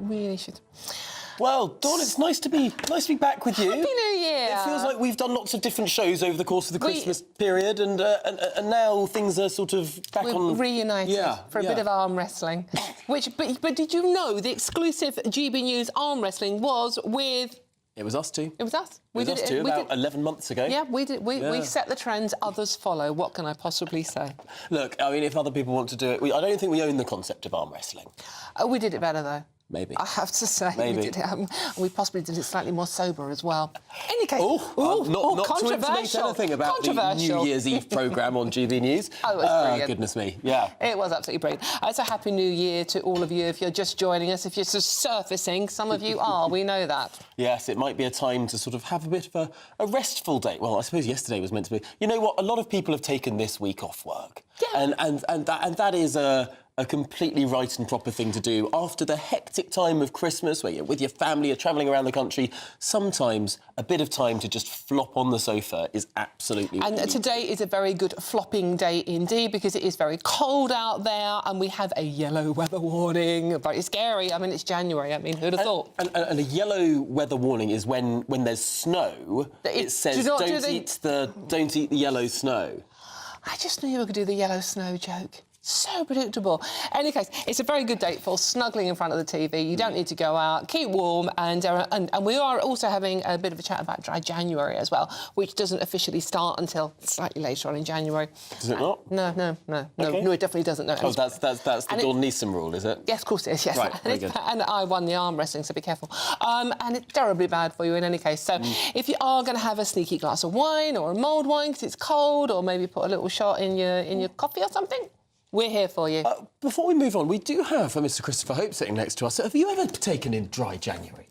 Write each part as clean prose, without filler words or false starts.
really should. Well, Dawn, it's nice to be back with you. Happy New Year! It feels like we've done lots of different shows over the course of the Christmas period, and now things are sort of back on. Reunited for a bit of arm wrestling. But did you know the exclusive GB News arm wrestling was with? It was us two. It was us. We did it about 11 months ago. Yeah, we did. We set the trends. Others follow. What can I possibly say? Look, I mean, if other people want to do it, I don't think we own the concept of arm wrestling. We did it better though. Maybe. I have to say, Maybe. we did it. We possibly did it slightly more sober as well. Any case, not to intimate anything about the New Year's Eve programme on GB News. Oh, it was brilliant. Goodness me, yeah. It was absolutely brilliant. It's a Happy New Year to all of you. If you're just joining us, if you're just surfacing, some of you are, we know that. Yes, it might be a time to sort of have a bit of a restful day. Well, I suppose yesterday was meant to be. You know what? A lot of people have taken this week off work. Yeah. And that is a completely right and proper thing to do after the hectic time of Christmas where you're with your family, you're travelling around the country. Sometimes a bit of time to just flop on the sofa is absolutely And today is a very good flopping day indeed because it is very cold out there and we have a yellow weather warning. Very scary. I mean, it's January. I mean, who'd have thought? And a yellow weather warning is when there's snow, it says don't eat the yellow snow. I just knew you were going to do the yellow snow joke. So predictable. In any case, it's a very good date for snuggling in front of the TV. You don't need to go out. Keep warm. And we are also having a bit of a chat about Dry January as well, which doesn't officially start until slightly later on in January. Does it not? No, it definitely doesn't. No. Oh, that's the Dawn Neeson rule, is it? Yes, of course it is, yes. Right, very good. And I won the arm wrestling, so be careful. And it's terribly bad for you in any case. So if you are going to have a sneaky glass of wine or a mulled wine because it's cold, or maybe put a little shot in your coffee or something, we're here for you. Before we move on, we do have Mr. Christopher Hope sitting next to us. Have you ever taken in Dry January?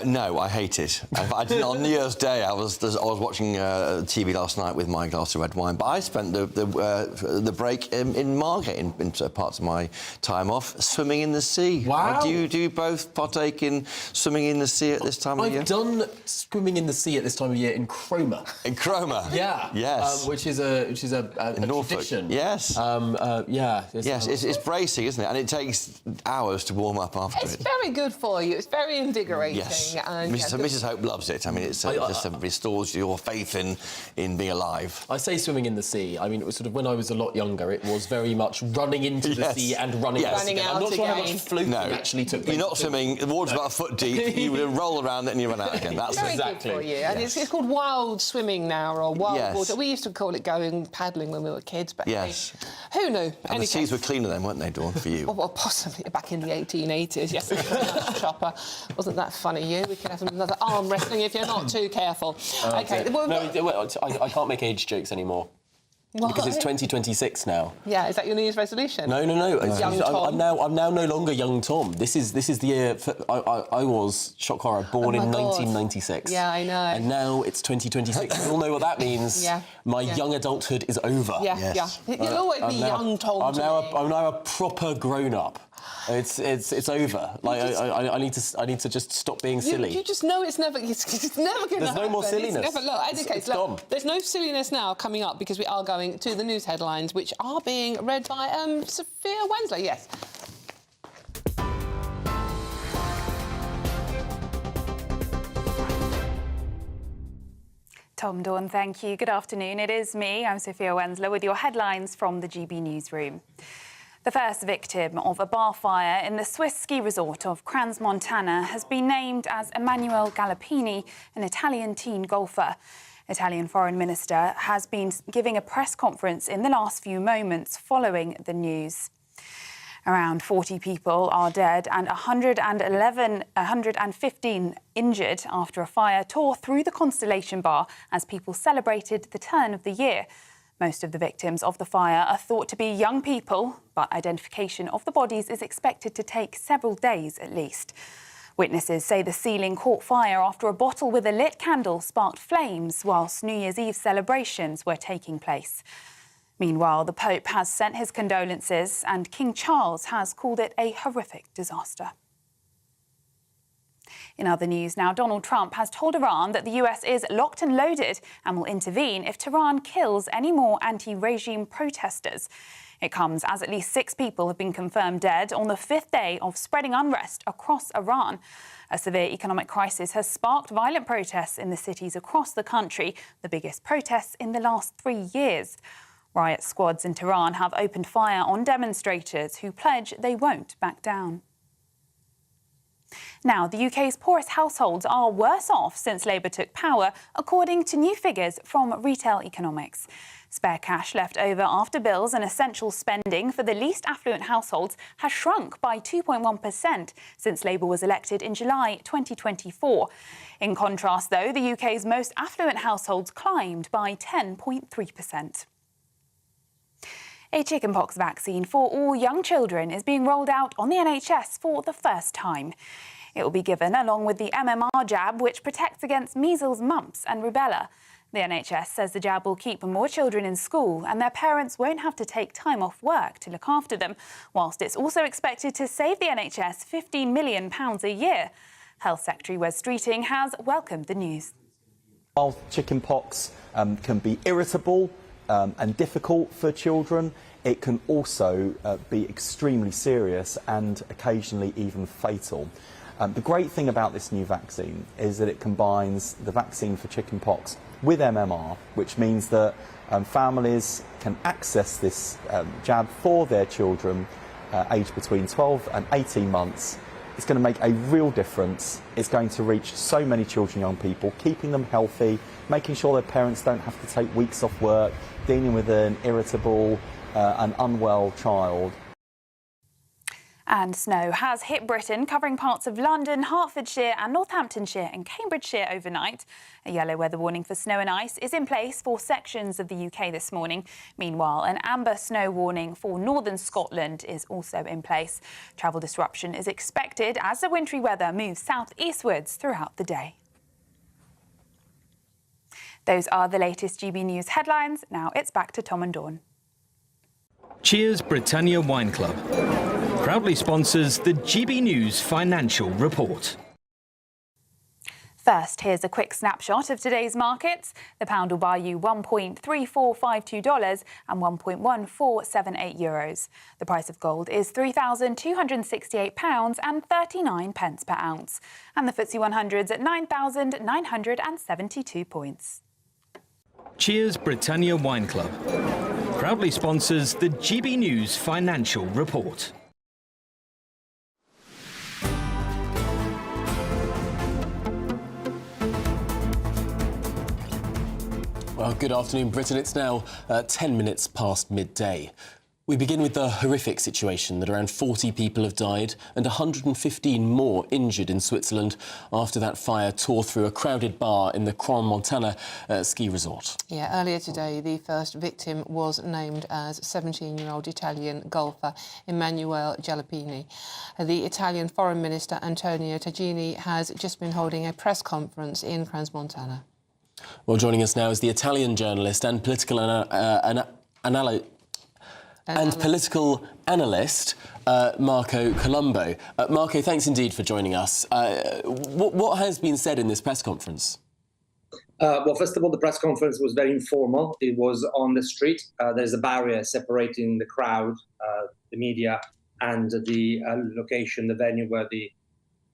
No, I hate it. I didn't. On New Year's Day, I was watching TV last night with my glass of red wine. But I spent the break in Margate, in parts of my time off, swimming in the sea. Wow! Do you both partake in swimming in the sea at this time of year? I've done swimming in the sea at this time of year in Cromer. In Cromer? Yeah. Yes. Which is a tradition. Yes. Yeah. It's bracing, isn't it? And it takes hours to warm up after It's very good for you. It's very invigorating. Yes. And, Mrs. Hope loves it. I mean, it just restores your faith in being alive. I say swimming in the sea. I mean, it was sort of when I was a lot younger, it was very much running into the sea and running out again. I'm not sure how much floating actually took place. You're not swimming. The water's about a foot deep. You roll around it and you run out again. That's very good for you. And it's called wild swimming now, or wild water. We used to call it going paddling when we were kids, but hey, who knew? And the seas were cleaner then, weren't they, Dawn, for you? Well, possibly back in the 1880s, yes. Chopper. Wasn't that funny, you? We could have another arm wrestling if you're not too careful. OK. I can't make age jokes anymore. Why? Because it's 2026 now. Yeah, is that your New Year's resolution? No. Young Tom. I'm now no longer young Tom. This is the year. I was, shock horror, born in 1996. Yeah, I know. And now it's 2026. We all know what that means. Yeah. My young adulthood is over. Yeah, yes. You'll always be young Tom. I'm now a proper grown-up. It's over. Like I need to just stop being silly. You just know it's never going to happen. There's no more silliness. Look, there's no silliness now coming up because we are going to the news headlines, which are being read by Sophia Wensley. Yes. Tom, Dawn, thank you. Good afternoon. It is me. I'm Sophia Wensley with your headlines from the GB newsroom. The first victim of a bar fire in the Swiss ski resort of Crans, Montana, has been named as Emanuele Galoppini, an Italian teen golfer. Italian Foreign Minister has been giving a press conference in the last few moments following the news. Around 40 people are dead and 115 injured after a fire tore through the Constellation Bar as people celebrated the turn of the year. Most of the victims of the fire are thought to be young people, but identification of the bodies is expected to take several days at least. Witnesses say the ceiling caught fire after a bottle with a lit candle sparked flames whilst New Year's Eve celebrations were taking place. Meanwhile, the Pope has sent his condolences and King Charles has called it a horrific disaster. In other news now, Donald Trump has told Iran that the US is locked and loaded and will intervene if Tehran kills any more anti-regime protesters. It comes as at least 6 people have been confirmed dead on the 5th day of spreading unrest across Iran. A severe economic crisis has sparked violent protests in the cities across the country, the biggest protests in the last 3 years. Riot squads in Tehran have opened fire on demonstrators who pledge they won't back down. Now, the UK's poorest households are worse off since Labour took power, according to new figures from Retail Economics. Spare cash left over after bills and essential spending for the least affluent households has shrunk by 2.1% since Labour was elected in July 2024. In contrast, though, the UK's most affluent households climbed by 10.3%. A chickenpox vaccine for all young children is being rolled out on the NHS for the first time. It will be given along with the MMR jab, which protects against measles, mumps and rubella. The NHS says the jab will keep more children in school and their parents won't have to take time off work to look after them, whilst it's also expected to save the NHS £15 million a year. Health Secretary Wes Streeting has welcomed the news. While chickenpox can be irritable and difficult for children, it can also be extremely serious and occasionally even fatal. The great thing about this new vaccine is that it combines the vaccine for chickenpox with MMR, which means that families can access this jab for their children aged between 12 and 18 months. It's going to make a real difference. It's going to reach so many children, young people, keeping them healthy, making sure their parents don't have to take weeks off work, dealing with an irritable and unwell child. And snow has hit Britain, covering parts of London, Hertfordshire and Northamptonshire and Cambridgeshire overnight. A yellow weather warning for snow and ice is in place for sections of the UK this morning. Meanwhile, an amber snow warning for northern Scotland is also in place. Travel disruption is expected as the wintry weather moves south-eastwards throughout the day. Those are the latest GB News headlines. Now it's back to Tom and Dawn. Cheers Britannia Wine Club proudly sponsors the GB News Financial Report. First, here's a quick snapshot of today's markets. The pound will buy you $1.3452 and €1.1478. The price of gold is £3,268 and 39 pence per ounce. And the FTSE 100's at 9,972 points. Cheers Britannia Wine Club proudly sponsors the GB News Financial Report. Well, good afternoon, Britain. It's now 10 minutes past midday. We begin with the horrific situation that around 40 people have died and 115 more injured in Switzerland after that fire tore through a crowded bar in the Crans-Montana ski resort. Yeah, earlier today, the first victim was named as 17-year-old Italian golfer Emanuele Jalapini. The Italian Foreign Minister Antonio Tajani has just been holding a press conference in Crans-Montana. Well, joining us now is the Italian journalist and political analyst Marco Colombo. Marco, thanks indeed for joining us. What has been said in this press conference? Well, first of all, the press conference was very informal. It was on the street. There's a barrier separating the crowd, the media, and the location, the venue where the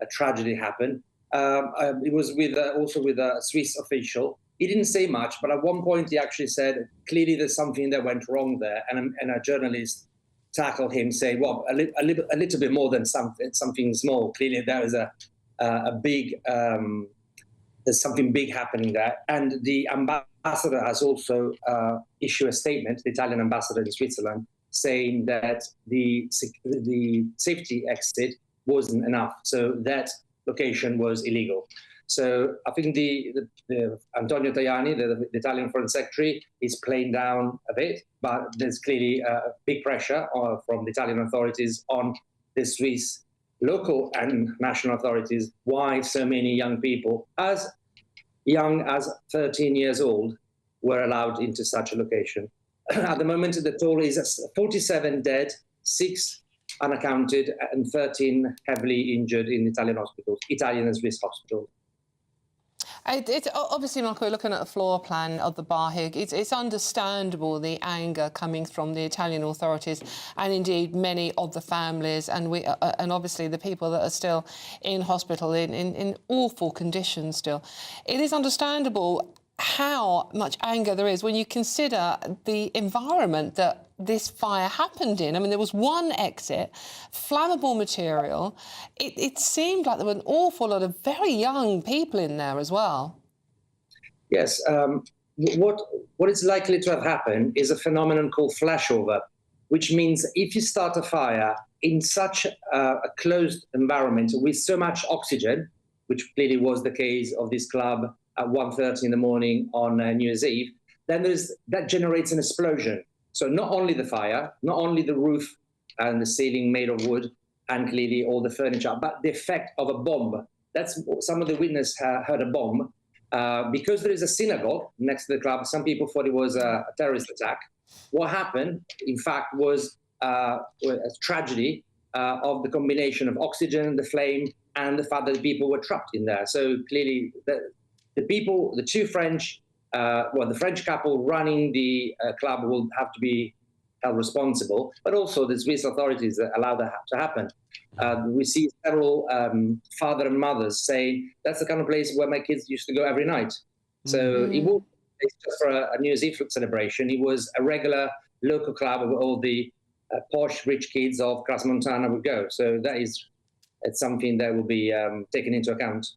tragedy happened. It was also with a Swiss official. He didn't say much, but at one point he actually said, clearly there's something that went wrong there. And a journalist tackled him, saying, well, a little bit more than something small. Clearly there is a big, there's something big happening there. And the ambassador has also issued a statement, the Italian ambassador in Switzerland, saying that the safety exit wasn't enough. So that location was illegal. So I think the Antonio Tajani, the Italian Foreign Secretary, is playing down a bit, but there's clearly big pressure from the Italian authorities on the Swiss local and national authorities. Why so many young people, as young as 13 years old, were allowed into such a location? At the moment, the total is 47 dead, 6 unaccounted, and 13 heavily injured in Italian hospitals, Italian and Swiss hospitals. It's obviously, Marco, we're looking at the floor plan of the bar here. It's understandable the anger coming from the Italian authorities and indeed many of the families and obviously the people that are still in hospital in awful conditions still. It is understandable how much anger there is when you consider the environment that this fire happened in. I mean, there was one exit, flammable material. It seemed like there were an awful lot of very young people in there as well. Yes. What is likely to have happened is a phenomenon called flashover, which means if you start a fire in such a closed environment with so much oxygen, which clearly was the case of this club at 1:30 in the morning on New Year's Eve, then that generates an explosion. So not only the fire, not only the roof and the ceiling made of wood and clearly all the furniture, but the effect of a bomb. That's some of the witnesses heard a bomb. Because there is a synagogue next to the club, some people thought it was a terrorist attack. What happened, in fact, was a tragedy of the combination of oxygen, the flame, and the fact that people were trapped in there. So clearly the two French, the French couple running the club will have to be held responsible, but also the Swiss authorities that allowed that to happen. We see several father and mothers saying, that's the kind of place where my kids used to go every night. So it wasn't just for a New Year's Eve celebration. It was a regular local club where all the posh, rich kids of Crans Montana would go. So it's something that will be taken into account.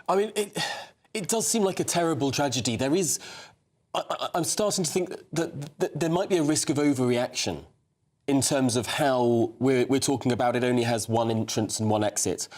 I mean, it does seem like a terrible tragedy. There is... I'm starting to think that there might be a risk of overreaction in terms of how we're talking about it only has one entrance and one exit.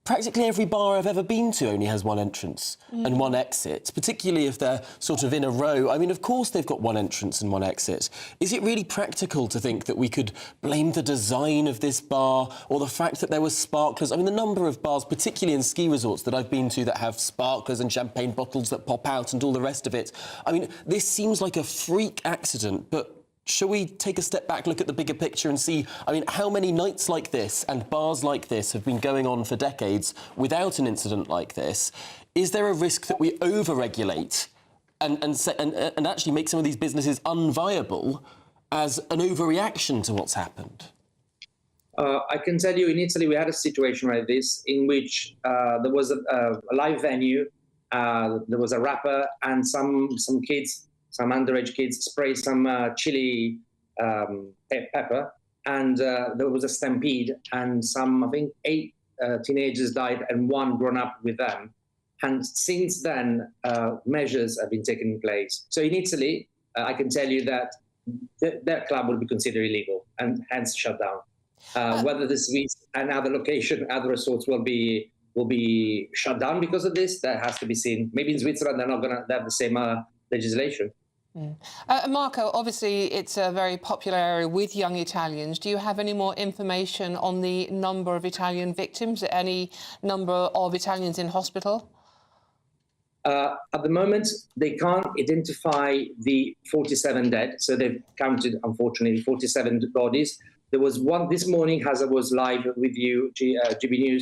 Practically every bar I've ever been to only has one entrance and one exit, particularly if they're sort of in a row. I mean, of course they've got one entrance and one exit. Is it really practical to think that we could blame the design of this bar or the fact that there were sparklers? I mean, the number of bars, particularly in ski resorts that I've been to that have sparklers and champagne bottles that pop out and all the rest of it. I mean, this seems like a freak accident, but shall we take a step back, look at the bigger picture and see, I mean, how many nights like this and bars like this have been going on for decades without an incident like this? Is there a risk that we over-regulate and actually make some of these businesses unviable as an overreaction to what's happened? I can tell you in Italy we had a situation like this in which there was a live venue, there was a rapper and some kids, some underage kids spray some chili pepper, and there was a stampede, and I think 8 teenagers died and 1 grown up with them. And since then, measures have been taken in place. So in Italy, I can tell you that that club will be considered illegal and hence shut down. Whether the Swiss and other resorts will be shut down because of this, that has to be seen. Maybe in Switzerland they're not going to have the same legislation. Marco, obviously it's a very popular area with young Italians. Do you have any more information on the number of Italian victims, any number of Italians in hospital? At the moment, they can't identify the 47 dead, so they've counted, unfortunately, 47 bodies. There was one this morning, as I was live with you, GBNews,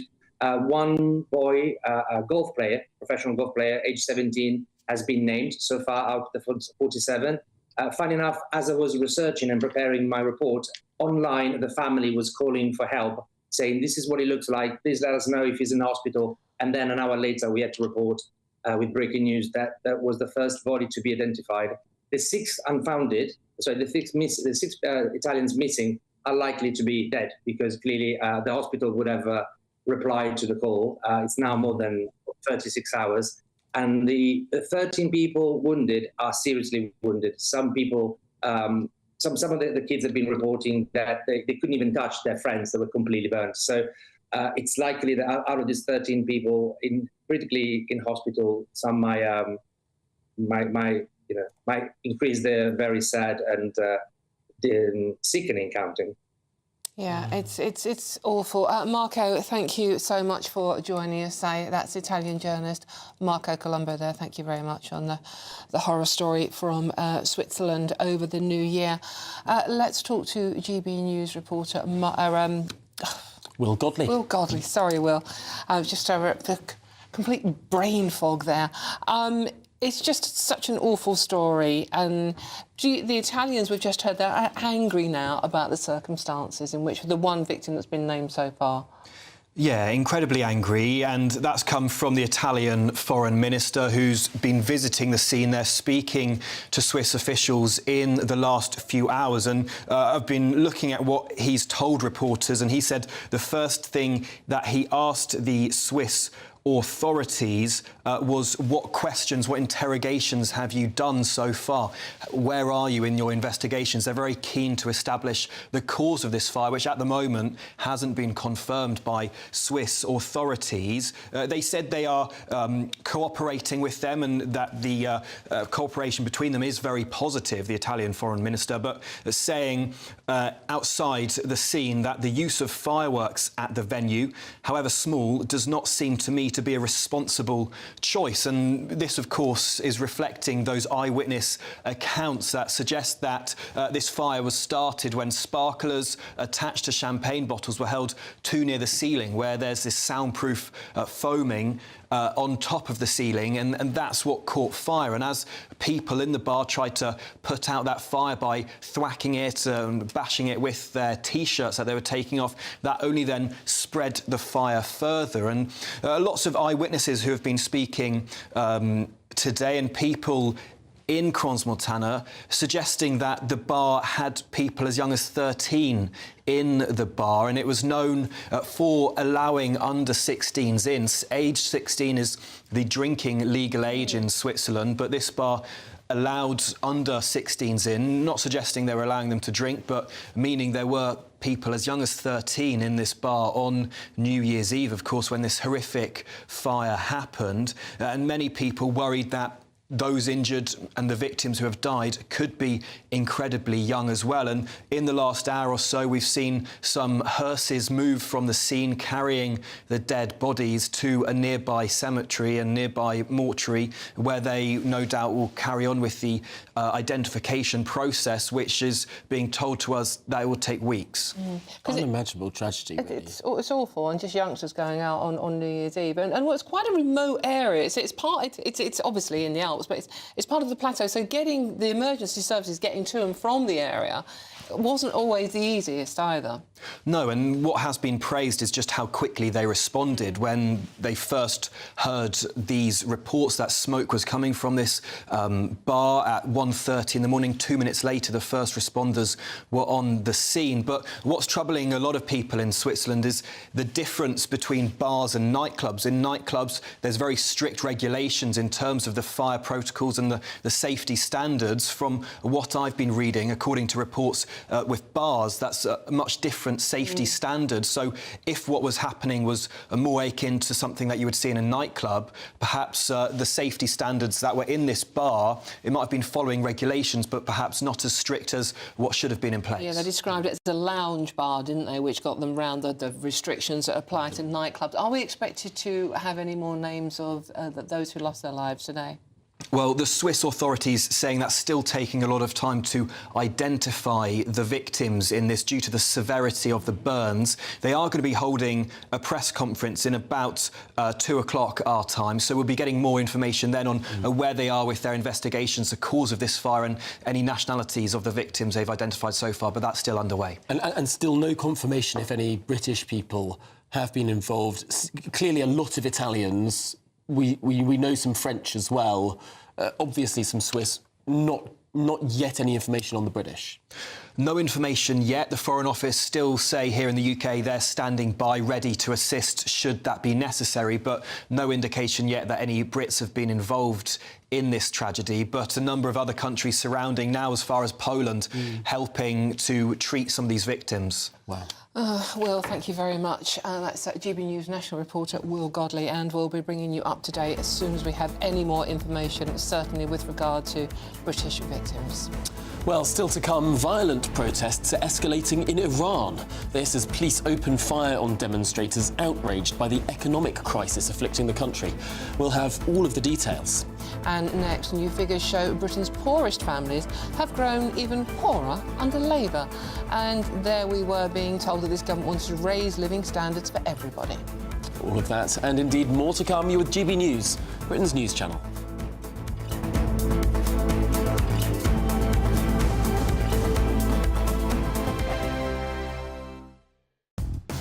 one boy, a golf player, professional golf player, age 17, has been named so far out of the 47. Funny enough, as I was researching and preparing my report, online the family was calling for help, saying, this is what he looks like, please let us know if he's in hospital. And then an hour later, we had to report with breaking news that that was the first body to be identified. The 6 unfounded, sorry, the 6 Italians missing are likely to be dead because clearly the hospital would have replied to the call. It's now more than 36 hours. And the 13 people wounded are seriously wounded. Some people, some of the kids have been reporting that they couldn't even touch their friends; they were completely burnt. So it's likely that out of these 13 people, critically in hospital, some might increase their very sad and sickening counting. Yeah, it's awful. Marco, thank you so much for joining us. That's Italian journalist Marco Colombo there. Thank you very much on the horror story from Switzerland over the new year. Let's talk to GB News reporter Will Godley. Will Godley, sorry, Will. Just over at the complete brain fog there. It's just such an awful story, and the Italians we've just heard, they're angry now about the circumstances in which the one victim that's been named so far. Yeah, incredibly angry, and that's come from the Italian foreign minister who's been visiting the scene. They're speaking to Swiss officials in the last few hours, and I've been looking at what he's told reporters, and he said the first thing that he asked the Swiss authorities was what questions, what interrogations have you done so far? Where are you in your investigations? They're very keen to establish the cause of this fire, which at the moment hasn't been confirmed by Swiss authorities. They said they are cooperating with them and that the cooperation between them is very positive, the Italian foreign minister, but saying outside the scene that the use of fireworks at the venue, however small, does not seem to me to be a responsible choice. And this, of course, is reflecting those eyewitness accounts that suggest that this fire was started when sparklers attached to champagne bottles were held too near the ceiling, where there's this soundproof foaming on top of the ceiling, and that's what caught fire. And as people in the bar tried to put out that fire by thwacking it and bashing it with their T-shirts that they were taking off, that only then spread the fire further. And lots of eyewitnesses who have been speaking today, and people in Crans-Montana, suggesting that the bar had people as young as 13 in the bar, and it was known for allowing under 16s in. Age 16 is the drinking legal age in Switzerland, but this bar allowed under 16s in, not suggesting they were allowing them to drink, but meaning there were people as young as 13 in this bar on New Year's Eve, of course, when this horrific fire happened. And many people worried that those injured and the victims who have died could be incredibly young as well. And in the last hour or so, we've seen some hearses move from the scene carrying the dead bodies to a nearby cemetery and nearby mortuary, where they no doubt will carry on with the identification process, which is being told to us that it will take weeks. Unimaginable tragedy, really. It's awful, and just youngsters going out on New Year's Eve. And what's quite a remote area. It's obviously in the Alps, but it's part of the plateau, so getting the emergency services getting to and from the area wasn't always the easiest either. No, and what has been praised is just how quickly they responded when they first heard these reports that smoke was coming from this bar at 1:30 in the morning. 2 minutes later, the first responders were on the scene. But what's troubling a lot of people in Switzerland is the difference between bars and nightclubs. In nightclubs, there's very strict regulations in terms of the fire protocols and the safety standards. From what I've been reading, according to reports with bars, that's a much different safety standard. So if what was happening was more akin to something that you would see in a nightclub, perhaps the safety standards that were in this bar, it might have been following regulations, but perhaps not as strict as what should have been in place. Yeah, they described it as a lounge bar, didn't they, which got them round the restrictions that apply to nightclubs. Are we expected to have any more names of those who lost their lives today? Well, the Swiss authorities saying that's still taking a lot of time to identify the victims in this due to the severity of the burns. They are going to be holding a press conference in about 2 o'clock our time, so we'll be getting more information then on where they are with their investigations, the cause of this fire and any nationalities of the victims they've identified so far, but that's still underway. And still no confirmation if any British people have been involved. Clearly a lot of Italians. We know some French as well, obviously some Swiss, not yet any information on the British. No information yet. The Foreign Office still say here in the UK they're standing by ready to assist should that be necessary, but no indication yet that any Brits have been involved in this tragedy, but a number of other countries surrounding now, as far as Poland, helping to treat some of these victims. Wow. Will, thank you very much. That's GB News national reporter Will Godley, and we'll be bringing you up to date as soon as we have any more information, certainly with regard to British victims. Well, still to come, violent protests are escalating in Iran. This as police open fire on demonstrators outraged by the economic crisis afflicting the country. We'll have all of the details. And next, new figures show Britain's poorest families have grown even poorer under Labour. And there we were being told that this government wants to raise living standards for everybody. All of that and indeed more to come. You're with GB News, Britain's news channel.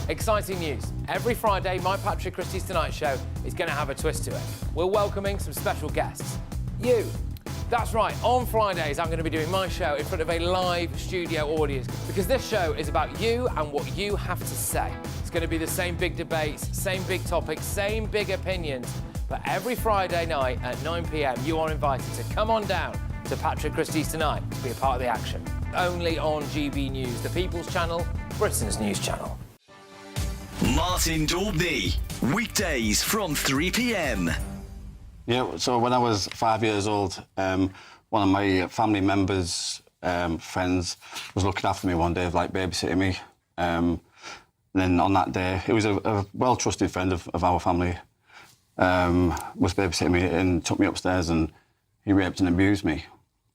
Exciting news. Every Friday, my Patrick Christie's Tonight Show is going to have a twist to it. We're welcoming some special guests. You. That's right, on Fridays I'm going to be doing my show in front of a live studio audience because this show is about you and what you have to say. It's going to be the same big debates, same big topics, same big opinions. But every Friday night at 9 p.m, you are invited to come on down to Patrick Christie's Tonight to be a part of the action. Only on GB News, the People's Channel, Britain's news channel. Martin Daubney, weekdays from 3 p.m. Yeah, so when I was 5 years old, one of my family members, friends, was looking after me one day, like babysitting me. And then on that day, it was a well-trusted friend of our family, was babysitting me and took me upstairs and he raped and abused me.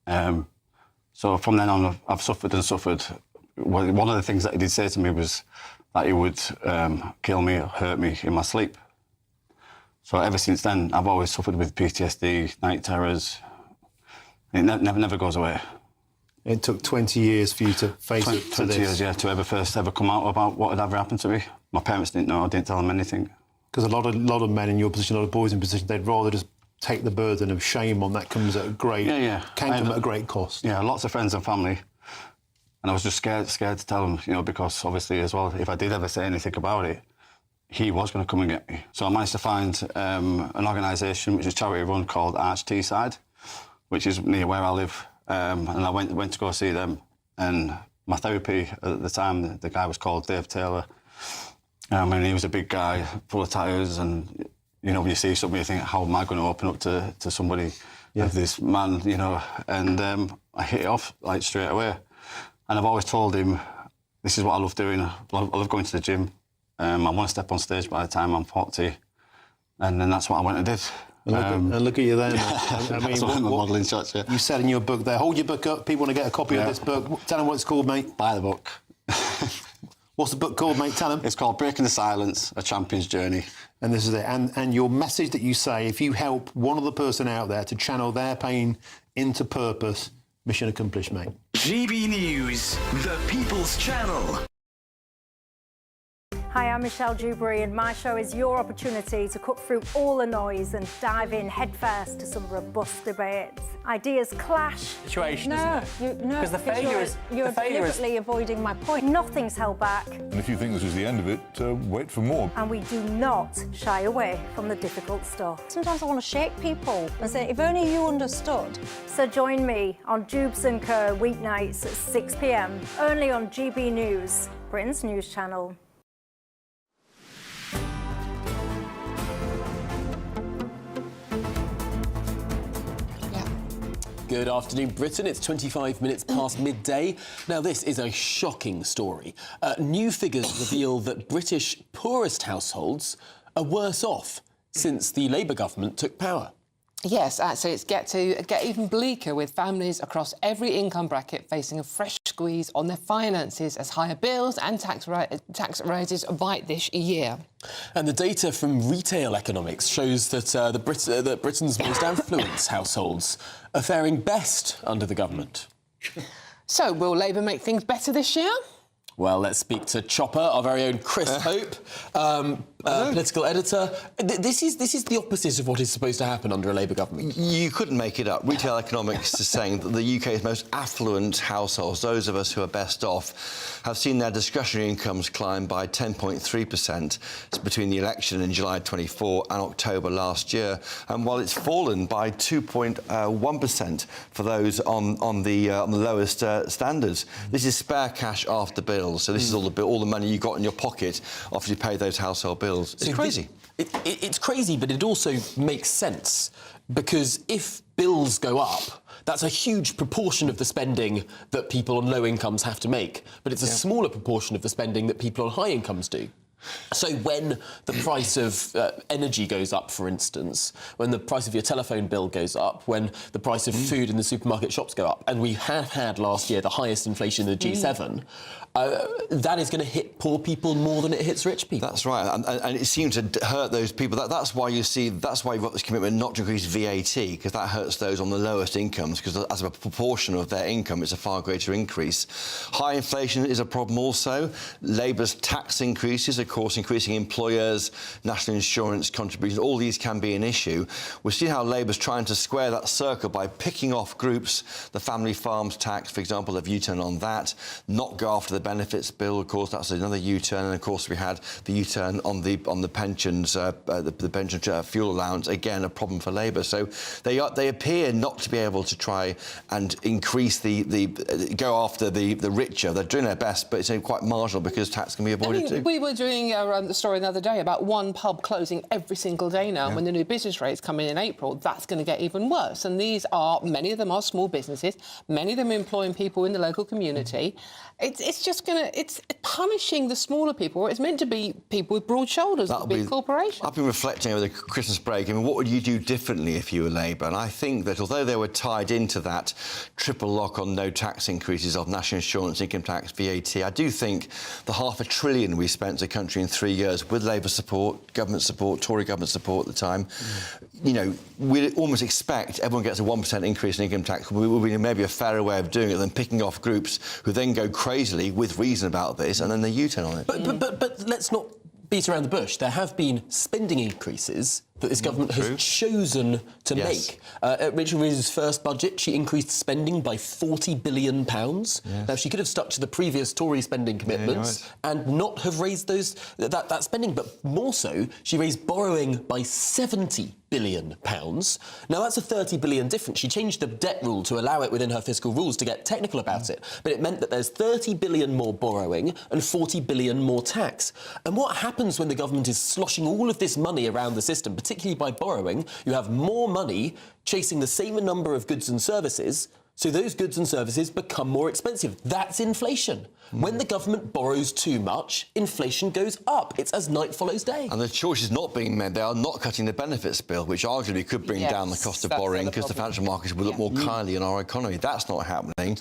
So from then on, I've suffered and suffered. One of the things that he did say to me was that he would kill me or hurt me in my sleep. So ever since then, I've always suffered with PTSD, night terrors. It never goes away. It took 20 years for you to face it. 20 years, yeah, to ever come out about what had ever happened to me. My parents didn't know, I didn't tell them anything. Because a lot of men in your position, a lot of boys in position, they'd rather just take the burden of shame on. That comes at a great, can come at a great cost. Yeah, lots of friends and family. And I was just scared to tell them, you know, because obviously as well, if I did ever say anything about it, he was going to come and get me. So I managed to find an organisation which is charity run called Arch Teesside, which is near where I live. And I went to go see them. And my therapy at the time, the guy was called Dave Taylor. And he was a big guy, full of tattoos. And, you know, when you see somebody, you think, how am I going to open up to somebody of this man, you know? And I hit it off, like, straight away. And I've always told him, this is what I love doing. I love going to the gym. I want to step on stage by the time I'm 40. And then that's what I went and did. And look at you then. I mean, what modelling shots, yeah. You said in your book there, hold your book up, people want to get a copy of this book. Tell them what it's called, mate. Buy the book. What's the book called, mate? Tell them. It's called Breaking the Silence, A Champion's Journey. And this is it. And your message that you say, if you help one other person out there to channel their pain into purpose, mission accomplished, mate. GB News, the People's Channel. Hi, I'm Michelle Dewberry and my show is your opportunity to cut through all the noise and dive in headfirst to some robust debates. Ideas clash. Situation, isn't it? No, because the failure is... You're deliberately avoiding my point. Nothing's held back. And if you think this is the end of it, wait for more. And we do not shy away from the difficult stuff. Sometimes I want to shake people and say, if only you understood. So join me on Jubes & Co. weeknights at 6 p.m, only on GB News, Britain's news channel. Good afternoon, Britain. It's 25 minutes past midday. Now, this is a shocking story. New figures reveal that British poorest households are worse off since the Labour government took power. Yes, actually, it's get even bleaker with families across every income bracket facing a fresh squeeze on their finances as higher bills and tax rises bite this year. And the data from Retail Economics shows that Britain's most affluent households are faring best under the government. So, will Labour make things better this year? Well, let's speak to Chopper, our very own Chris Hope, political editor. This is the opposite of what is supposed to happen under a Labour government. You couldn't make it up. Retail Economics is saying that the UK's most affluent households, those of us who are best off, have seen their discretionary incomes climb by 10.3% between the election in July 24 and October last year. And while it's fallen by 2.1% for those on the lowest standards, this is spare cash after bills. So this is all the money you got in your pocket after you pay those household bills. It's crazy. It's crazy, but it also makes sense because if bills go up, that's a huge proportion of the spending that people on low incomes have to make. But it's a smaller proportion of the spending that people on high incomes do. So when the price of energy goes up, for instance, when the price of your telephone bill goes up, when the price of food in the supermarket shops go up, and we have had last year the highest inflation in the G7, that is going to hit poor people more than it hits rich people. That's right, and it seems to hurt those people. That's why you've got this commitment not to increase VAT, because that hurts those on the lowest incomes, because as a proportion of their income, it's a far greater increase. High inflation is a problem also. Labour's tax increases, of course, increasing employers, national insurance contributions, all these can be an issue. We see how Labour's trying to square that circle by picking off groups. The family farms tax, for example, they've U-turned on that, not go after the benefits bill, of course, that's another U-turn, and of course we had the U-turn on the pensions, the pension fuel allowance, again a problem for Labour. So they appear not to be able to try and increase go after the richer. They're doing their best, but it's quite marginal because tax can be avoided too. We were doing the story the other day about one pub closing every single day now. When the new business rates come in April, that's going to get even worse. And many of them are small businesses, many of them employing people in the local community. It's punishing the smaller people. It's meant to be people with broad shoulders, big corporations. I've been reflecting over the Christmas break. I mean, what would you do differently if you were Labour? And I think that although they were tied into that triple lock on no tax increases of national insurance, income tax, VAT, I do think the £500 billion we spent as a country in 3 years with Labour support, government support, Tory government support at the time, you know, we'd almost expect everyone gets a 1% increase in income tax. Would be maybe a fairer way of doing it than picking off groups who then go crazily with reason about this and then they U-turn on it. But let's not beat around the bush. There have been spending increases that this government has chosen to make. At Rachel Reeves' first budget, she increased spending by £40 billion. Now, she could have stuck to the previous Tory spending commitments and not have raised that spending, but more so, she raised borrowing by £70 billion. Now, that's a £30 billion difference. She changed the debt rule to allow it within her fiscal rules to get technical about it, but it meant that there's £30 billion more borrowing and £40 billion more tax. And what happens when the government is sloshing all of this money around the system, particularly by borrowing? You have more money chasing the same number of goods and services, so those goods and services become more expensive. That's inflation. When the government borrows too much, inflation goes up. It's as night follows day. And the choice is not being made. They are not cutting the benefits bill, which arguably could bring down the cost of borrowing because the financial markets will look more kindly on our economy. That's not happening.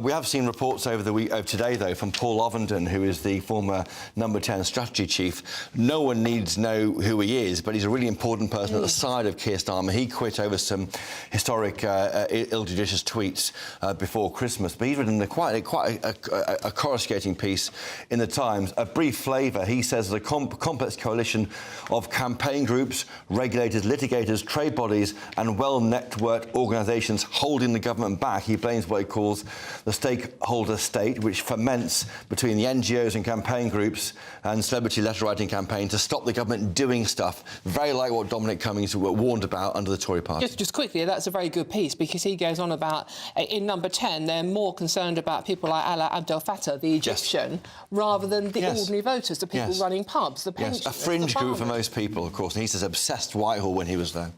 We have seen reports over today, though, from Paul Ovenden, who is the former Number 10 strategy chief. No one needs to know who he is, but he's a really important person at the side of Keir Starmer. He quit over some historic ill-judicious tweets before Christmas, but he's written quite a coruscating piece in the Times. A brief flavour. He says the complex coalition of campaign groups, regulators, litigators, trade bodies and well-networked organisations holding the government back. He blames what he calls the stakeholder state, which ferments between the NGOs and campaign groups and celebrity letter-writing campaign to stop the government doing stuff, very like what Dominic Cummings warned about under the Tory party. Just quickly, that's a very good piece, because he goes on about, in Number 10, they're more concerned about people like Alaa Abdel Fattah, the Egyptian, rather than the ordinary voters, the people running pubs, the pensioners, a fringe group for most people, of course, and he says obsessed Whitehall when he was there.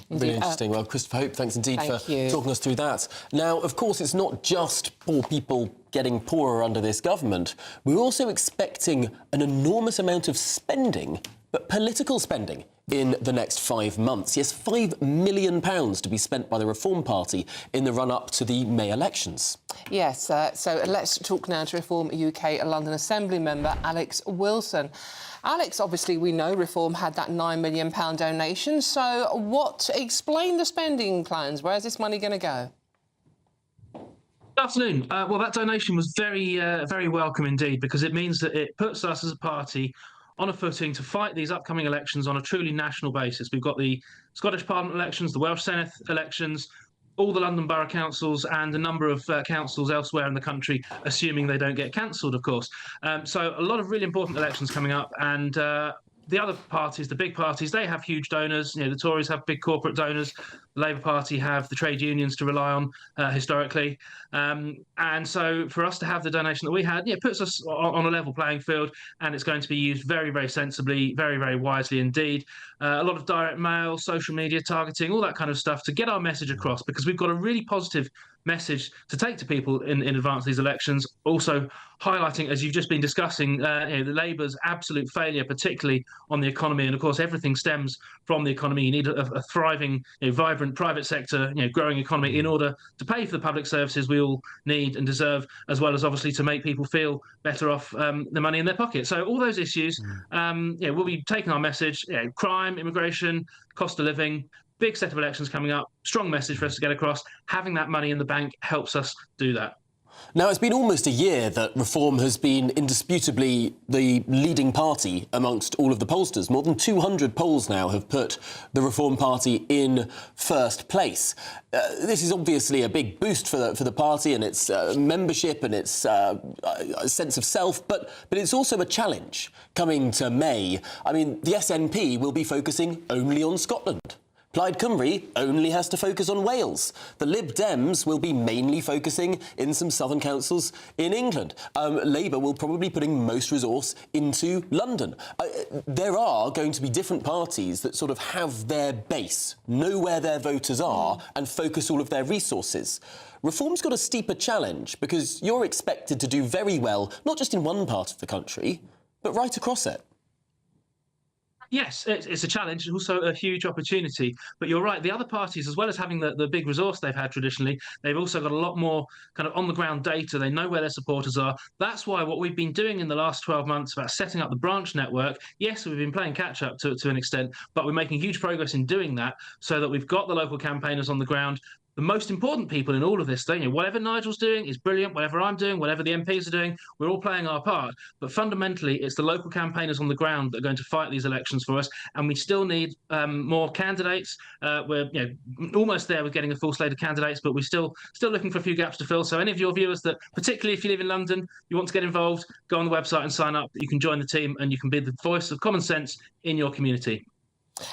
Really interesting. Well, Christopher Hope, thanks indeed for talking us through that. Now, of course, it's not just poor people getting poorer under this government. We're also expecting an enormous amount of spending, but political spending, in the next 5 months. Yes, £5 million to be spent by the Reform Party in the run-up to the May elections. Yes, so let's talk now to Reform UK London Assembly member Alex Wilson. Alex, obviously we know Reform had that £9 million donation, so explain the spending plans? Where's this money going to go? Good afternoon. Well, that donation was very welcome indeed, because it means that it puts us as a party on a footing to fight these upcoming elections on a truly national basis. We've got the Scottish Parliament elections, the Welsh Senate elections, all the London Borough Councils and a number of councils elsewhere in the country, assuming they don't get cancelled, of course. So a lot of really important elections coming up, and the other parties, the big parties, they have huge donors. You know, the Tories have big corporate donors. The Labour Party have the trade unions to rely on historically. And so for us to have the donation that we had, puts us on a level playing field, and it's going to be used very, very sensibly, very, very wisely indeed. A lot of direct mail, social media targeting, all that kind of stuff to get our message across, because we've got a really positive message to take to people in advance of these elections. Also highlighting, as you've just been discussing, the Labour's absolute failure, particularly on the economy. And of course, everything stems from the economy. You need a thriving, vibrant private sector, growing economy in order to pay for the public services we all need and deserve, as well as obviously to make people feel better off the money in their pocket. So all those issues, we'll be taking our message, crime, immigration, cost of living, big set of elections coming up, strong message for us to get across. Having that money in the bank helps us do that. Now, it's been almost a year that Reform has been indisputably the leading party amongst all of the pollsters. More than 200 polls now have put the Reform Party in first place. This is obviously a big boost for the party and its membership and its sense of self, but it's also a challenge coming to May. I mean, the SNP will be focusing only on Scotland. Plaid Cymru only has to focus on Wales. The Lib Dems will be mainly focusing in some southern councils in England. Labour will probably be putting most resource into London. There are going to be different parties that sort of have their base, know where their voters are, and focus all of their resources. Reform's got a steeper challenge because you're expected to do very well, not just in one part of the country, but right across it. Yes, it's a challenge, also a huge opportunity. But you're right, the other parties, as well as having the big resource they've had traditionally, they've also got a lot more kind of on-the-ground data. They know where their supporters are. That's why what we've been doing in the last 12 months about setting up the branch network, yes, we've been playing catch-up to an extent, but we're making huge progress in doing that so that we've got the local campaigners on the ground. The most important people in all of this thing, whatever Nigel's doing is brilliant, whatever I'm doing, whatever the MPs are doing, we're all playing our part. But fundamentally, it's the local campaigners on the ground that are going to fight these elections for us. And we still need more candidates. We're almost there with getting a full slate of candidates, but we're still looking for a few gaps to fill. So any of your viewers that, particularly if you live in London, you want to get involved, go on the website and sign up. You can join the team and you can be the voice of common sense in your community.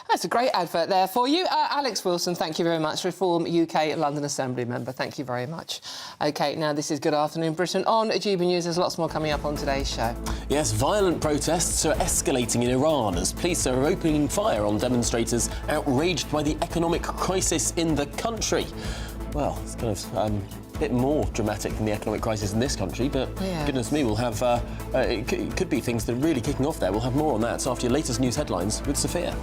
That's a great advert there for you. Alex Wilson, thank you very much. Reform UK London Assembly member. Thank you very much. OK, now this is Good Afternoon Britain on GB News. There's lots more coming up on today's show. Yes, violent protests are escalating in Iran as police are opening fire on demonstrators outraged by the economic crisis in the country. Well, it's kind of a bit more dramatic than the economic crisis in this country, but goodness me, we'll have... it could be things that are really kicking off there. We'll have more on that after your latest news headlines with Sophia.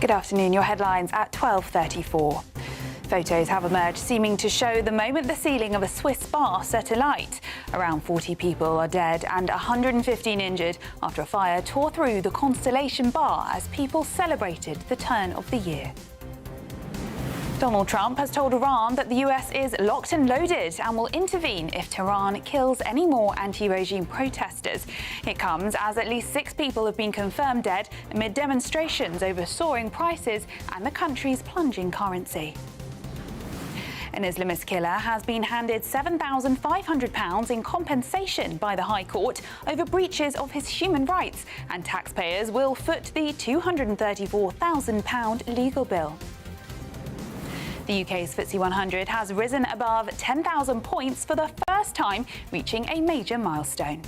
Good afternoon. Your headlines at 12:34. Photos have emerged seeming to show the moment the ceiling of a Swiss bar set alight. Around 40 people are dead and 115 injured after a fire tore through the Constellation Bar as people celebrated the turn of the year. Donald Trump has told Iran that the US is locked and loaded and will intervene if Tehran kills any more anti-regime protesters. It comes as at least 6 people have been confirmed dead amid demonstrations over soaring prices and the country's plunging currency. An Islamist killer has been handed £7,500 in compensation by the High Court over breaches of his human rights, and taxpayers will foot the £234,000 legal bill. The UK's FTSE 100 has risen above 10,000 points for the first time, reaching a major milestone.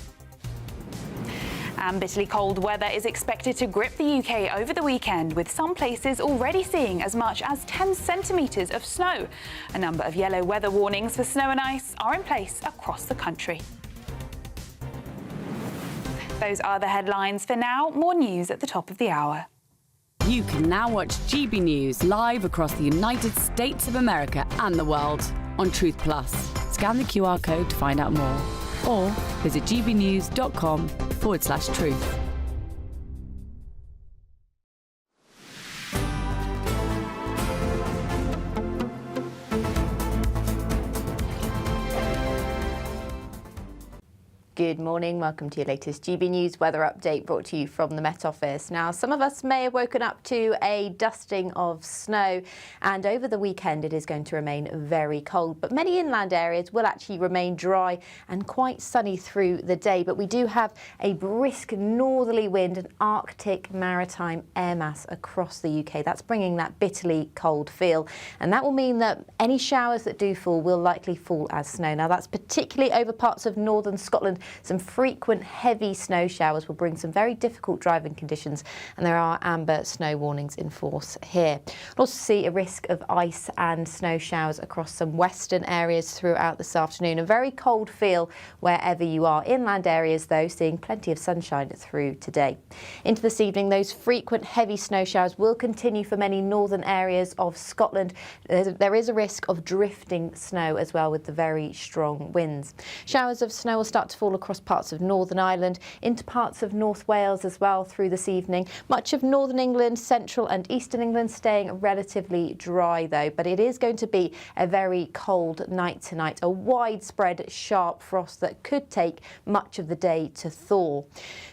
And bitterly cold weather is expected to grip the UK over the weekend, with some places already seeing as much as 10 centimetres of snow. A number of yellow weather warnings for snow and ice are in place across the country. Those are the headlines for now. More news at the top of the hour. You can now watch GB News live across the United States of America and the world on Truth Plus. Scan the QR code to find out more, or visit gbnews.com/truth. Good morning, welcome to your latest GB News weather update brought to you from the Met Office. Now, some of us may have woken up to a dusting of snow, and over the weekend it is going to remain very cold, but many inland areas will actually remain dry and quite sunny through the day. But we do have a brisk northerly wind and Arctic maritime air mass across the UK. That's bringing that bitterly cold feel, and that will mean that any showers that do fall will likely fall as snow. Now, that's particularly over parts of northern Scotland Some frequent heavy snow showers will bring some very difficult driving conditions, and there are amber snow warnings in force here. We'll also see a risk of ice and snow showers across some western areas throughout this afternoon. A very cold feel wherever you are. Inland areas, though, seeing plenty of sunshine through today. Into this evening, those frequent heavy snow showers will continue for many northern areas of Scotland. There is a risk of drifting snow as well, with the very strong winds. Showers of snow will start to fall across parts of Northern Ireland, into parts of North Wales as well through this evening. Much of Northern England, Central and Eastern England staying relatively dry though, but it is going to be a very cold night tonight. A widespread sharp frost that could take much of the day to thaw.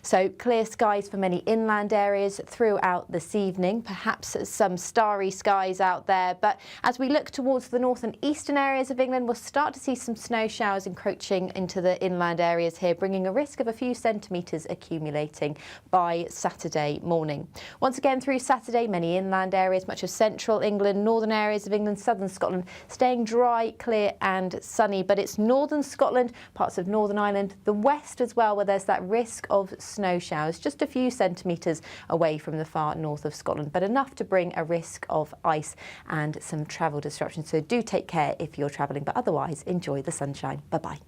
So clear skies for many inland areas throughout this evening, perhaps some starry skies out there, but as we look towards the north and eastern areas of England, we'll start to see some snow showers encroaching into the inland areas here, bringing a risk of a few centimetres accumulating by Saturday morning. Once again through Saturday, many inland areas, much of central England, northern areas of England, southern Scotland, staying dry, clear and sunny, but it's northern Scotland, parts of Northern Ireland, the west as well, where there's that risk of snow showers, just a few centimetres away from the far north of Scotland, but enough to bring a risk of ice and some travel disruption. So do take care if you're travelling, but otherwise enjoy the sunshine. Bye-bye.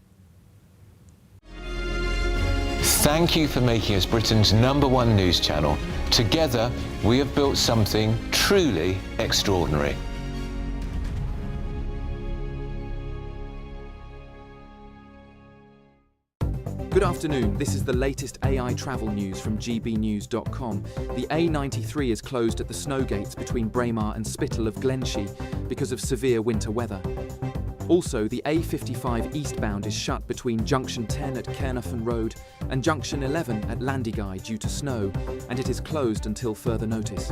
Thank you for making us Britain's #1 news channel. Together, we have built something truly extraordinary. Good afternoon, this is the latest AI travel news from GBNews.com. The A93 is closed at the snow gates between Braemar and Spittal of Glenshee because of severe winter weather. Also, the A55 eastbound is shut between Junction 10 at Caernarfon Road and Junction 11 at Landyguy due to snow, and it is closed until further notice.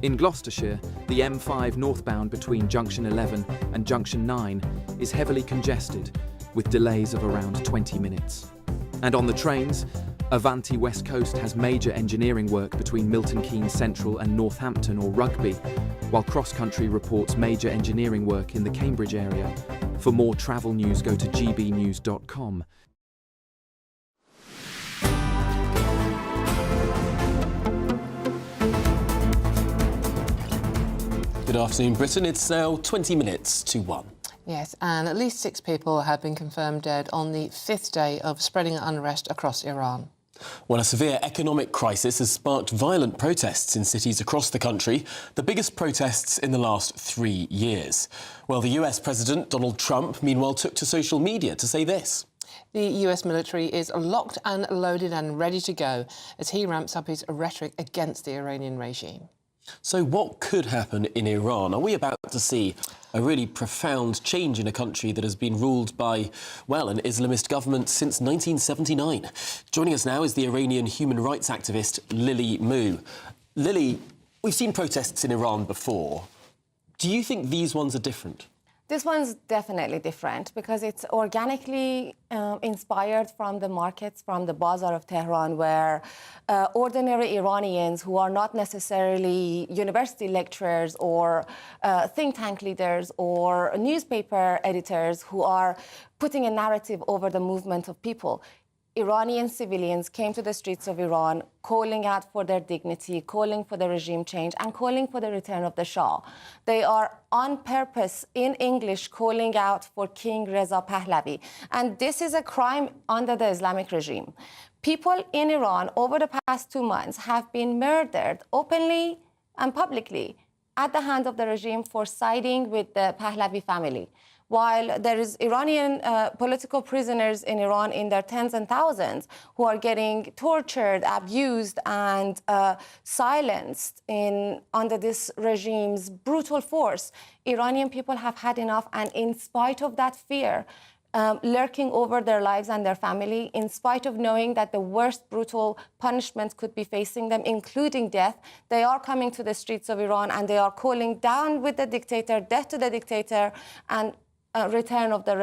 In Gloucestershire, the M5 northbound between Junction 11 and Junction 9 is heavily congested, with delays of around 20 minutes. And on the trains, Avanti West Coast has major engineering work between Milton Keynes Central and Northampton or Rugby, while Cross Country reports major engineering work in the Cambridge area. For more travel news, go to gbnews.com. Good afternoon, Britain. It's now 20 minutes to 1. Yes, and at least 6 people have been confirmed dead on the 5th day of spreading unrest across Iran. Well, a severe economic crisis has sparked violent protests in cities across the country, the biggest protests in the last 3 years. Well, the US President Donald Trump, meanwhile, took to social media to say this. The US military is locked and loaded and ready to go as he ramps up his rhetoric against the Iranian regime. So what could happen in Iran? Are we about to see a really profound change in a country that has been ruled by, well, an Islamist government since 1979? Joining us now is the Iranian human rights activist Lily Mu. Lily, we've seen protests in Iran before. Do you think these ones are different? This one's definitely different because it's organically inspired from the markets, from the bazaar of Tehran, where ordinary Iranians who are not necessarily university lecturers or think tank leaders or newspaper editors who are putting a narrative over the movement of people. Iranian civilians came to the streets of Iran calling out for their dignity, calling for the regime change, and calling for the return of the Shah. They are on purpose, in English, calling out for King Reza Pahlavi. And this is a crime under the Islamic regime. People in Iran over the past 2 months have been murdered openly and publicly at the hand of the regime for siding with the Pahlavi family. While there is Iranian political prisoners in Iran in their tens and thousands who are getting tortured, abused, and silenced under this regime's brutal force, Iranian people have had enough, and in spite of that fear lurking over their lives and their family, in spite of knowing that the worst brutal punishments could be facing them, including death, they are coming to the streets of Iran and they are calling down with the dictator, death to the dictator, and return of the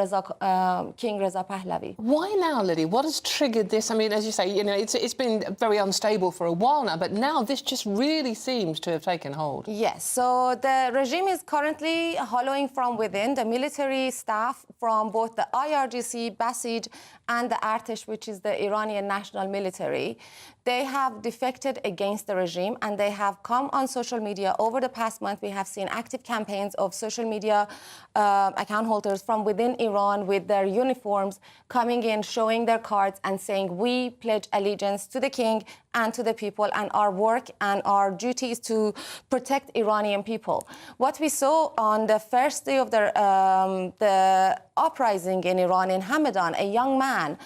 King Reza Pahlavi. Why now, Lily? What has triggered this? I mean, as you say, you know, it's been very unstable for a while now, but now this just really seems to have taken hold. Yes, so the regime is currently hollowing from within. The military staff from both the IRGC, Basij, and the Artesh, which is the Iranian national military, they have defected against the regime, and they have come on social media. Over the past month, we have seen active campaigns of social media account holders from within Iran with their uniforms coming in, showing their cards and saying, we pledge allegiance to the king and to the people, and our work and our duty is to protect Iranian people. What we saw on the first day of the uprising in Iran, in Hamadan, a young man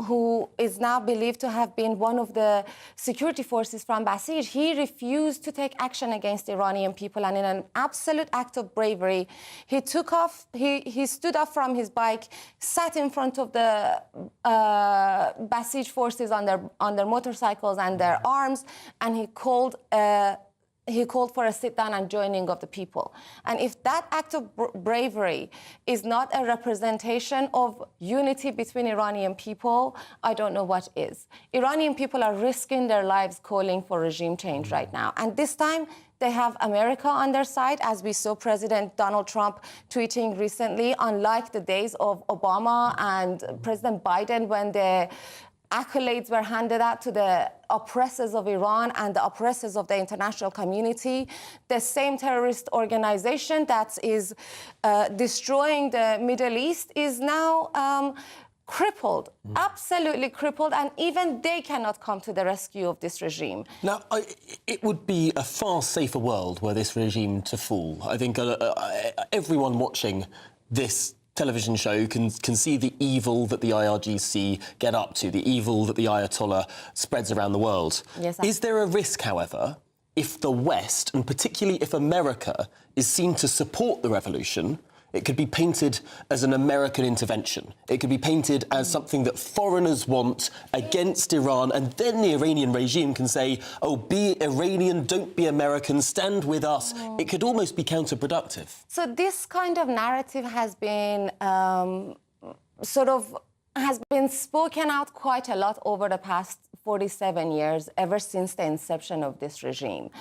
who is now believed to have been one of the security forces from Basij, he refused to take action against Iranian people, and in an absolute act of bravery, he took off, he stood up from his bike, sat in front of the Basij forces on their motorcycles and their arms, and he called for a sit-down and joining of the people. And if that act of bravery is not a representation of unity between Iranian people, I don't know what is. Iranian people are risking their lives calling for regime change right now. And this time, they have America on their side, as we saw President Donald Trump tweeting recently, unlike the days of Obama and President Biden, when the accolades were handed out to the oppressors of Iran and the oppressors of the international community. The same terrorist organization that is destroying the Middle East is now crippled, absolutely crippled, and even they cannot come to the rescue of this regime. Now, it would be a far safer world were this regime to fall. I think everyone watching this television show can see the evil that the IRGC get up to, the evil that the Ayatollah spreads around the world. Yes, is there a risk, however, if the West, and particularly if America, is seen to support the revolution? It could be painted as an American intervention. It could be painted as something that foreigners want against Iran, and then the Iranian regime can say, oh, be Iranian, don't be American, stand with us. It could almost be counterproductive. So this kind of narrative has been has been spoken out quite a lot over the past 47 years, ever since the inception of this regime.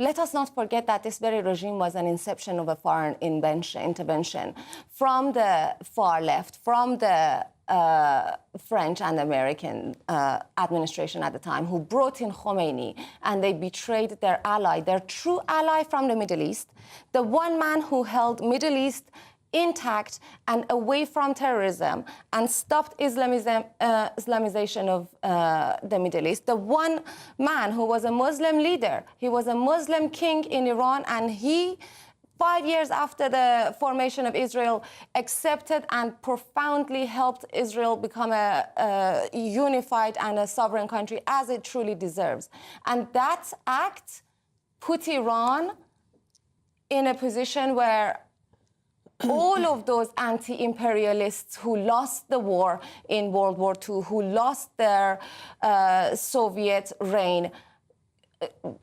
Let us not forget that this very regime was an inception of a foreign intervention from the far left, from the French and American administration at the time, who brought in Khomeini, and they betrayed their ally, their true ally from the Middle East, the one man who held Middle East intact and away from terrorism and stopped Islamization of the Middle East. The one man who was a Muslim leader, he was a Muslim king in Iran, and he, 5 years after the formation of Israel, accepted and profoundly helped Israel become a unified and a sovereign country as it truly deserves. And that act put Iran in a position where all of those anti-imperialists who lost the war in World War II, who lost their Soviet reign,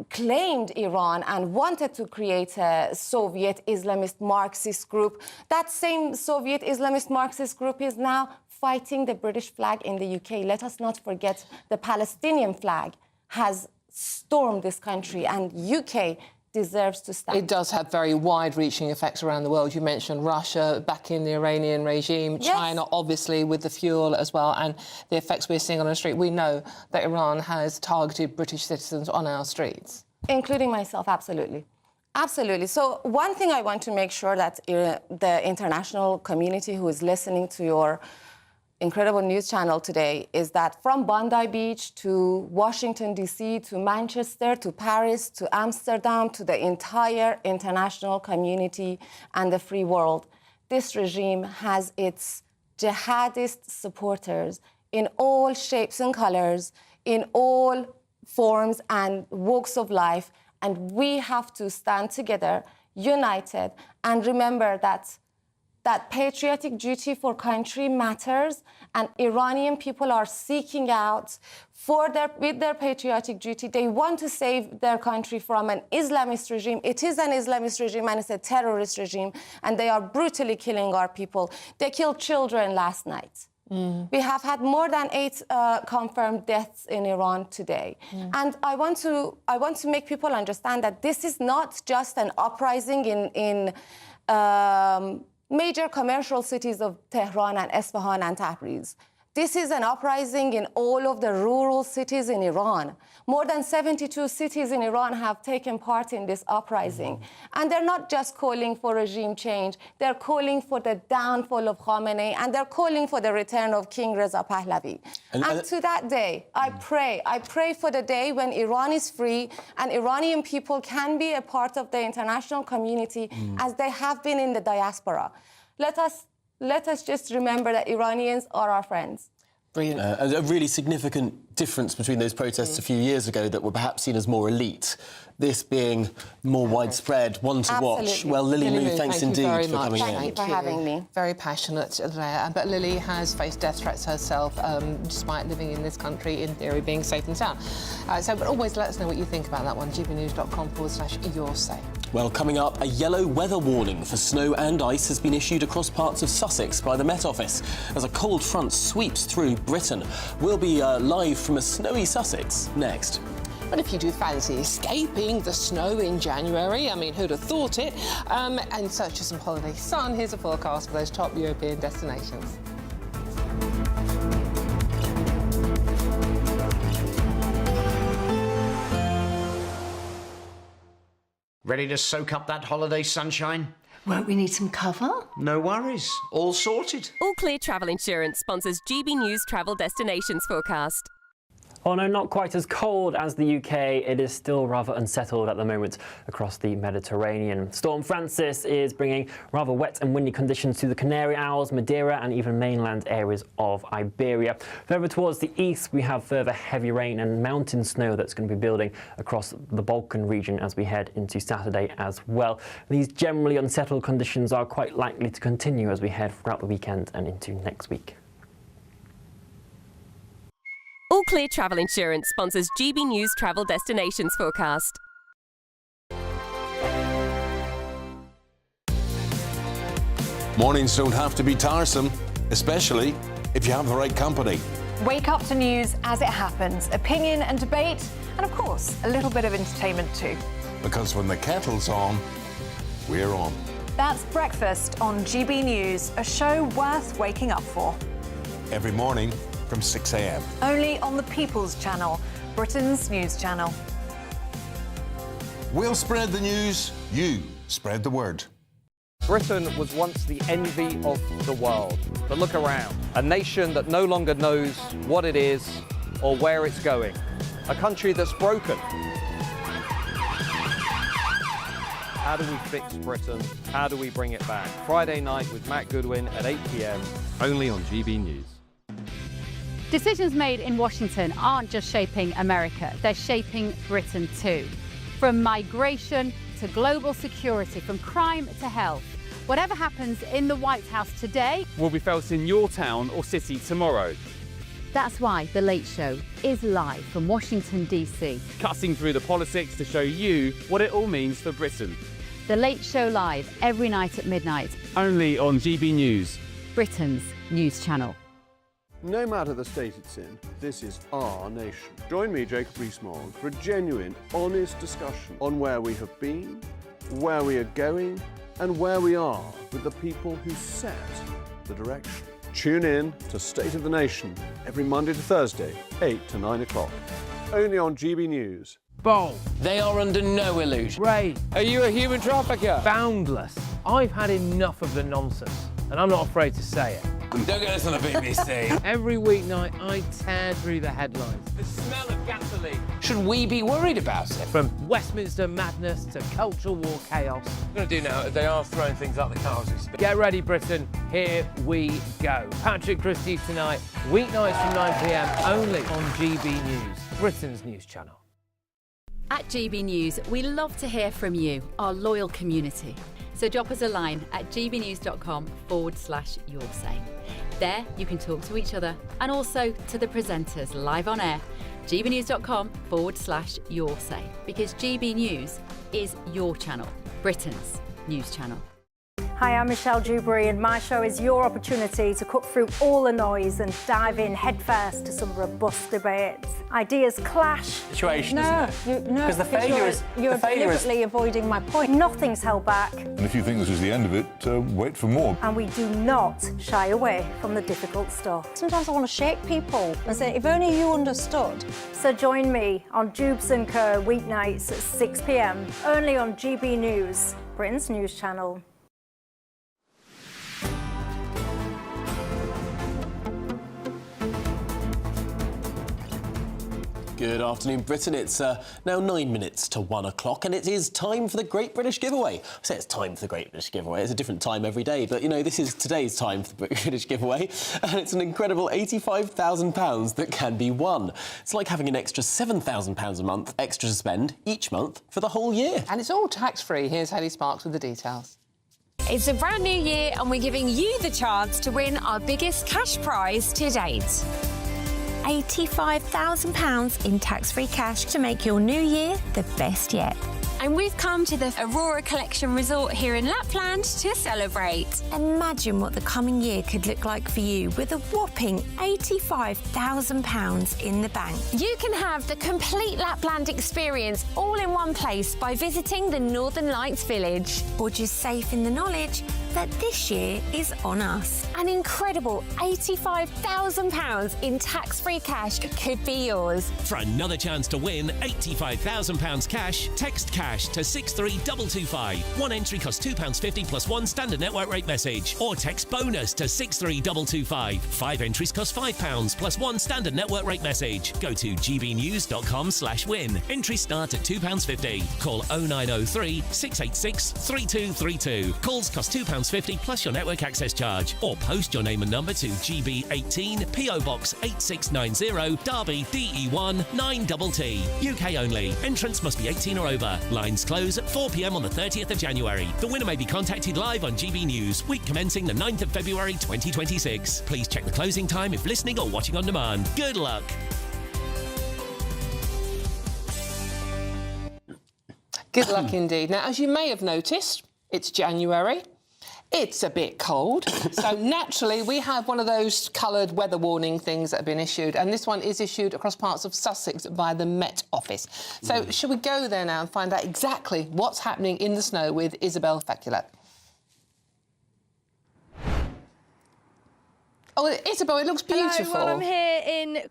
claimed Iran and wanted to create a Soviet Islamist Marxist group. That same Soviet Islamist Marxist group is now fighting the British flag in the UK. Let us not forget the Palestinian flag has stormed this country, and UK deserves to stand. It does have very wide-reaching effects around the world. You mentioned Russia backing the Iranian regime, Yes. China obviously with the fuel as well, and the effects we're seeing on the street. We know that Iran has targeted British citizens on our streets. Including myself, absolutely. Absolutely. So one thing I want to make sure that the international community who is listening to your incredible news channel today is that from Bondi Beach to Washington, D.C., to Manchester, to Paris, to Amsterdam, to the entire international community and the free world, this regime has its jihadist supporters in all shapes and colors, in all forms and walks of life. And we have to stand together, united, and remember that that patriotic duty for country matters, and Iranian people are seeking out with their patriotic duty. They want to save their country from an Islamist regime. It is an Islamist regime and it's a terrorist regime, and they are brutally killing our people. They killed children last night. We have had more than 8 confirmed deaths in Iran today. And I want to make people understand that this is not just an uprising in major commercial cities of Tehran and Isfahan and Tabriz. This is an uprising in all of the rural cities in Iran. More than 72 cities in Iran have taken part in this uprising. And they're not just calling for regime change, they're calling for the downfall of Khamenei, and they're calling for the return of King Reza Pahlavi. And to that day, I pray for the day when Iran is free and Iranian people can be a part of the international community as they have been in the diaspora. Let us just remember that Iranians are our friends. Brilliant. A really significant difference between those protests a few years ago that were perhaps seen as more elite, this being more widespread, one to watch. Well, Lily Moo, thanks indeed for coming in. Thank you for having me. Very passionate there. But Lily has faced death threats herself, despite living in this country, in theory, being safe and sound. But always let us know what you think about that one. gbnews.com/yoursay. Well, coming up, a yellow weather warning for snow and ice has been issued across parts of Sussex by the Met Office as a cold front sweeps through Britain. We'll be live from a snowy Sussex next. But if you do fancy escaping the snow in January, I mean, who'd have thought it? And search for some holiday sun, here's a forecast for those top European destinations. Ready to soak up that holiday sunshine? Won't we need some cover? No worries. All sorted. All Clear Travel Insurance sponsors GB News Travel Destinations Forecast. Although not quite as cold as the UK, it is still rather unsettled at the moment across the Mediterranean. Storm Francis is bringing rather wet and windy conditions to the Canary Isles, Madeira and even mainland areas of Iberia. Further towards the east, we have further heavy rain and mountain snow that's going to be building across the Balkan region as we head into Saturday as well. These generally unsettled conditions are quite likely to continue as we head throughout the weekend and into next week. All Clear Travel Insurance sponsors GB News Travel Destinations Forecast. Mornings don't have to be tiresome, especially if you have the right company. Wake up to news as it happens, opinion and debate, and of course, a little bit of entertainment too. Because when the kettle's on, we're on. That's Breakfast on GB News, a show worth waking up for. Every morning from 6 a.m. Only on the People's Channel, Britain's news channel. We'll spread the news, you spread the word. Britain was once the envy of the world, but look around. A nation that no longer knows what it is or where it's going. A country that's broken. How do we fix Britain? How do we bring it back? Friday night with Matt Goodwin at 8 p.m, only on GB News. Decisions made in Washington aren't just shaping America, they're shaping Britain too. From migration to global security, from crime to health. Whatever happens in the White House today will be felt in your town or city tomorrow. That's why The Late Show is live from Washington, D.C. Cutting through the politics to show you what it all means for Britain. The Late Show live every night at midnight. Only on GB News, Britain's news channel. No matter the state it's in, this is our nation. Join me, Jacob Rees-Mogg, for a genuine, honest discussion on where we have been, where we are going, and where we are with the people who set the direction. Tune in to State of the Nation every Monday to Thursday, 8 to 9 o'clock. Only on GB News. Bold. They are under no illusion. Ray, are you a human trafficker? Boundless. I've had enough of the nonsense, and I'm not afraid to say it. Don't get us on the BBC. Every weeknight, I tear through the headlines. The smell of gasoline. Should we be worried about it? From Westminster madness to cultural war chaos. What I'm going to do now is they are throwing things out the car as we speak. Get ready, Britain. Here we go. Patrick Christie tonight, weeknights from 9 p.m, only on GB News, Britain's news channel. At GB News, we love to hear from you, our loyal community. So drop us a line at gbnews.com/yoursay. There you can talk to each other and also to the presenters live on air. gbnews.com/yoursay, because GB News is your channel, Britain's news channel. Hi, I'm Michelle Dewberry, and my show is your opportunity to cut through all the noise and dive in headfirst to some robust debates. Ideas clash. Situation, No, Because the failure is... You're deliberately avoiding my point. Nothing's held back. And if you think this is the end of it, wait for more. And we do not shy away from the difficult stuff. Sometimes I want to shake people and say, if only you understood. So join me on Jubes & Co. weeknights at 6 p.m, only on GB News, Britain's news channel. Good afternoon, Britain. It's now 9 minutes to 1 o'clock, and it is time for the Great British Giveaway. I say it's time for the Great British Giveaway. It's a different time every day, but, you know, this is today's time for the British Giveaway, and it's an incredible £85,000 that can be won. It's like having an extra £7,000 a month extra to spend each month for the whole year. And it's all tax-free. Here's Hayley Sparks with the details. It's a brand new year, and we're giving you the chance to win our biggest cash prize to date. £85,000 in tax-free cash to make your new year the best yet. And we've come to the Aurora Collection Resort here in Lapland to celebrate. Imagine what the coming year could look like for you with a whopping £85,000 in the bank. You can have the complete Lapland experience all in one place by visiting the Northern Lights Village, or just safe in the knowledge that this year is on us. An incredible £85,000 in tax-free cash could be yours. For another chance to win £85,000 cash, text cash to 63225. One entry costs £2.50 plus one standard network rate message, or text bonus to 63225. 5 entries cost £5 plus one standard network rate message. Go to gbnews.com/win. Entries start at £2.50. Call 0903 686 3232. Calls cost £2.50 plus your network access charge, or post your name and number to GB18 PO Box 8690 Derby DE1 9TT. UK only. Entrance must be 18 or over. Lines close at 4 p.m. on the 30th of January. The winner may be contacted live on GB News, week commencing the 9th of February 2026. Please check the closing time if listening or watching on demand. Good luck. Good luck indeed. Now, as you may have noticed, it's January. It's a bit cold, so naturally we have one of those coloured weather warning things that have been issued, and this one is issued across parts of Sussex by the Met Office. So should we go there now and find out exactly what's happening in the snow with Isabel Faculat? Oh, Isabel, it looks beautiful. Hello, well, I'm here in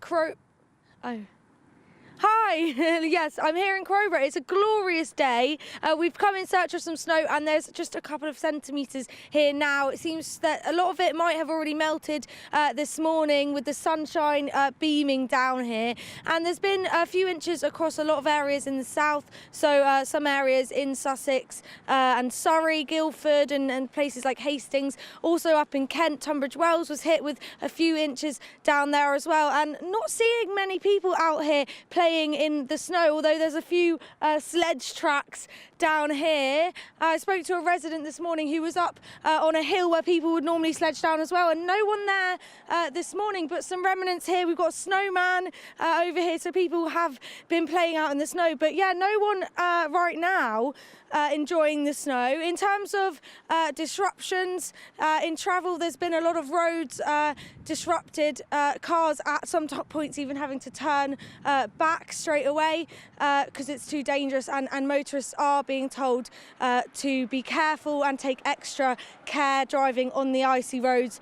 Hi, yes, I'm here in Crowborough. It's a glorious day. We've come in search of some snow, and there's just a couple of centimetres here now. It seems that a lot of it might have already melted this morning with the sunshine beaming down here. And there's been a few inches across a lot of areas in the south, so some areas in Sussex and Surrey, Guildford and places like Hastings. Also up in Kent, Tunbridge Wells was hit with a few inches down there as well. And not seeing many people out here playing in the snow, although there's a few sledge tracks down here. I spoke to a resident this morning who was up on a hill where people would normally sledge down as well, and no one there this morning, but some remnants here. We've got a snowman over here, so people have been playing out in the snow, but yeah, no one right now enjoying the snow. In terms of disruptions in travel, there's been a lot of roads disrupted, cars at some points even having to turn back straight away because it's too dangerous, and motorists are being told to be careful and take extra care driving on the icy roads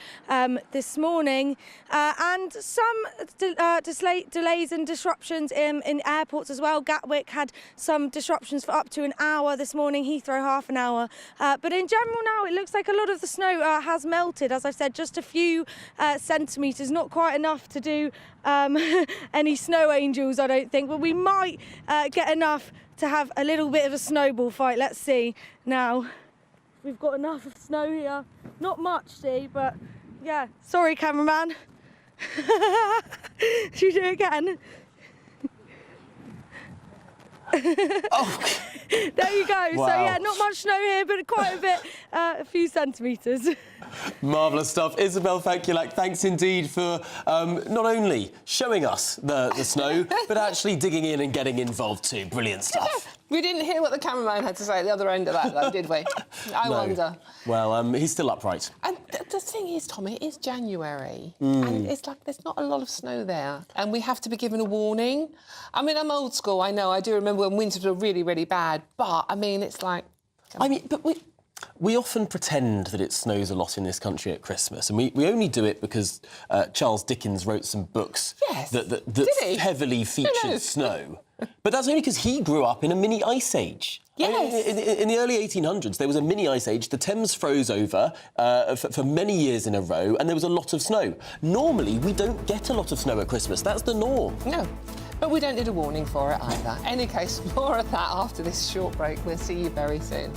this morning. And some delays and disruptions in airports as well. Gatwick had some disruptions for up to an hour this morning, Heathrow half an hour. But in general now it looks like a lot of the snow has melted. As I've said, just a few centimetres, not quite enough to do any snow angels, I don't think, but we might get enough to have a little bit of a snowball fight. Let's see now. We've got enough of snow here. Not much, see, but yeah. Sorry, cameraman. Should we do it again? There you go. Wow. So, yeah, not much snow here, but quite a bit, a few centimetres. Marvellous stuff. Isabel Fakulak, thanks indeed for not only showing us the snow, but actually digging in and getting involved too. Brilliant stuff. We didn't hear what the cameraman had to say at the other end of that, though, did we? I wonder. Well, he's still upright. And the thing is, Tommy, it is January, and it's like there's not a lot of snow there, and we have to be given a warning. I mean, I'm old school, I know. I do remember when winters were really, really bad, but, I mean, it's like... but we often pretend that it snows a lot in this country at Christmas, and we only do it because Charles Dickens wrote some books that heavily featured snow. But that's only because he grew up in a mini ice age. Yes. In the early 1800s, there was a mini ice age. The Thames froze over for many years in a row, and there was a lot of snow. Normally, we don't get a lot of snow at Christmas. That's the norm. No, but we don't need a warning for it either. In any case, more of that after this short break. We'll see you very soon.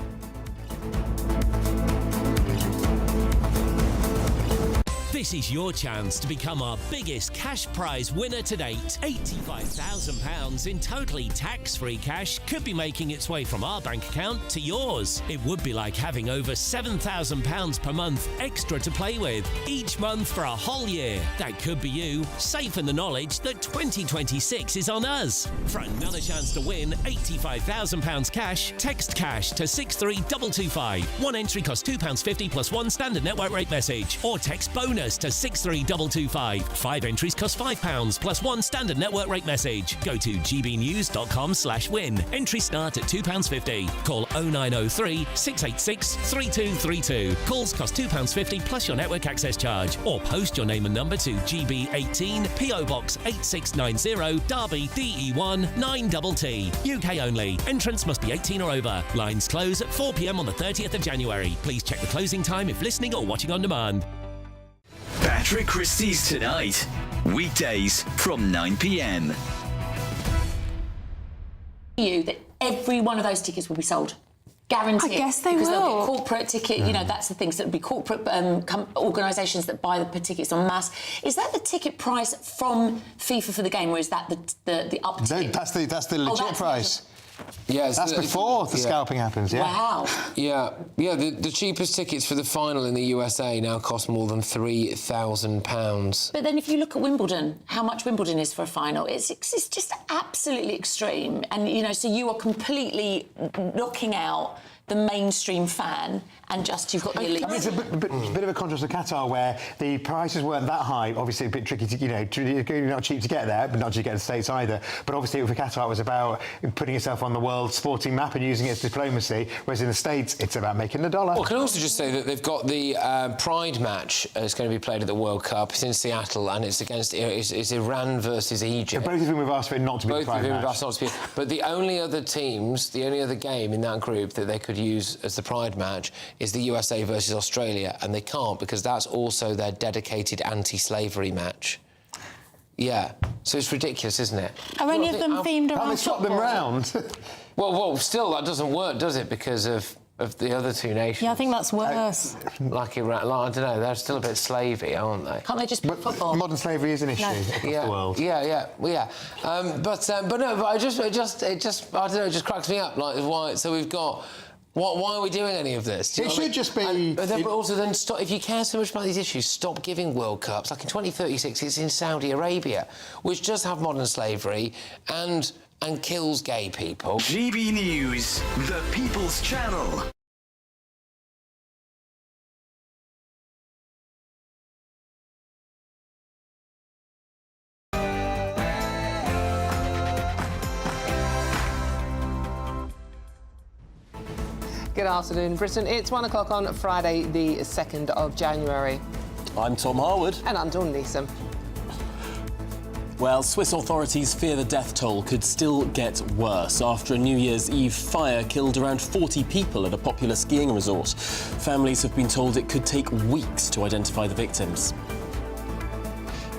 This is your chance to become our biggest cash prize winner to date. £85,000 in totally tax-free cash could be making its way from our bank account to yours. It would be like having over £7,000 per month extra to play with, each month for a whole year. That could be you, safe in the knowledge that 2026 is on us. For another chance to win £85,000 cash, text cash to 63225. One entry costs £2.50 plus one standard network rate message, or text bonus to 63225. 5 entries cost £5 plus one standard network rate message. Go to gbnews.com/win. Entries start at £2.50. Call 0903 686 3232. Calls cost £2.50 plus your network access charge. Or post your name and number to GB18 PO Box 8690 Derby DE1 9TT. UK only. Entrance must be 18 or over. Lines close at 4 p.m. on the 30th of January. Please check the closing time if listening or watching on demand. Patrick Christie's Tonight. Weekdays from 9 p.m. You that every one of those tickets will be sold. Guaranteed. I guess they because will. They'll be corporate ticket, you know, that's the things that will be corporate organisations that buy the tickets en masse. Is that the ticket price from FIFA for the game, or is that the up ticket? That's the legit price. Yeah, that's before the scalping happens. Yeah. Wow. Yeah. The cheapest tickets for the final in the USA now cost more than £3,000. But then if you look at Wimbledon, how much Wimbledon is for a final, it's just absolutely extreme. And, you know, so you are completely knocking out the mainstream fan, and just you've got the elite. I mean, it's a bit of a contrast to Qatar, where the prices weren't that high. Obviously, a bit tricky to, you know, not cheap to get there, but not cheap to get in the States either. But obviously, for Qatar, it was about putting yourself on the world sporting map and using its diplomacy. Whereas in the States, it's about making the dollar. Well, I can also just say that they've got the Pride match. It's going to be played at the World Cup. It's in Seattle, and it's against it's Iran versus Egypt. Both of whom have asked for it not to be the Pride match. Both of whom have asked not to be. But the only other game in that group that they could use as the Pride match is the USA versus Australia, and they can't because that's also their dedicated anti-slavery match. Yeah, so it's ridiculous, isn't it? Are any of them themed around? Can't they swap them round? well, still that doesn't work, does it? Because of the other two nations. Yeah, I think that's worse. Like Iran, I don't know, they're still a bit slavey, aren't they? Can't they just play football? Modern slavery is an issue across the world. Yeah. But I just I don't know, it just cracks me up. Like, why? So we've got. Why are we doing any of this? It should just be... But also then stop... If you care so much about these issues, stop giving World Cups. Like in 2036, it's in Saudi Arabia, which does have modern slavery and kills gay people. GB News, the People's Channel. Good afternoon, Britain. It's 1 o'clock on Friday, the 2nd of January. I'm Tom Harwood. And I'm Dawn Neeson. Well, Swiss authorities fear the death toll could still get worse after a New Year's Eve fire killed around 40 people at a popular skiing resort. Families have been told it could take weeks to identify the victims.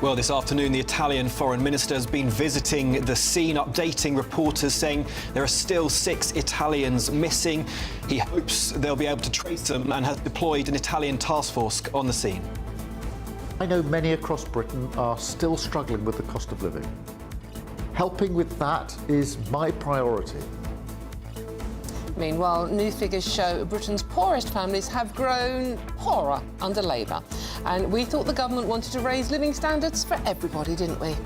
Well, this afternoon, the Italian foreign minister has been visiting the scene, updating reporters, saying there are still 6 Italians missing. He hopes they'll be able to trace them and has deployed an Italian task force on the scene. I know many across Britain are still struggling with the cost of living. helping with that is my priority. Meanwhile, new figures show Britain's poorest families have grown poorer under Labour. And we thought the government wanted to raise living standards for everybody, didn't we?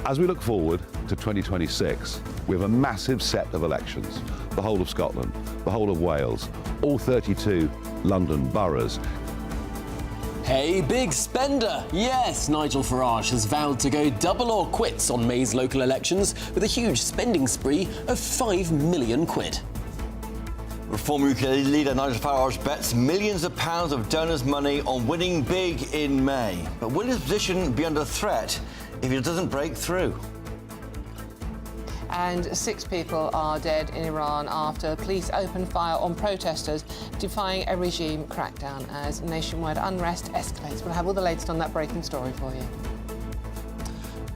As we look forward to 2026, we have a massive set of elections. The whole of Scotland, the whole of Wales, all 32 London boroughs. Hey, big spender! Yes, Nigel Farage has vowed to go double or quits on May's local elections with a huge spending spree of £5 million. Reform UK leader Nigel Farage bets millions of pounds of donors' money on winning big in May. But will his position be under threat if he doesn't break through? And 6 people are dead in Iran after police opened fire on protesters defying a regime crackdown as nationwide unrest escalates. We'll have all the latest on that breaking story for you.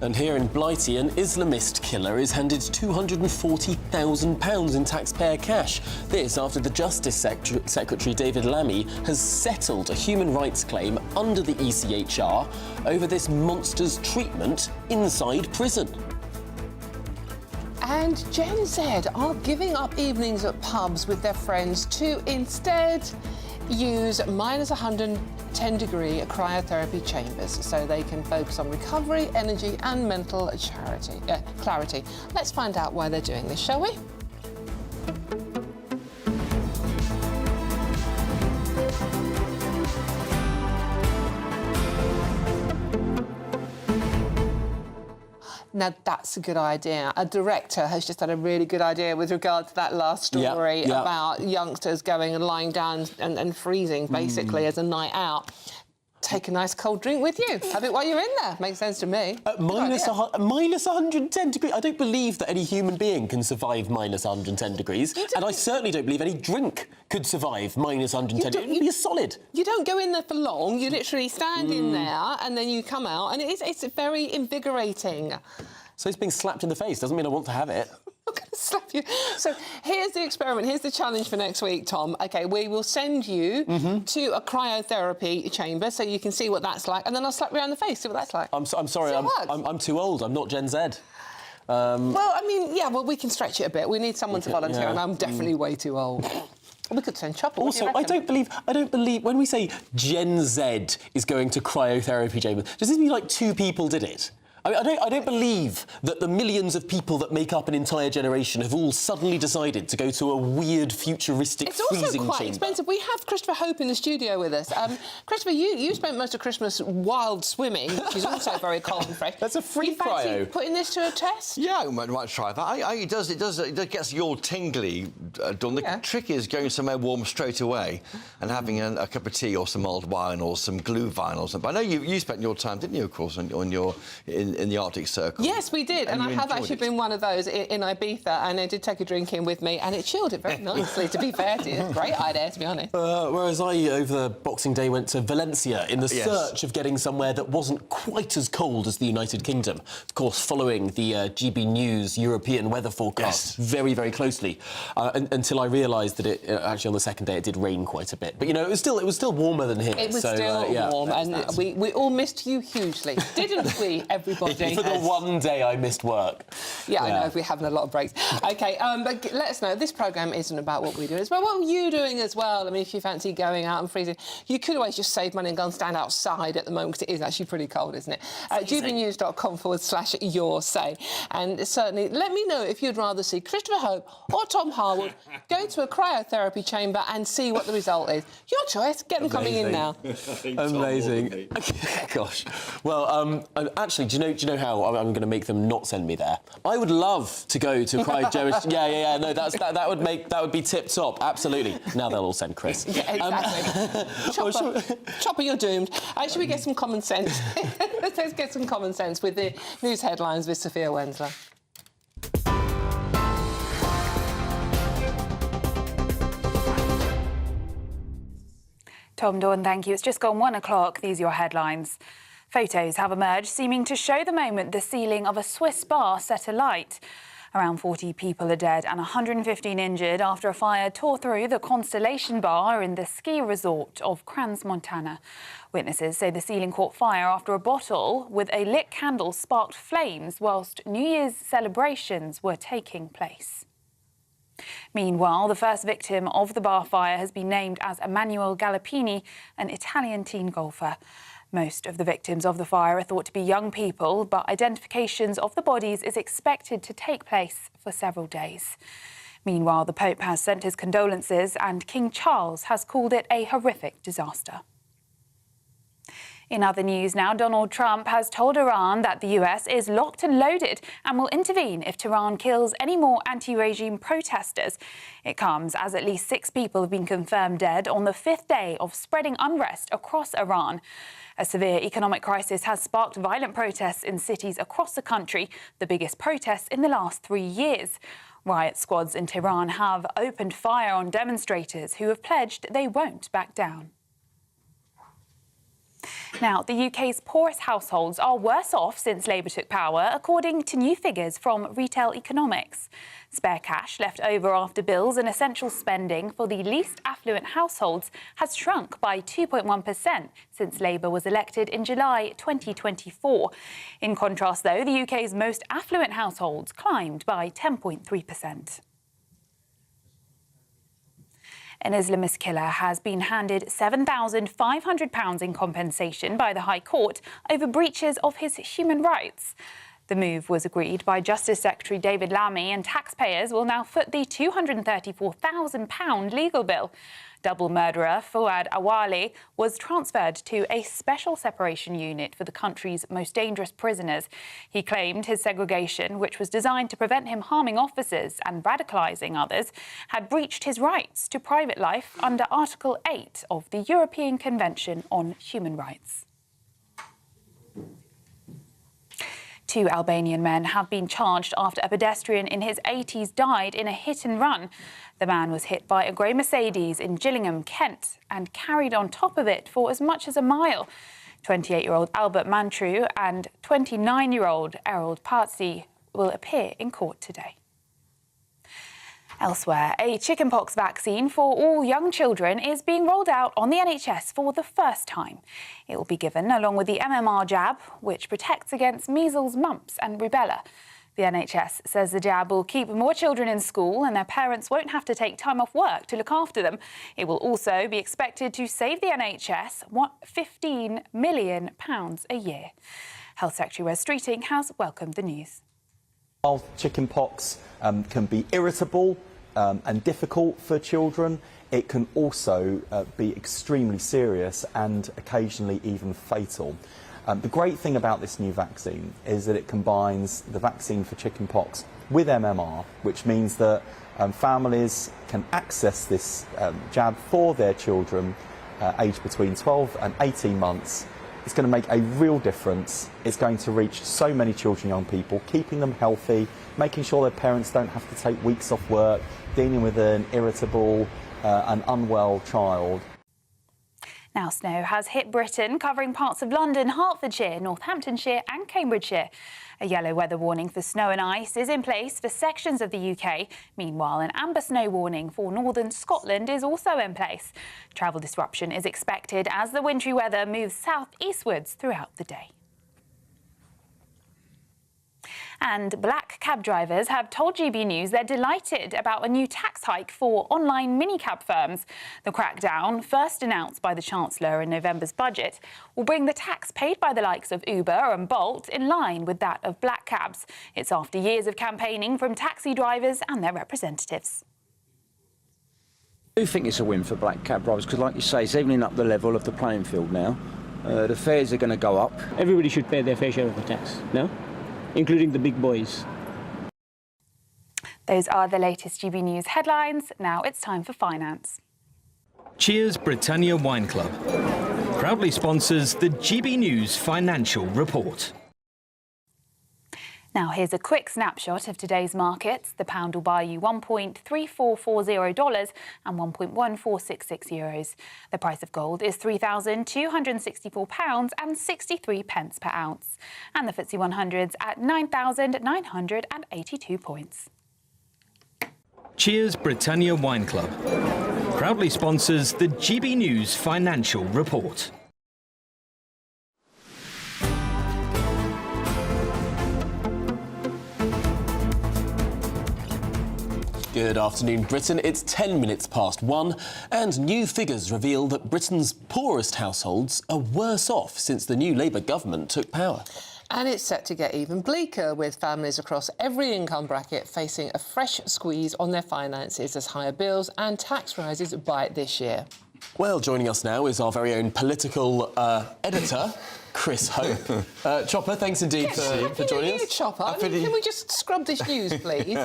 And here in Blighty, an Islamist killer is handed £240,000 in taxpayer cash. This after the Justice Secretary David Lammy has settled a human rights claim under the ECHR over this monster's treatment inside prison. And Gen Z are giving up evenings at pubs with their friends to instead use minus 110-degree cryotherapy chambers so they can focus on recovery, energy and mental clarity. Let's find out why they're doing this, shall we? Now, that's a good idea. A director has just had a really good idea with regard to that last story about youngsters going and lying down and freezing, basically, as a night out. Take a nice cold drink with you. Have it while you're in there. Makes sense to me. Minus 110 degrees. I don't believe that any human being can survive minus 110 degrees. And I certainly don't believe any drink could survive minus 110 degrees. It would be solid. You don't go in there for long. You literally stand in there and then you come out. And it's very invigorating. So it's being slapped in the face doesn't mean I want to have it. I'm going to slap you. So here's the experiment. Here's the challenge for next week, Tom. OK, we will send you to a cryotherapy chamber so you can see what that's like, and then I'll slap you around the face, see what that's like. I'm sorry, I'm too old. I'm not Gen Z. Well, I mean, yeah, well, we can stretch it a bit. We need someone to volunteer, and I'm definitely way too old. We could send Chopper. Also, I don't believe when we say Gen Z is going to cryotherapy chamber, does this mean like 2 people did it? I don't believe that the millions of people that make up an entire generation have all suddenly decided to go to a weird, futuristic freezing chamber. It's also quite expensive. We have Christopher Hope in the studio with us. Christopher, you spent most of Christmas wild swimming, which is also very cold and fresh. That's a free cryo. You fancy putting this to a test? Yeah, I might try that. It does get you all tingly, Dawn. The trick is going somewhere warm straight away and having a cup of tea or some mulled wine or some glue vinyl. But I know you spent your time, didn't you, of course, in the Arctic Circle. Yes, we did, and I have actually been one of those in Ibiza, and I did take a drink in with me, and it chilled it very nicely, to be fair to you. Great idea, to be honest. Whereas I, over the Boxing Day, went to Valencia in the search of getting somewhere that wasn't quite as cold as the United Kingdom. Of course, following the GBNews European weather forecast very, very closely, until I realised that it actually on the second day it did rain quite a bit. But you know, it was still warmer than here. It was still warm, and we all missed you hugely, didn't we, everybody? For the one day I missed work. Yeah, I know, we're having a lot of breaks. OK, but let us know. This programme isn't about what we do. It's about what you're doing as well. I mean, if you fancy going out and freezing, you could always just save money and go and stand outside at the moment, because it is actually pretty cold, isn't it? GBNews.com/your say. And certainly, let me know if you'd rather see Christopher Hope or Tom Harwood go to a cryotherapy chamber and see what the result is. Your choice. Get them coming in now. Amazing. Gosh. Well, actually, do you know how I'm going to make them not send me there? I would love to go to cryotherapy. Yeah. No, that would be tip top. Absolutely. Now they'll all send Chris. Yeah, exactly. Chopper, you're doomed. Should we get some common sense? Let's get some common sense with the news headlines with Sophia Wensler. Tom, Dawn, thank you. It's just gone 1 o'clock. These are your headlines. Photos have emerged seeming to show the moment the ceiling of a Swiss bar set alight. Around 40 people are dead and 115 injured after a fire tore through the Constellation Bar in the ski resort of Crans, Montana. Witnesses say the ceiling caught fire after a bottle with a lit candle sparked flames whilst New Year's celebrations were taking place. Meanwhile, the first victim of the bar fire has been named as Emanuele Galoppini, an Italian teen golfer. Most of the victims of the fire are thought to be young people, but identifications of the bodies is expected to take place for several days. Meanwhile, the Pope has sent his condolences and King Charles has called it a horrific disaster. In other news now, Donald Trump has told Iran that the US is locked and loaded and will intervene if Tehran kills any more anti-regime protesters. It comes as at least 6 people have been confirmed dead on the 5th day of spreading unrest across Iran. A severe economic crisis has sparked violent protests in cities across the country, the biggest protests in the last 3 years. Riot squads in Tehran have opened fire on demonstrators who have pledged they won't back down. Now, the UK's poorest households are worse off since Labour took power, according to new figures from Retail Economics. Spare cash left over after bills and essential spending for the least affluent households has shrunk by 2.1% since Labour was elected in July 2024. In contrast, though, the UK's most affluent households climbed by 10.3%. An Islamist killer has been handed £7,500 in compensation by the High Court over breaches of his human rights. The move was agreed by Justice Secretary David Lammy, and taxpayers will now foot the £234,000 legal bill. Double murderer Fouad Awali was transferred to a special separation unit for the country's most dangerous prisoners. He claimed his segregation, which was designed to prevent him harming officers and radicalising others, had breached his rights to private life under Article 8 of the European Convention on Human Rights. 2 Albanian men have been charged after a pedestrian in his 80s died in a hit and run. The man was hit by a grey Mercedes in Gillingham, Kent, and carried on top of it for as much as a mile. 28-year-old Albert Mantru and 29-year-old Errol Partsy will appear in court today. Elsewhere, a chickenpox vaccine for all young children is being rolled out on the NHS for the first time. It will be given along with the MMR jab, which protects against measles, mumps and rubella. The NHS says the jab will keep more children in school and their parents won't have to take time off work to look after them. It will also be expected to save the NHS £15 million a year. Health Secretary Wes Streeting has welcomed the news. While chickenpox can be irritable and difficult for children, it can also be extremely serious and occasionally even fatal. The great thing about this new vaccine is that it combines the vaccine for chickenpox with MMR, which means that families can access this jab for their children aged between 12 and 18 months. It's going to make a real difference. It's going to reach so many children and young people, keeping them healthy, making sure their parents don't have to take weeks off work, dealing with an irritable and unwell child. Now, snow has hit Britain, covering parts of London, Hertfordshire, Northamptonshire and Cambridgeshire. A yellow weather warning for snow and ice is in place for sections of the UK. Meanwhile, an amber snow warning for northern Scotland is also in place. Travel disruption is expected as the wintry weather moves south-eastwards throughout the day. And black cab drivers have told GB News they're delighted about a new tax hike for online minicab firms. The crackdown, first announced by the Chancellor in November's budget, will bring the tax paid by the likes of Uber and Bolt in line with that of black cabs. It's after years of campaigning from taxi drivers and their representatives. I do think it's a win for black cab drivers because, like you say, it's evening up the level of the playing field now. The fares are going to go up. Everybody should pay their fair share of the tax, no? Including the big boys. Those are the latest GB News headlines. Now it's time for finance. Cheers Britannia Wine Club proudly sponsors the GB News Financial Report. Now, here's a quick snapshot of today's markets. The pound will buy you $1.3440 and €1.1466. The price of gold is £3,264 and 63 pence per ounce. And the FTSE 100's at 9,982 points. Cheers Britannia Wine Club proudly sponsors the GB News Financial Report. Good afternoon, Britain. It's 10 minutes past 1, and new figures reveal that Britain's poorest households are worse off since the new Labour government took power. And it's set to get even bleaker, with families across every income bracket facing a fresh squeeze on their finances as higher bills and tax rises bite this year. Well, joining us now is our very own political editor, Chris Hope. Chopper, thanks indeed for joining us. Chopper. Can we just scrub this news, please?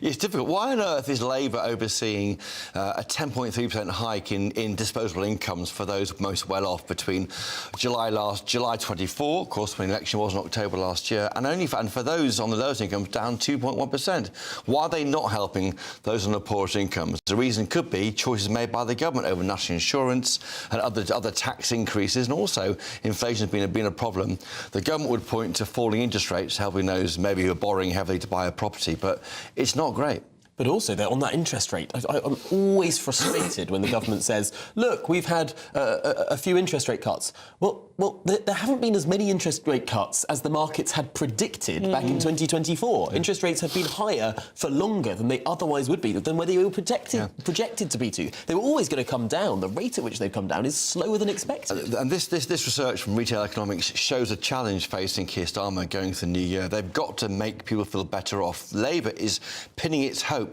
It's difficult. Why on earth is Labour overseeing a 10.3% hike in disposable incomes for those most well off between July 24, of course, when the election was in October last year, and for those on the lowest incomes, down 2.1%? Why are they not helping those on the poorest incomes? The reason could be choices made by the government over national insurance and other tax increases, and also inflation has been a problem. The government would point to falling interest rates, helping those maybe who are borrowing heavily to buy a property, but it's not great. But also, they're on that interest rate. I'm always frustrated when the government says, look, we've had a few interest rate cuts. Well, there haven't been as many interest rate cuts as the markets had predicted back in 2024. Interest rates have been higher for longer than they otherwise would be, than where they were projected to be to. They were always going to come down. The rate at which they've come down is slower than expected. And this research from Retail Economics shows a challenge facing Keir Starmer going into the new year. They've got to make people feel better off. Labour is pinning its hopes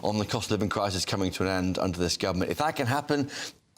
on the cost of living crisis coming to an end under this government. If that can happen,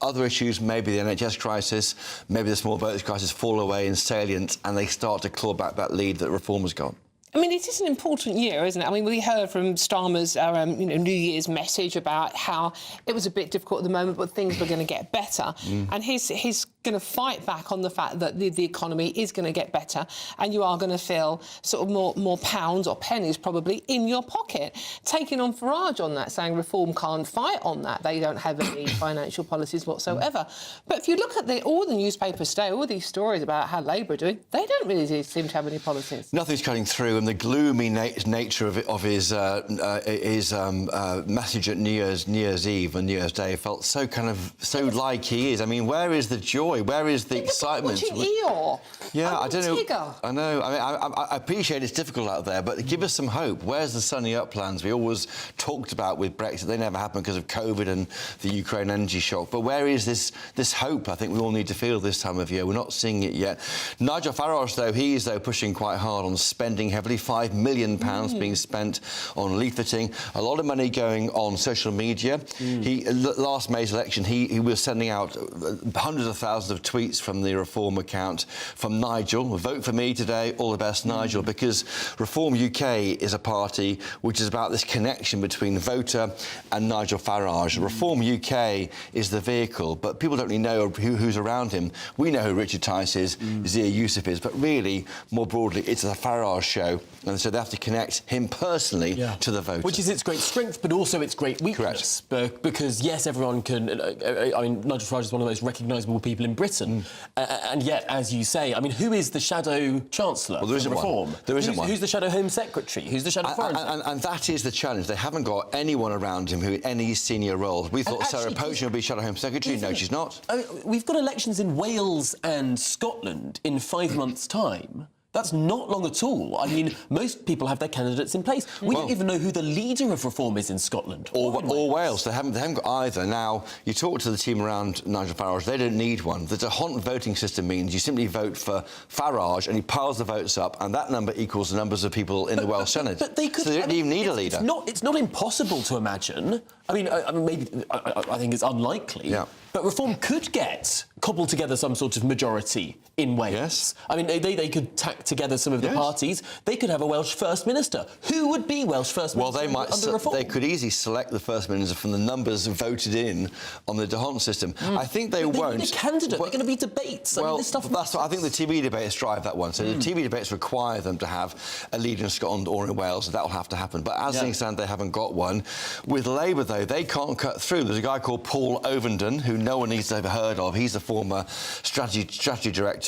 other issues, maybe the NHS crisis, maybe the small voters crisis, fall away in salient, and they start to claw back that lead that Reform has got. I mean, it is an important year, isn't it? I mean, we heard from Starmer's New Year's message about how it was a bit difficult at the moment, but things were going to get better. And he's going to fight back on the fact that the economy is going to get better, and you are going to feel sort of more pounds or pennies probably in your pocket. Taking on Farage on that, saying Reform can't fight on that. They don't have any financial policies whatsoever. But if you look at all the newspapers today, all these stories about how Labour are doing, they don't really seem to have any policies. Nothing's cutting through. And the gloomy nature of his message at New Year's Eve and New Year's Day felt so like he is. I mean, where is the joy? Where is the excitement? Eeyore. Yeah, I don't know. Tigger. I know. I mean, I appreciate it's difficult out there, but give us some hope. Where's the sunny up plans we always talked about with Brexit? They never happened because of COVID and the Ukraine energy shock. But where is this hope? I think we all need to feel this time of year. We're not seeing it yet. Nigel Farage, though, he is pushing quite hard on spending heavily. £5 million being spent on leafleting, a lot of money going on social media. Last May's election, he was sending out hundreds of thousands of tweets from the Reform account from Nigel. Vote for me today, all the best, Nigel, because Reform UK is a party which is about this connection between the voter and Nigel Farage. Reform UK is the vehicle, but people don't really know who's around him. We know who Richard Tice is, Zia Youssef is, but really, more broadly, it's a Farage show. And so they have to connect him personally to the voter. Which is its great strength, but also its great weakness. Because, yes, everyone can... I mean, Nigel Farage is one of the most recognisable people in Britain. And yet, as you say, I mean, who is the shadow chancellor there isn't Reform? One. There isn't one. Who's the shadow Home Secretary? Who's the shadow Foreign Secretary? And that is the challenge. They haven't got anyone around him who in any senior roles. We thought Sarah Potion would be shadow Home Secretary. No, she's not. I mean, we've got elections in Wales and Scotland in 5 months' time. That's not long at all. I mean, most people have their candidates in place. We don't even know who the leader of Reform is in Scotland. Or Wales. They haven't got either. Now, you talk to the team around Nigel Farage, they don't need one. The Dehont voting system means you simply vote for Farage and he piles the votes up, and that number equals the numbers of people in the Welsh Senate. But they could... So they don't even need a leader. It's not impossible to imagine. I mean, maybe I think it's unlikely. Yeah. But Reform could get cobble together some sort of majority in Wales. Yes. I mean, they could tack together some of the parties. They could have a Welsh First Minister. Who would be Welsh First Minister under reform? They could easily select the First Minister from the numbers voted in on the D'Hondt system. I think they won't. They're a candidate. They're going to be debates. Well, I mean, this stuff that's what I think the TV debates drive that one. So the TV debates require them to have a leader in Scotland or in Wales, and that will have to happen. But as things stand, they haven't got one. With Labour, though, they can't cut through. There's a guy called Paul Ovenden, who no one needs to have heard of. He's the former strategy director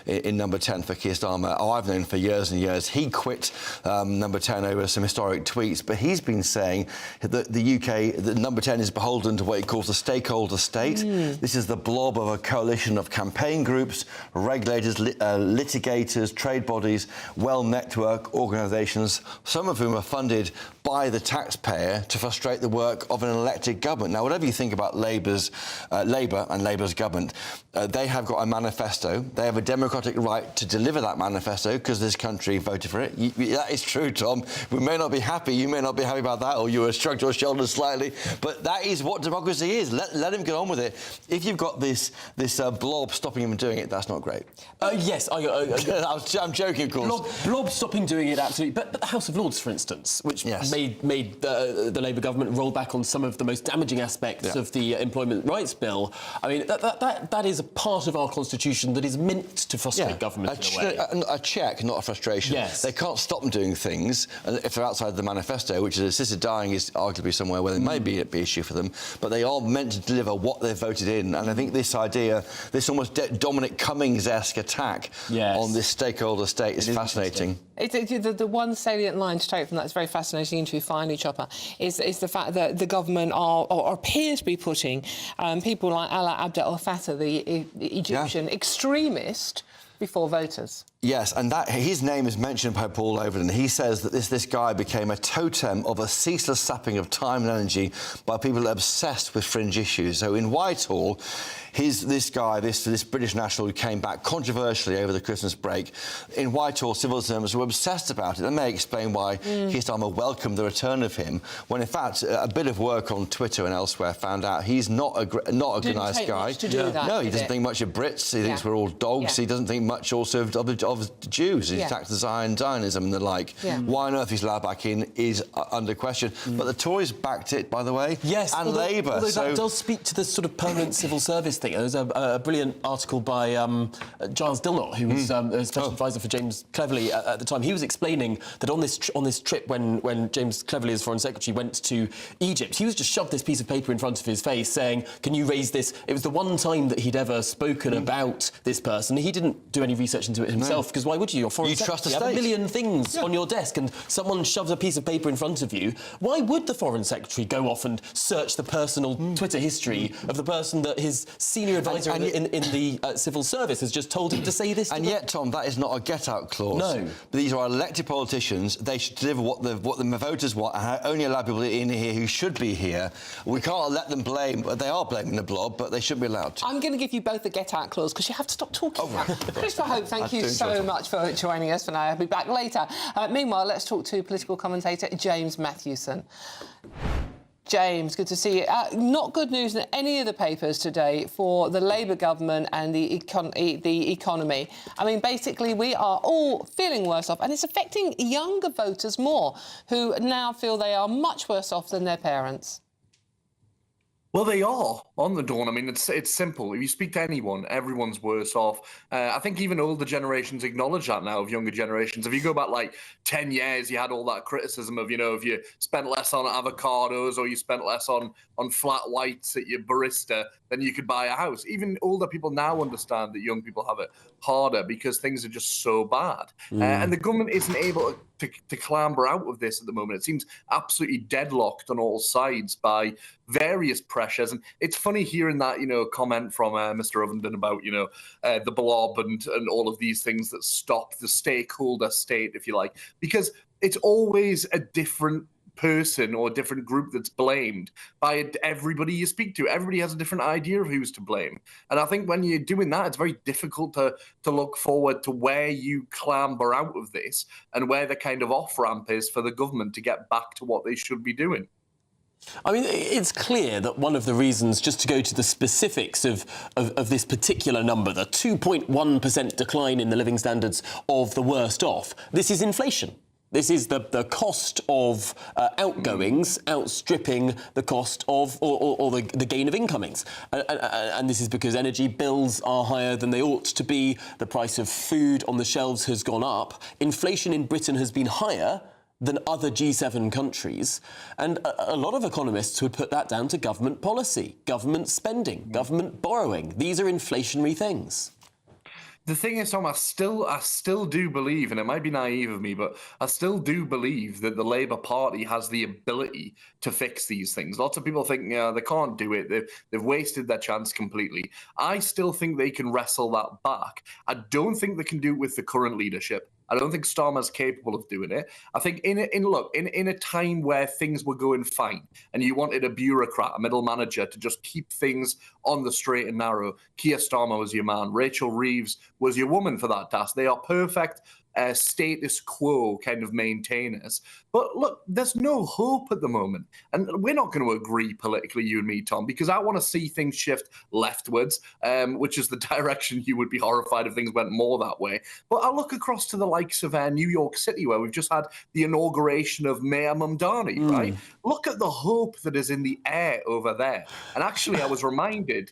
in Number 10 for Keir Starmer. Oh, I've known for years and years. He quit Number 10 over some historic tweets, but he's been saying that the UK, that Number 10 is beholden to what he calls the stakeholder state. This is the blob of a coalition of campaign groups, regulators, litigators, trade bodies, well-networked organisations, some of whom are funded by the taxpayer to frustrate the work of an elected government. Now, whatever you think about Labour and Labour's government, they have got a manifesto. They have a democratic right to deliver that manifesto because this country voted for it. That is true, Tom. We may not be happy. You may not be happy about that, or you shrugged your shoulders slightly. But that is what democracy is. Let him get on with it. If you've got this blob stopping him from doing it, that's not great. Yes, I'm joking, of course. Blob stopping doing it, absolutely. But the House of Lords, for instance, which made the Labour government roll back on some of the most damaging aspects of the Employment Rights Bill. I mean, that is a part of our constitution that is meant to frustrate government in a way. A check, not a frustration. Yes. They can't stop them doing things if they're outside the manifesto, which is assisted dying is arguably somewhere where there may be an issue for them, but they are meant to deliver what they've voted in. And I think this idea, this almost Dominic Cummings-esque attack on this stakeholder state is fascinating. The one salient line to take from that is very fascinating interview, finally, Chopper, is the fact that the government or appear to be putting people like Alaa Abdel Fattah, the Egyptian extremist, before voters. Yes, and his name is mentioned by Paul Ovenden. He says that this guy became a totem of a ceaseless sapping of time and energy by people obsessed with fringe issues. So in Whitehall, this British national who came back controversially over the Christmas break, in Whitehall, civil servants were obsessed about it. That may explain why Keir Starmer welcomed the return of him, when in fact a bit of work on Twitter and elsewhere found out he's not a good nice guy. No, he doesn't think much of Brits. He thinks we're all dogs. He doesn't think much also of Jews. He attacks the Zionism and the like. Why on earth he's allowed back in is under question. But the Tories backed it, by the way. Yes, and Labour. Although that does speak to the sort of permanent civil service thing. There's a brilliant article by Giles Dilnot, who was a special advisor for James Cleverly at the time. He was explaining that on this trip when James Cleverly, as Foreign Secretary, went to Egypt, he was just shoved this piece of paper in front of his face saying, "Can you raise this?" It was the one time that he'd ever spoken about this person. He didn't do any research into it himself, because why would you? You're Foreign Secretary. You have a million things on your desk, and someone shoves a piece of paper in front of you. Why would the Foreign Secretary go off and search the personal Twitter history of the person that his senior advisor in the civil service has just told him to say this? And yet, Tom, that is not a get-out clause. No. These are elected politicians. They should deliver what the voters want, and only allow people in here who should be here. We can't let them blame. They are blaming the blob, but they shouldn't be allowed to. I'm going to give you both the get-out clause because you have to stop talking. Christopher Hope, thank you so much for joining us for now. I'll be back later. Meanwhile, let's talk to political commentator James Matthewson. James, good to see you. Not good news in any of the papers today for the Labour government and the economy. I mean, basically, we are all feeling worse off, and it's affecting younger voters more, who now feel they are much worse off than their parents. Well, they are on the dawn. I mean, it's simple. If you speak to anyone, everyone's worse off. I think even older generations acknowledge that now of younger generations. If you go back like 10 years, you had all that criticism of, if you spent less on avocados or you spent less on flat whites at your barista, then you could buy a house. Even older people now understand that young people have it harder because things are just so bad. And the government isn't able to clamber out of this at the moment. It seems absolutely deadlocked on all sides by various pressures. And it's funny hearing that, comment from Mr. Ovenden about, the blob and all of these things that stop the stakeholder state, if you like, because it's always a different person or a different group that's blamed by everybody you speak to. Everybody has a different idea of who's to blame. And I think when you're doing that, it's very difficult to look forward to where you clamber out of this and where the kind of off-ramp is for the government to get back to what they should be doing. I mean, it's clear that one of the reasons, just to go to the specifics of this particular number, the 2.1% decline in the living standards of the worst off, this is inflation. This is the cost of outgoings outstripping the cost of or the gain of incomings. And this is because energy bills are higher than they ought to be. The price of food on the shelves has gone up. Inflation in Britain has been higher than other G7 countries. And a lot of economists would put that down to government policy, government spending, government borrowing. These are inflationary things. The thing is, Tom, I still do believe, and it might be naive of me, but I still do believe that the Labour Party has the ability to fix these things. Lots of people think, they can't do it. They've wasted their chance completely. I still think they can wrestle that back. I don't think they can do it with the current leadership. I don't think Starmer's capable of doing it. I think in a time where things were going fine and you wanted a bureaucrat, a middle manager to just keep things on the straight and narrow, Keir Starmer was your man. Rachel Reeves was your woman for that task. They are perfect status quo kind of maintainers. But look, there's no hope at the moment. And we're not going to agree politically, you and me, Tom, because I want to see things shift leftwards, which is the direction you would be horrified if things went more that way. But I look across to the likes of New York City, where we've just had the inauguration of Mayor Mamdani, right? Look at the hope that is in the air over there. And actually, I was reminded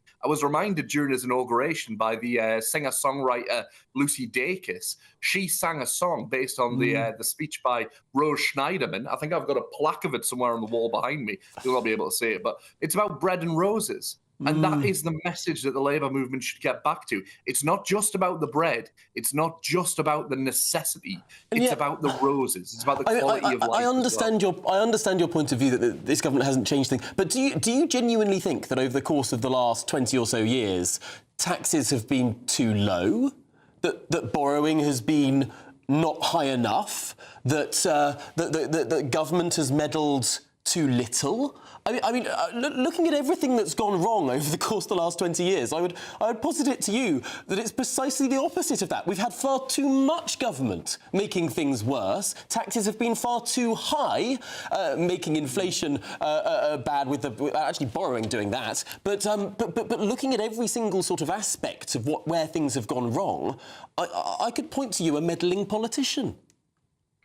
during his inauguration by the singer-songwriter Lucy Dacus. She sang a song based on the speech by Rose Schneiderman. I think I've got a plaque of it somewhere on the wall behind me. You'll not be able to see it, but it's about bread and roses. And that is the message that the Labour movement should get back to. It's not just about the bread. It's not just about the necessity. It's about the roses. It's about the quality of life. I understand your point of view that this government hasn't changed things. But do you genuinely think that over the course of the last 20 or so years, taxes have been too low? That borrowing has been not high enough, that government has meddled too little? I mean, looking at everything that's gone wrong over the course of the last 20 years, I would posit it to you that it's precisely the opposite of that. We've had far too much government making things worse. Taxes have been far too high, making inflation bad with actually borrowing doing that. But looking at every single sort of aspect of where things have gone wrong, I could point to you a meddling politician.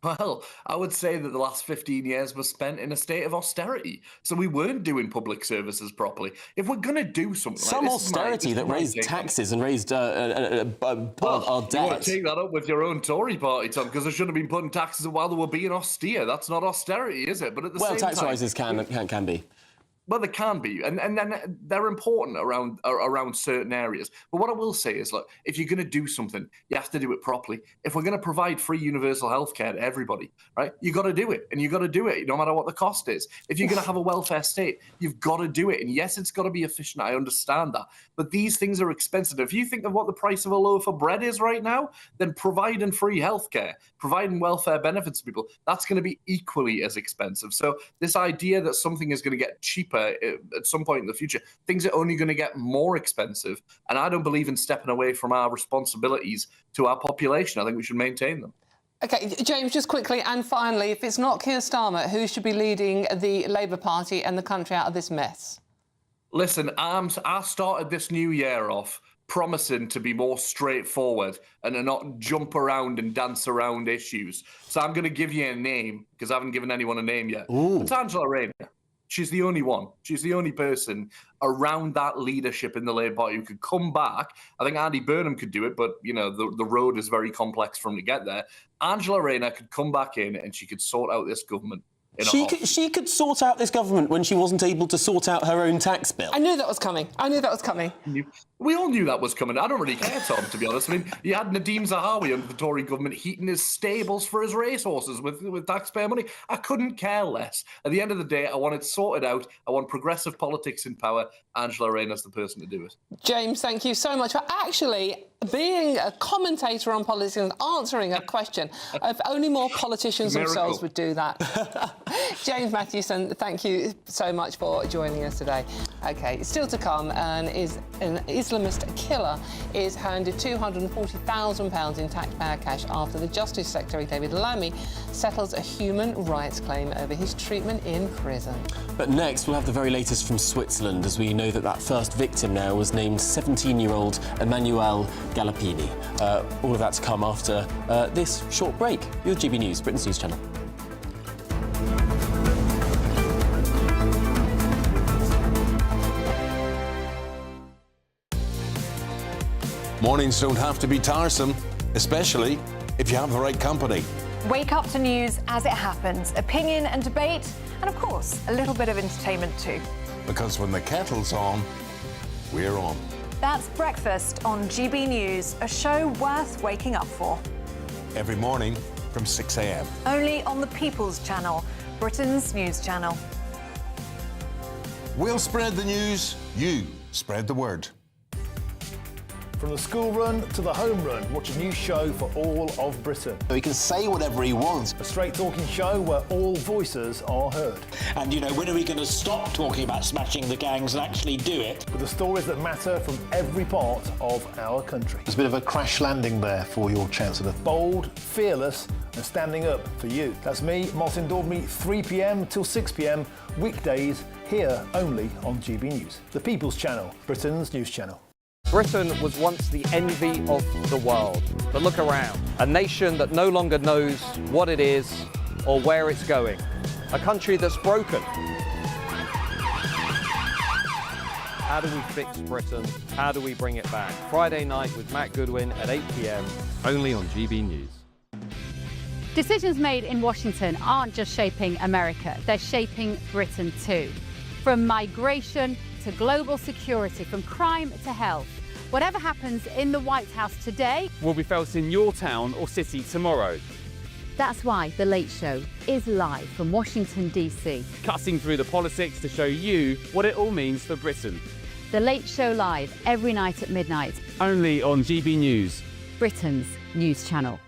Well, I would say that the last 15 years was spent in a state of austerity. So we weren't doing public services properly. If we're going to do something like this... austerity that raised taxes and raised our debt. You want to take that up with your own Tory party, Tom, because they shouldn't have been putting taxes while they were being austere. That's not austerity, is it? But at the same time... Well, tax rises can be. Well, they can be, and then they're important around certain areas. But what I will say is, look, if you're going to do something, you have to do it properly. If we're going to provide free universal healthcare to everybody, right, you got to do it, and you got to do it no matter what the cost is. If you're going to have a welfare state, you've got to do it. And yes, it's got to be efficient. I understand that, but these things are expensive. If you think of what the price of a loaf of bread is right now, then providing free healthcare, providing welfare benefits to people, that's going to be equally as expensive. So this idea that something is going to get cheaper at some point in the future, things are only going to get more expensive. And I don't believe in stepping away from our responsibilities to our population. I think we should maintain them. OK, James, just quickly and finally, if it's not Keir Starmer, who should be leading the Labour Party and the country out of this mess? Listen, I started this new year off promising to be more straightforward and to not jump around and dance around issues. So I'm going to give you a name, because I haven't given anyone a name yet. It's Angela Rayner. She's the only one. She's the only person around that leadership in the Labour Party who could come back. I think Andy Burnham could do it, but, you know, the road is very complex for him to get there. Angela Rayner could come back in and she could sort out this government. She could sort out this government when she wasn't able to sort out her own tax bill. I knew that was coming. We all knew that was coming. I don't really care, Tom, to be honest. I mean, you had Nadeem Zahawi under the Tory government heating his stables for his racehorses with taxpayer money. I couldn't care less. At the end of the day, I want it sorted out. I want progressive politics in power. Angela Rayner's the person to do it. James, thank you so much for actually being a commentator on politics and answering a question. If only more politicians themselves would do that. James Mathewson, thank you so much for joining us today. OK, still to come, an Islamist killer is handed £240,000 in taxpayer cash after the Justice Secretary, David Lammy, settles a human rights claim over his treatment in prison. But next, we'll have the very latest from Switzerland, as we know that first victim now was named 17-year-old Emanuele Galappini. All of that to come after this short break. You're GB News, Britain's news channel. Mornings don't have to be tiresome, especially if you have the right company. Wake up to news as it happens, opinion and debate, and of course, a little bit of entertainment too. Because when the kettle's on, we're on. That's Breakfast on GB News, a show worth waking up for. Every morning from 6 a.m. Only on the People's Channel, Britain's news channel. We'll spread the news, you spread the word. From the school run to the home run, watch a new show for all of Britain. He can say whatever he wants. A straight-talking show where all voices are heard. And, you know, when are we going to stop talking about smashing the gangs and actually do it? With the stories that matter from every part of our country. There's a bit of a crash landing there for your Chancellor. Bold, fearless and standing up for you. That's me, Martin Daubney, 3 p.m. till 6 p.m, weekdays, here only on GB News. The People's Channel, Britain's news channel. Britain was once the envy of the world, but look around. A nation that no longer knows what it is or where it's going. A country that's broken. How do we fix Britain? How do we bring it back? Friday night with Matt Goodwin at 8 p.m, only on GB News. Decisions made in Washington aren't just shaping America, they're shaping Britain too. From migration to global security, from crime to health. Whatever happens in the White House today will be felt in your town or city tomorrow. That's why The Late Show is live from Washington, D.C. Cutting through the politics to show you what it all means for Britain. The Late Show live every night at midnight. Only on GB News, Britain's news channel.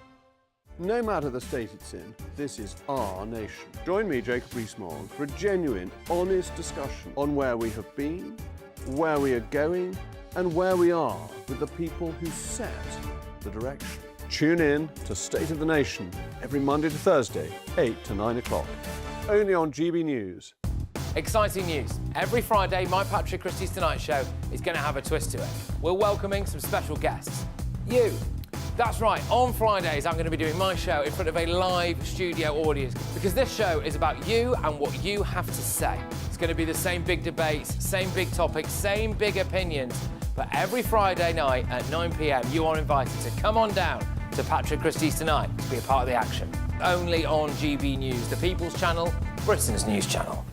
No matter the state it's in, this is our nation. Join me, Jacob Rees-Mogg, for a genuine, honest discussion on where we have been, where we are going, and where we are with the people who set the direction. Tune in to State of the Nation every Monday to Thursday, 8 to 9 o'clock. Only on GB News. Exciting news. Every Friday, my Patrick Christie's Tonight Show is going to have a twist to it. We're welcoming some special guests. You. That's right, on Fridays I'm going to be doing my show in front of a live studio audience because this show is about you and what you have to say. It's going to be the same big debates, same big topics, same big opinions. But every Friday night at 9 p.m, you are invited to come on down to Patrick Christie's Tonight to be a part of the action. Only on GB News, the People's Channel, Britain's news channel.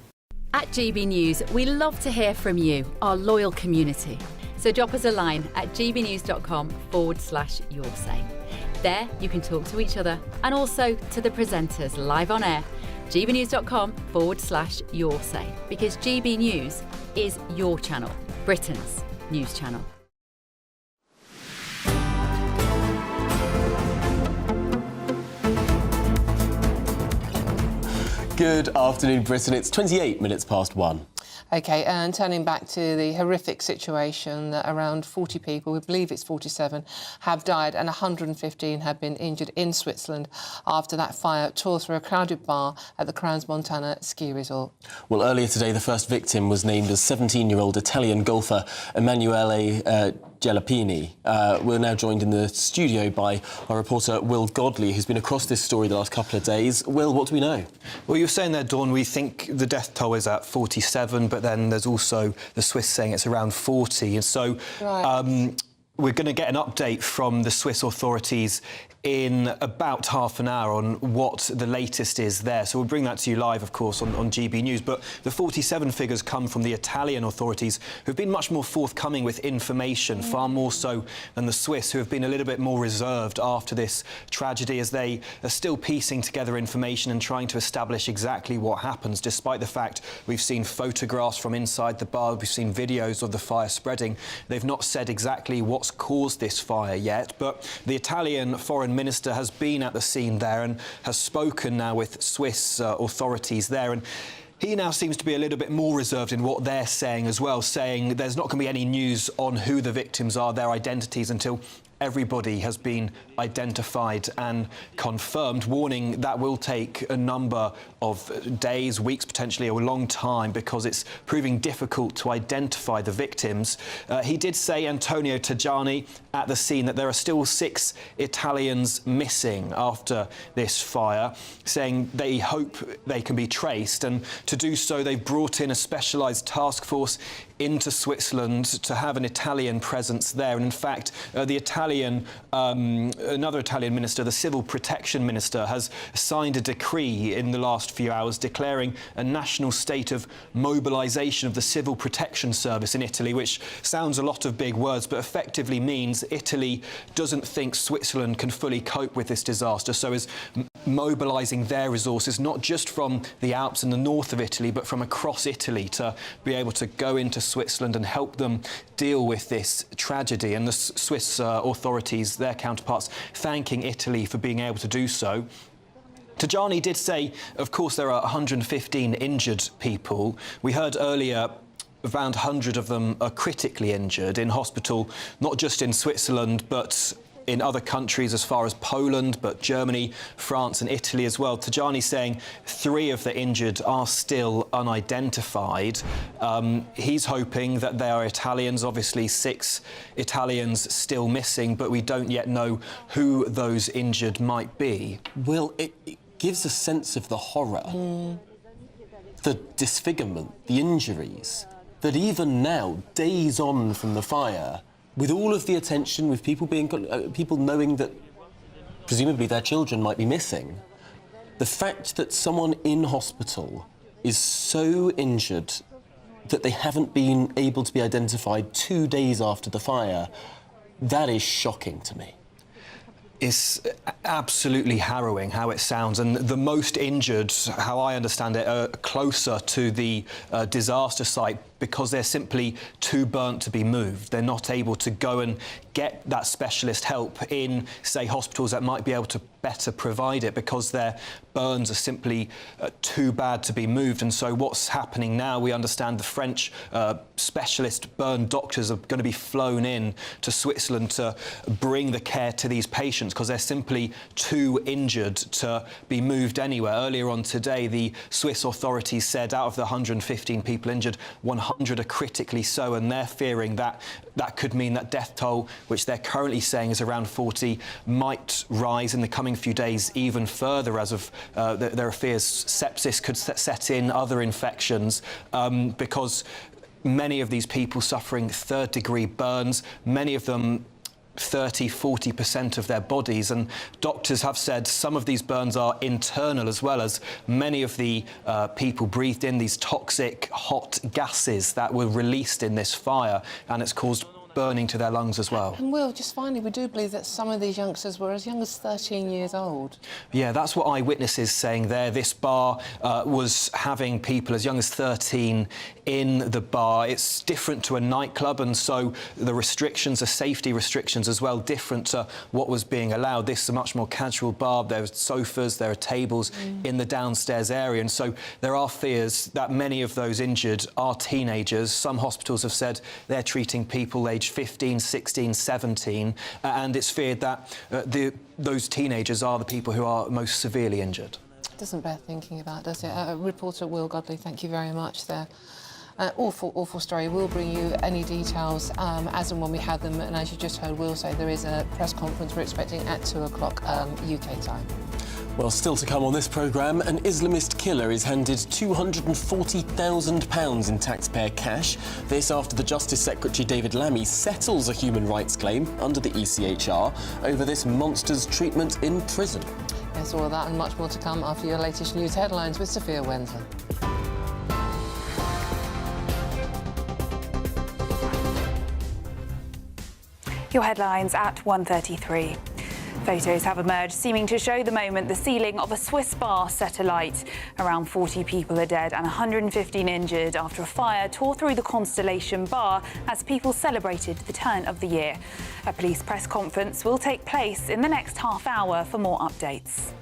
At GB News, we love to hear from you, our loyal community. So drop us a line at gbnews.com/yoursay. There you can talk to each other and also to the presenters live on air. gbnews.com/yoursay, because GB News is your channel, Britain's news channel. Good afternoon, Britain. It's 28 minutes past 1. OK, and turning back to the horrific situation that around 40 people, we believe it's 47, have died and 115 have been injured in Switzerland after that fire tore through a crowded bar at the Crans Montana ski resort. Well, earlier today, the first victim was named as 17-year-old Italian golfer Emanuele Galappini. We're now joined in the studio by our reporter Will Godley, who's been across this story the last couple of days. Will, what do we know? Well, you're saying there, Dawn, we think the death toll is at 47, but then there's also the Swiss saying it's around 40. And so we're going to get an update from the Swiss authorities in about half an hour on what the latest is there. So we'll bring that to you live, of course, on GB News. But the 47 figures come from the Italian authorities, who've been much more forthcoming with information, far more so than the Swiss, who have been a little bit more reserved after this tragedy, as they are still piecing together information and trying to establish exactly what happens, despite the fact we've seen photographs from inside the bar, we've seen videos of the fire spreading. They've not said exactly what's caused this fire yet, but the Italian Foreign Minister has been at the scene there and has spoken now with Swiss authorities there. And He now seems to be a little bit more reserved in what they're saying as well, saying there's not going to be any news on who the victims are, their identities, until everybody has been identified and confirmed, warning that will take a number of days, weeks, potentially a long time, because it's proving difficult to identify the victims. He did say, Antonio Tajani, at the scene, that there are still 6 Italians missing after this fire, saying they hope they can be traced, and to do so they've brought in a specialised task force into Switzerland to have an Italian presence there. And in fact, another Italian minister, the Civil Protection Minister, has signed a decree in the last few hours declaring a national state of mobilisation of the Civil Protection Service in Italy, which sounds a lot of big words, but effectively means Italy doesn't think Switzerland can fully cope with this disaster, so is mobilising their resources, not just from the Alps and the north of Italy, but from across Italy, to be able to go into Switzerland and help them deal with this tragedy. And the Swiss authorities, their counterparts, thanking Italy for being able to do so. Tajani did say, of course, there are 115 injured people. We heard earlier around 100 of them are critically injured in hospital, not just in Switzerland, but in other countries as far as Poland, but Germany, France and Italy as well. Tajani saying 3 of the injured are still unidentified. He's hoping that they are Italians, obviously 6 Italians still missing, but we don't yet know who those injured might be. Well, it gives a sense of the horror, the disfigurement, the injuries, that even now, days on from the fire, with all of the attention, with people knowing that presumably their children might be missing, the fact that someone in hospital is so injured that they haven't been able to be identified 2 days after the fire, that is shocking to me. It's absolutely harrowing how it sounds, and the most injured, how I understand it, are closer to the disaster site because they're simply too burnt to be moved. They're not able to go and get that specialist help in, say, hospitals that might be able to better provide it because their burns are simply too bad to be moved. And so what's happening now, we understand the French specialist burn doctors are going to be flown in to Switzerland to bring the care to these patients because they're simply too injured to be moved anywhere. Earlier on today, the Swiss authorities said out of the 115 people injured, 100 are critically so, and they're fearing that that could mean that death toll, which they're currently saying is around 40, might rise in the coming few days even further, as of there are fears sepsis could set in, other infections, because many of these people suffering third-degree burns, many of them 30–40% of their bodies, and doctors have said some of these burns are internal, as well as many of the people breathed in these toxic hot gases that were released in this fire, and it's caused burning to their lungs as well. And Will, just finally, we do believe that some of these youngsters were as young as 13 years old. Yeah, that's what eyewitnesses saying there. This bar was having people as young as 13 in the bar. It's different to a nightclub, and so the restrictions, the safety restrictions as well, different to what was being allowed. This is a much more casual bar. There are sofas, there are tables in the downstairs area, and so there are fears that many of those injured are teenagers. Some hospitals have said they're treating people aged 15, 16, 17, and it's feared that those teenagers are the people who are most severely injured. Doesn't bear thinking about, does it? Reporter Will Godley, thank you very much there. Awful, awful story. We'll bring you any details as and when we have them. And as you just heard Will say, there is a press conference we're expecting at 2 o'clock UK time. Well, still to come on this programme, an Islamist killer is handed £240,000 in taxpayer cash. This after the Justice Secretary David Lammy settles a human rights claim under the ECHR over this monster's treatment in prison. Yes, all of that and much more to come after your latest news headlines with Sophia Wenzel. Your headlines at 1:33. Photos have emerged seeming to show the moment the ceiling of a Swiss bar set alight. Around 40 people are dead and 115 injured after a fire tore through the Constellation bar as people celebrated the turn of the year. A police press conference will take place in the next half hour for more updates.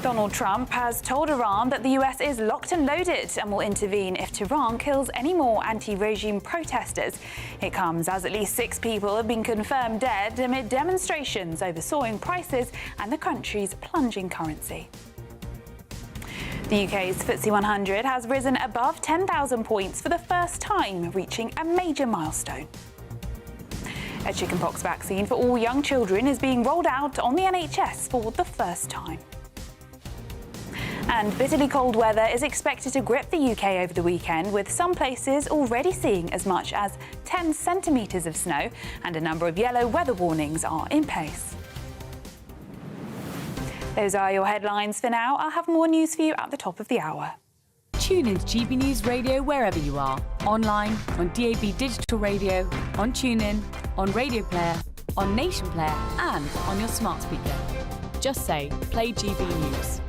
Donald Trump has told Iran that the US is locked and loaded and will intervene if Tehran kills any more anti-regime protesters. It comes as at least 6 people have been confirmed dead amid demonstrations over soaring prices and the country's plunging currency. The UK's FTSE 100 has risen above 10,000 points for the first time, reaching a major milestone. A chickenpox vaccine for all young children is being rolled out on the NHS for the first time. And bitterly cold weather is expected to grip the UK over the weekend, with some places already seeing as much as 10 centimetres of snow, and a number of yellow weather warnings are in place. Those are your headlines for now. I'll have more news for you at the top of the hour. Tune in to GB News Radio wherever you are. Online, on DAB digital radio, on TuneIn, on Radio Player, on Nation Player and on your smart speaker. Just say, play GB News.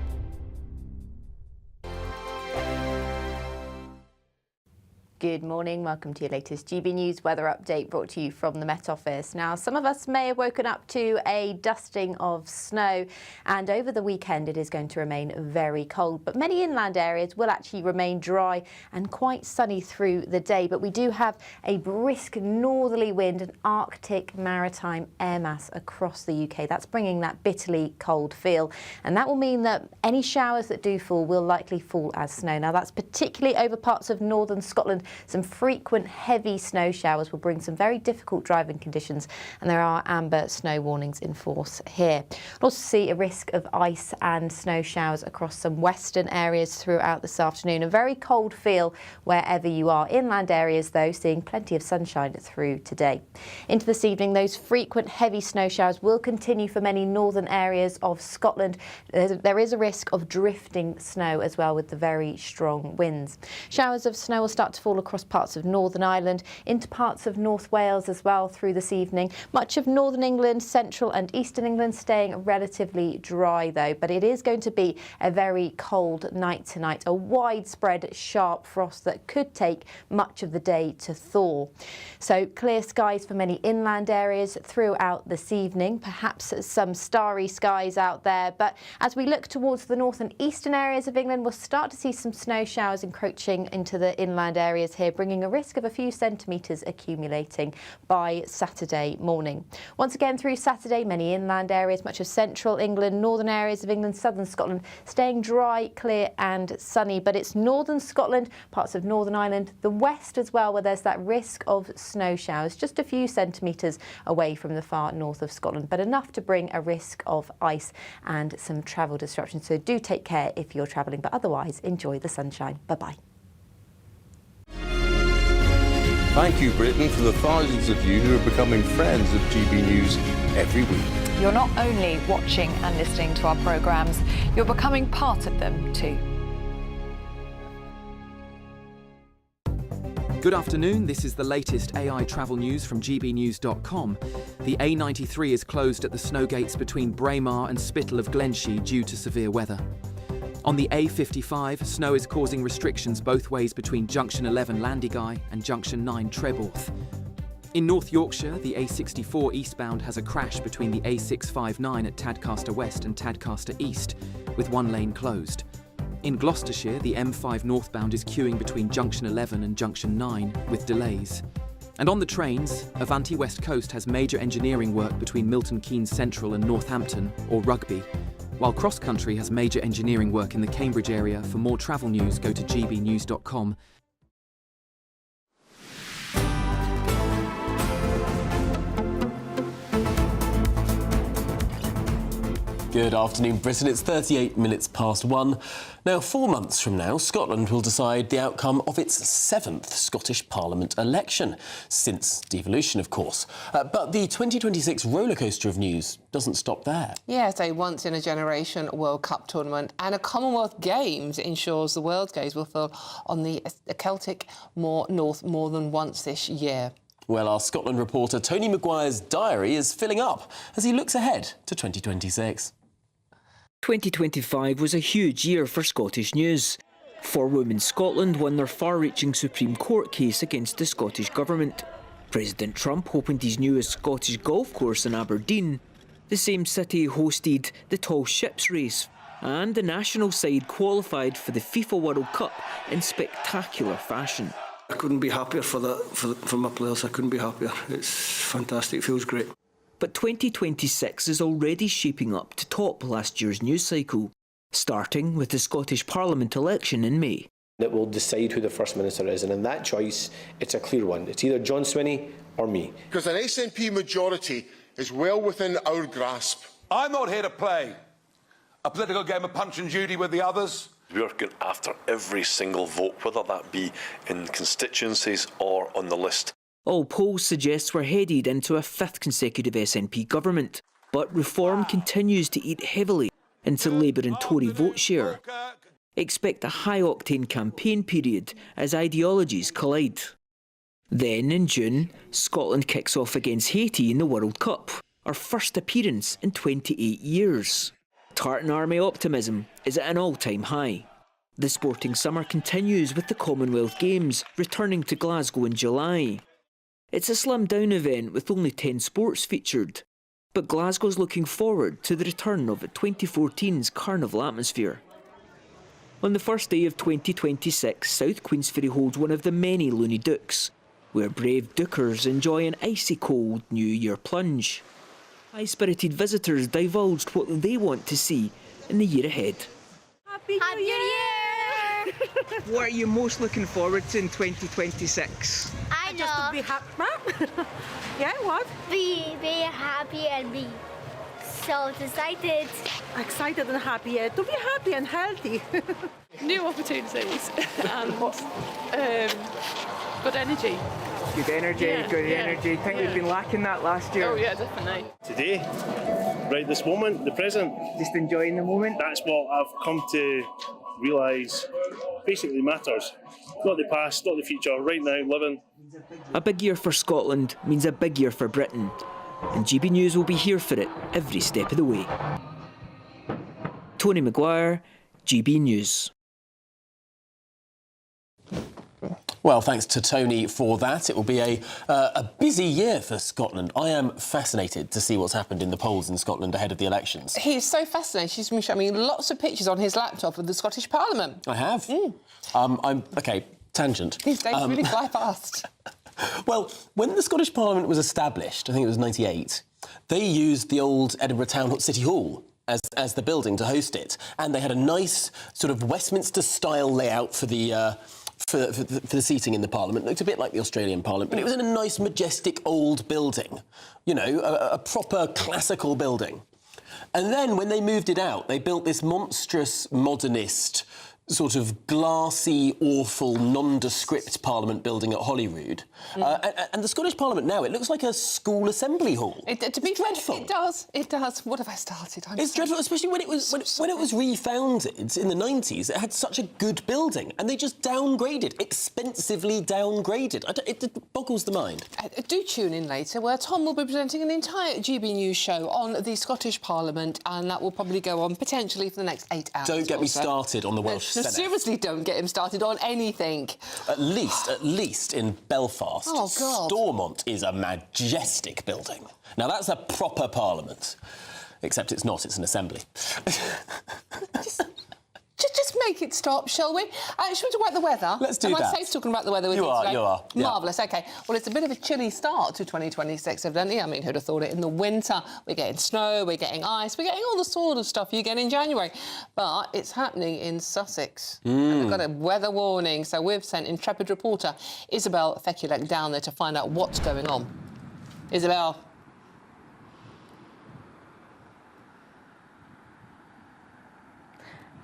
Good morning, welcome to your latest GB News weather update brought to you from the Met Office. Now, some of us may have woken up to a dusting of snow, and over the weekend it is going to remain very cold, but many inland areas will actually remain dry and quite sunny through the day. But we do have a brisk northerly wind and Arctic maritime air mass across the UK. That's bringing that bitterly cold feel, and that will mean that any showers that do fall will likely fall as snow. Now, that's particularly over parts of northern Scotland. Some frequent heavy snow showers will bring some very difficult driving conditions, and there are amber snow warnings in force here. We'll also see a risk of ice and snow showers across some western areas throughout this afternoon. A very cold feel wherever you are. Inland areas, though, seeing plenty of sunshine through today. Into this evening, those frequent heavy snow showers will continue for many northern areas of Scotland. There is a risk of drifting snow as well, with the very strong winds. Showers of snow will start to fall across parts of Northern Ireland, into parts of North Wales as well through this evening. Much of Northern England, Central and Eastern England staying relatively dry though, but it is going to be a very cold night tonight. A widespread sharp frost that could take much of the day to thaw. So clear skies for many inland areas throughout this evening, perhaps some starry skies out there, but as we look towards the north and eastern areas of England, we'll start to see some snow showers encroaching into the inland areas here, bringing a risk of a few centimetres accumulating by Saturday morning. Once again through Saturday, many inland areas, much of central England, northern areas of England, southern Scotland, staying dry, clear and sunny, but it's northern Scotland, parts of Northern Ireland, the west as well, where there's that risk of snow showers, just a few centimetres away from the far north of Scotland, but enough to bring a risk of ice and some travel disruptions. So do take care if you're travelling, but otherwise enjoy the sunshine. Bye-bye. Thank you, Britain, for the thousands of you who are becoming friends of GB News every week. You're not only watching and listening to our programmes, you're becoming part of them too. Good afternoon, this is the latest AI travel news from gbnews.com. The A93 is closed at the snow gates between Braemar and Spittal of Glenshee due to severe weather. On the A55, snow is causing restrictions both ways between Junction 11 Landyguy and Junction 9 Treborth. In North Yorkshire, the A64 eastbound has a crash between the A659 at Tadcaster West and Tadcaster East, with one lane closed. In Gloucestershire, the M5 northbound is queuing between Junction 11 and Junction 9, with delays. And on the trains, Avanti West Coast has major engineering work between Milton Keynes Central and Northampton, or Rugby, while Cross Country has major engineering work in the Cambridge area. For more travel news, go to gbnews.com. Good afternoon, Britain. It's 38 minutes past 1. Now, 4 months from now, Scotland will decide the outcome of its 7th Scottish Parliament election, since devolution, of course. But the 2026 rollercoaster of news doesn't stop there. Yeah, it's a once-in-a-generation World Cup tournament, and a Commonwealth Games ensures the world gaze will fall on the Celtic North more than once this year. Well, our Scotland reporter Tony Maguire's diary is filling up as he looks ahead to 2026. 2025 was a huge year for Scottish news. 4 Women Scotland won their far-reaching Supreme Court case against the Scottish Government. President Trump opened his newest Scottish golf course in Aberdeen. The same city hosted the Tall Ships race, And the national side qualified for the FIFA World Cup in spectacular fashion. I couldn't be happier for my players. I couldn't be happier. It's fantastic. It feels great. But 2026 is already shaping up to top last year's news cycle, starting with the Scottish Parliament election in May. It will decide who the First Minister is, and in that choice, it's a clear one. It's either John Swinney or me. Because an SNP majority is well within our grasp. I'm not here to play a political game of Punch and Judy with the others. We are going after every single vote, whether that be in constituencies or on the list. All polls suggest we're headed into a fifth consecutive SNP government, but reform continues to eat heavily into Labour and Tory vote share. Expect a high-octane campaign period as ideologies collide. Then, in June, Scotland kicks off against Haiti in the World Cup, our first appearance in 28 years. Tartan Army optimism is at an all-time high. The sporting summer continues with the Commonwealth Games returning to Glasgow in July. It's a slimmed-down event with only 10 sports featured, but Glasgow's looking forward to the return of 2014's carnival atmosphere. On the first day of 2026, South Queensferry holds one of the many Looney Dukes, where brave Dukers enjoy an icy-cold New Year plunge. High-spirited visitors divulged what they want to see in the year ahead. Happy New Year! What are you most looking forward to in 2026? I know. Just to be happy. Yeah, what? Be happy and be so excited. Excited and happy, yeah. To be happy and healthy. New opportunities and good energy. Good energy, good energy. Think we've been lacking that last year. Oh yeah, definitely. Today, right this moment, the present. Just enjoying the moment. That's what I've come to realise basically matters. Not the past, not the future, right now, living. A big year for Scotland means a big year for Britain. And GB News will be here for it every step of the way. Tony Maguire, GB News. Well, thanks to Tony for that. It will be a busy year for Scotland. I am fascinated to see what's happened in the polls in Scotland ahead of the elections. He is so fascinated. He's been showing me lots of pictures on his laptop of the Scottish Parliament. I have. OK, tangent. These days really fly past. Well, when the Scottish Parliament was established, I think it was 98, they used the old Edinburgh Town City Hall as the building to host it. And they had a nice sort of Westminster-style layout for the seating in the Parliament. It looked a bit like the Australian Parliament, but it was in a nice, majestic old building. You know, a proper classical building. And then when they moved it out, they built this monstrous, modernist, sort of glassy, awful, nondescript Parliament building at Holyrood. And the Scottish Parliament now, it looks like a school assembly hall. To be dreadful. It does. It does. What have I started? It's dreadful, especially when it was refounded in the 90s. It had such a good building, and they just downgraded, expensively downgraded. It boggles the mind. Do tune in later, where Tom will be presenting an entire GB News show on the Scottish Parliament, and that will probably go on potentially for the next 8 hours. Don't get me started on the Welsh Senate. Seriously, don't get him started on anything. At least in Belfast, oh, God. Stormont is a majestic building. Now, that's a proper Parliament. Except it's not, it's an assembly. Just make it stop, shall we? Should we talk about the weather? Let's do that. Am I safe talking about the weather with you today? You are. Yeah. Marvellous, OK. Well, it's a bit of a chilly start to 2026, evidently. I mean, who'd have thought it? In the winter, we're getting snow, we're getting ice, we're getting all the sort of stuff you get in January. But it's happening in Sussex. And we've got a weather warning, so we've sent intrepid reporter Isabel Fekulek down there to find out what's going on. Isabel.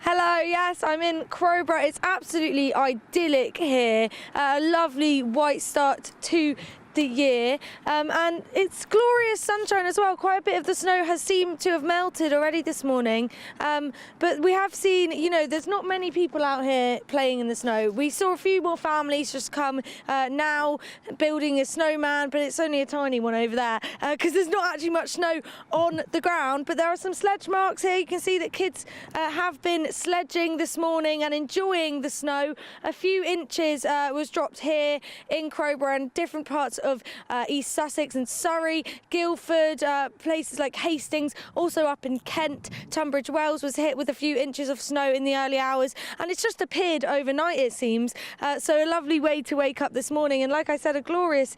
Hello, yes, I'm in Crowborough. It's absolutely idyllic here. A lovely white start to the year, and it's glorious sunshine as well. Quite a bit of the snow has seemed to have melted already this morning, but we have seen, you know, there's not many people out here playing in the snow. We saw a few more families just come now building a snowman, but it's only a tiny one over there because there's not actually much snow on the ground, but there are some sledge marks here. You can see that kids have been sledging this morning and enjoying the snow. A few inches was dropped here in Crowborough and different parts of East Sussex and Surrey, Guildford, places like Hastings, also up in Kent. Tunbridge Wells was hit with a few inches of snow in the early hours, and it's just appeared overnight, it seems. So a lovely way to wake up this morning, and like I said, a glorious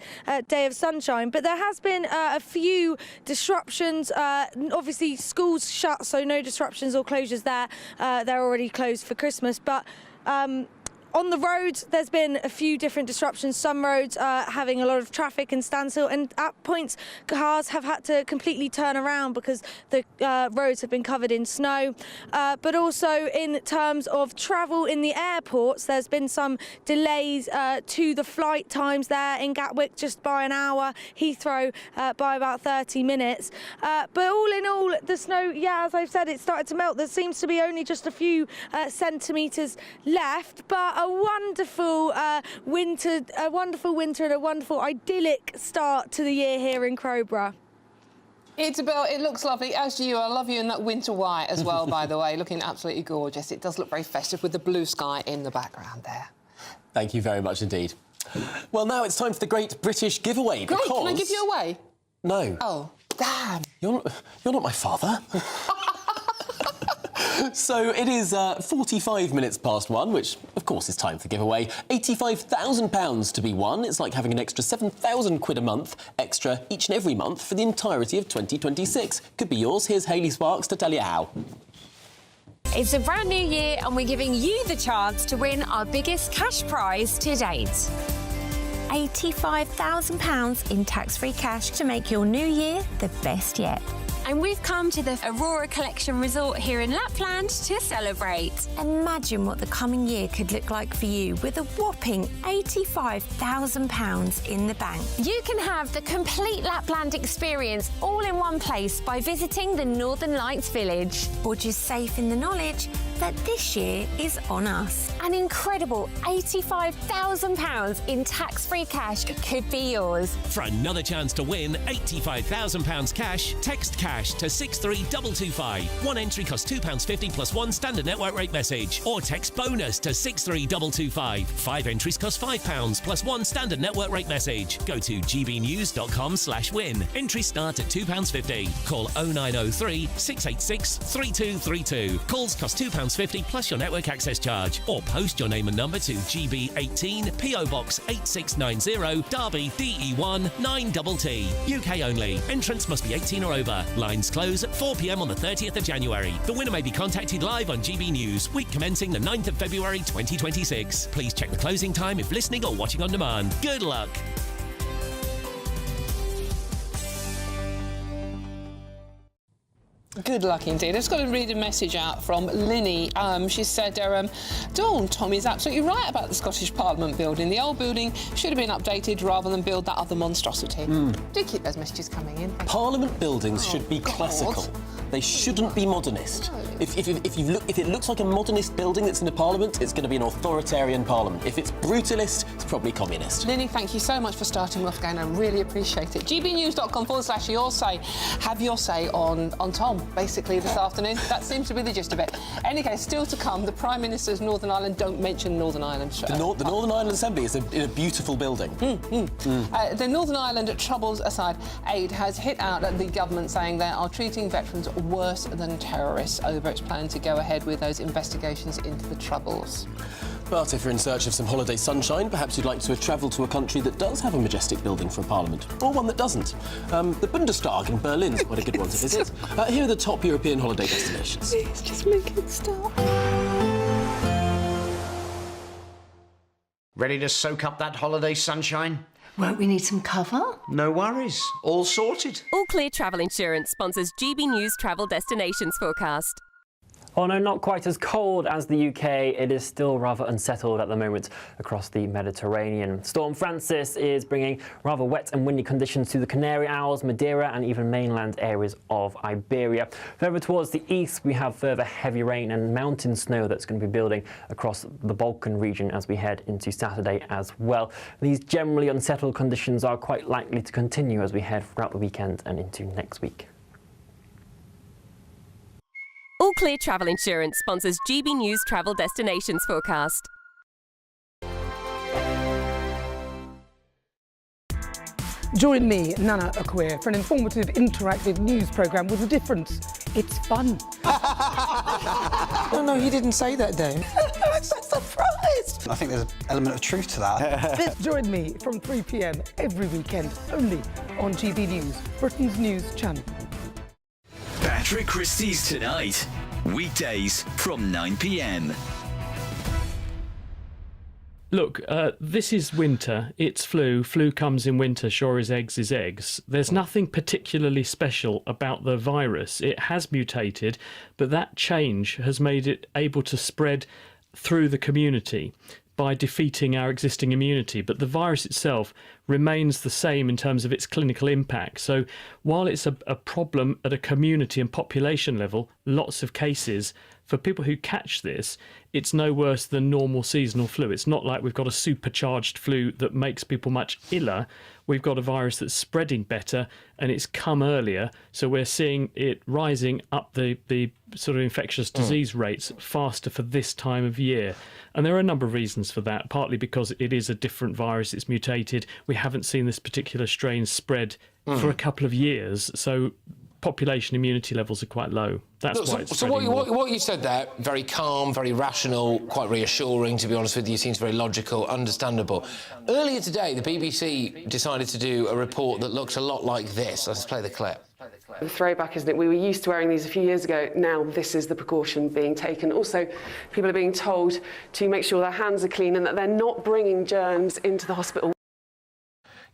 day of sunshine. But there has been a few disruptions. Obviously, schools shut, so no disruptions or closures there. They're already closed for Christmas, but on the roads, there's been a few different disruptions. Some roads having a lot of traffic and standstill, and at points, cars have had to completely turn around because the roads have been covered in snow. But also in terms of travel in the airports, there's been some delays to the flight times there in Gatwick, just by an hour, Heathrow by about 30 minutes. But all in all, the snow, yeah, as I've said, it started to melt. There seems to be only just a few centimetres left, but a wonderful winter and a wonderful idyllic start to the year here in Crowborough. Isabel, it looks lovely, as do you. I love you in that winter white as well, by the way, looking absolutely gorgeous. It does look very festive with the blue sky in the background there. Thank you very much indeed. Well, now it's time for the Great British Giveaway. Great, because... can I give you away? No. Oh, damn. You're not my father. So it is 45 minutes past 1, which, of course, is time for the giveaway. £85,000 to be won. It's like having an extra 7,000 quid a month extra each and every month for the entirety of 2026. Could be yours. Here's Hayley Sparks to tell you how. It's a brand new year and we're giving you the chance to win our biggest cash prize to date. £85,000 in tax-free cash to make your new year the best yet. And we've come to the Aurora Collection Resort here in Lapland to celebrate. Imagine what the coming year could look like for you with a whopping £85,000 in the bank. You can have the complete Lapland experience all in one place by visiting the Northern Lights Village, or just safe in the knowledge that this year is on us. An incredible £85,000 in tax-free cash could be yours. For another chance to win £85,000 cash, text cash to 63225. One entry costs £2.50 plus one standard network rate message, or text bonus to 63225. 5 entries cost £5 plus one standard network rate message. Go to gbnews.com/win. Entries start at £2.50. Call 0903 686 3232. Calls cost £2.50 plus your network access charge, or post your name and number to GB18 PO Box 8690 Derby DE1 9TT. UK only. Entrants must be 18 or over. Lines close at 4 p.m. on the 30th of January. The winner may be contacted live on GB News, week commencing the 9th of February 2026. Please check the closing time if listening or watching on demand. Good luck. Good luck indeed. I've just got to read a message out from Linny. She said, Dawn, Tommy's absolutely right about the Scottish Parliament building. The old building should have been updated rather than build that other monstrosity. Do keep those messages coming in. Parliament buildings should be classical. They shouldn't be modernist. If it looks like a modernist building that's in a parliament, it's going to be an authoritarian parliament. If it's brutalist, it's probably communist. Linny, thank you so much for starting off again. I really appreciate it. gbnews.com/your say. Have your say on Tom, basically, this afternoon. That seems to be the gist of it. Any case, still to come, the Prime Minister's Northern Ireland. Don't mention Northern Ireland. The Northern Ireland Assembly is in a beautiful building. The Northern Ireland troubles aside, Aid has hit out at the government saying they are treating veterans worse than terrorists over its plan to go ahead with those investigations into the Troubles. But if you're in search of some holiday sunshine, perhaps you'd like to travel to a country that does have a majestic building for a parliament, or one that doesn't. The Bundestag in Berlin is quite a good one to visit. Here are the top European holiday destinations. Please, just make it stop. Ready to soak up that holiday sunshine? Won't we need some cover? No worries. All sorted. All Clear Travel Insurance sponsors GB News Travel Destinations Forecast. Oh no, not quite as cold as the UK. It is still rather unsettled at the moment across the Mediterranean. Storm Francis is bringing rather wet and windy conditions to the Canary Isles, Madeira and even mainland areas of Iberia. Further towards the east, we have further heavy rain and mountain snow that's going to be building across the Balkan region as we head into Saturday as well. These generally unsettled conditions are quite likely to continue as we head throughout the weekend and into next week. All Clear Travel Insurance sponsors GB News Travel Destinations Forecast. Join me, Nana Akua, for an informative, interactive news programme with a difference. It's fun. No, you didn't say that, Dave. I'm so surprised. I think there's an element of truth to that. Join me from 3 p.m. every weekend, only on GB News, Britain's news channel. Patrick Christie's Tonight. Weekdays from 9 p.m. Look, this is winter. It's flu. Flu comes in winter, sure as eggs is eggs. There's nothing particularly special about the virus. It has mutated, but that change has made it able to spread through the community by defeating our existing immunity. But the virus itself remains the same in terms of its clinical impact. So while it's a problem at a community and population level, lots of cases, for people who catch this, it's no worse than normal seasonal flu. It's not like we've got a supercharged flu that makes people much iller. We've got a virus that's spreading better and it's come earlier. So we're seeing it rising up the sort of infectious disease rates faster for this time of year. And there are a number of reasons for that, partly because it is a different virus, it's mutated. We haven't seen this particular strain spread for a couple of years. So population immunity levels are quite low. That's why it's so what you said there, very calm, very rational, quite reassuring, to be honest with you, seems very logical, understandable. Earlier today, the BBC decided to do a report that looked a lot like this. Let's play the clip. The throwback, isn't it? We were used to wearing these a few years ago. Now this is the precaution being taken. Also, people are being told to make sure their hands are clean and that they're not bringing germs into the hospital.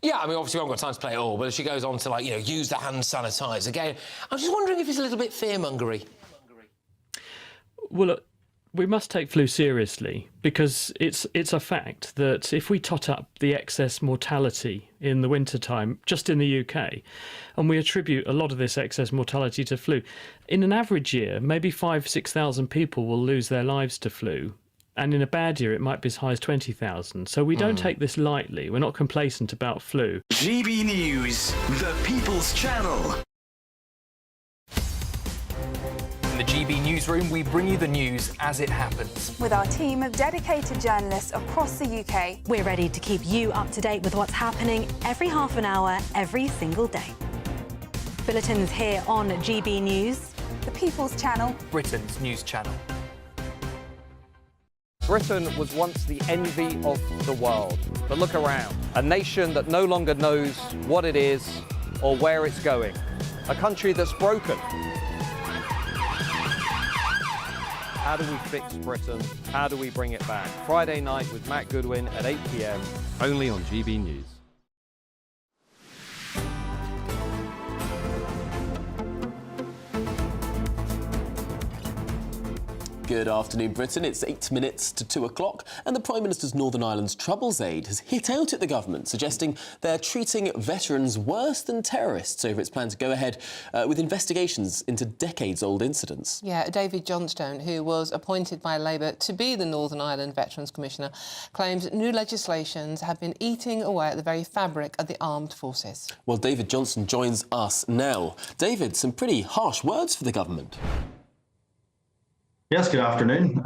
Yeah, I mean, obviously we haven't got time to play it all, but she goes on to, like, you know, use the hand sanitizer again. I'm just wondering if it's a little bit fear-mongery. Well, look, we must take flu seriously because it's a fact that if we tot up the excess mortality in the wintertime, just in the UK, and we attribute a lot of this excess mortality to flu, in an average year, maybe 5,000-6,000 people will lose their lives to flu. And in a bad year, it might be as high as 20,000. So we don't take this lightly. We're not complacent about flu. GB News, the People's Channel. In the GB newsroom, we bring you the news as it happens. With our team of dedicated journalists across the UK, we're ready to keep you up to date with what's happening every half an hour, every single day. Bulletins here on GB News, the People's Channel, Britain's news channel. Britain was once the envy of the world. But look around. A nation that no longer knows what it is or where it's going. A country that's broken. How do we fix Britain? How do we bring it back? Friday night with Matt Goodwin at 8 p.m. only on GB News. Good afternoon, Britain. It's 8 minutes to 2 o'clock, and the Prime Minister's Northern Ireland's Troubles Aid has hit out at the government, suggesting they're treating veterans worse than terrorists over its plan to go ahead with investigations into decades-old incidents. Yeah, David Johnstone, who was appointed by Labour to be the Northern Ireland Veterans Commissioner, claims new legislations have been eating away at the very fabric of the armed forces. Well, David Johnstone joins us now. David, some pretty harsh words for the government. Yes, good afternoon.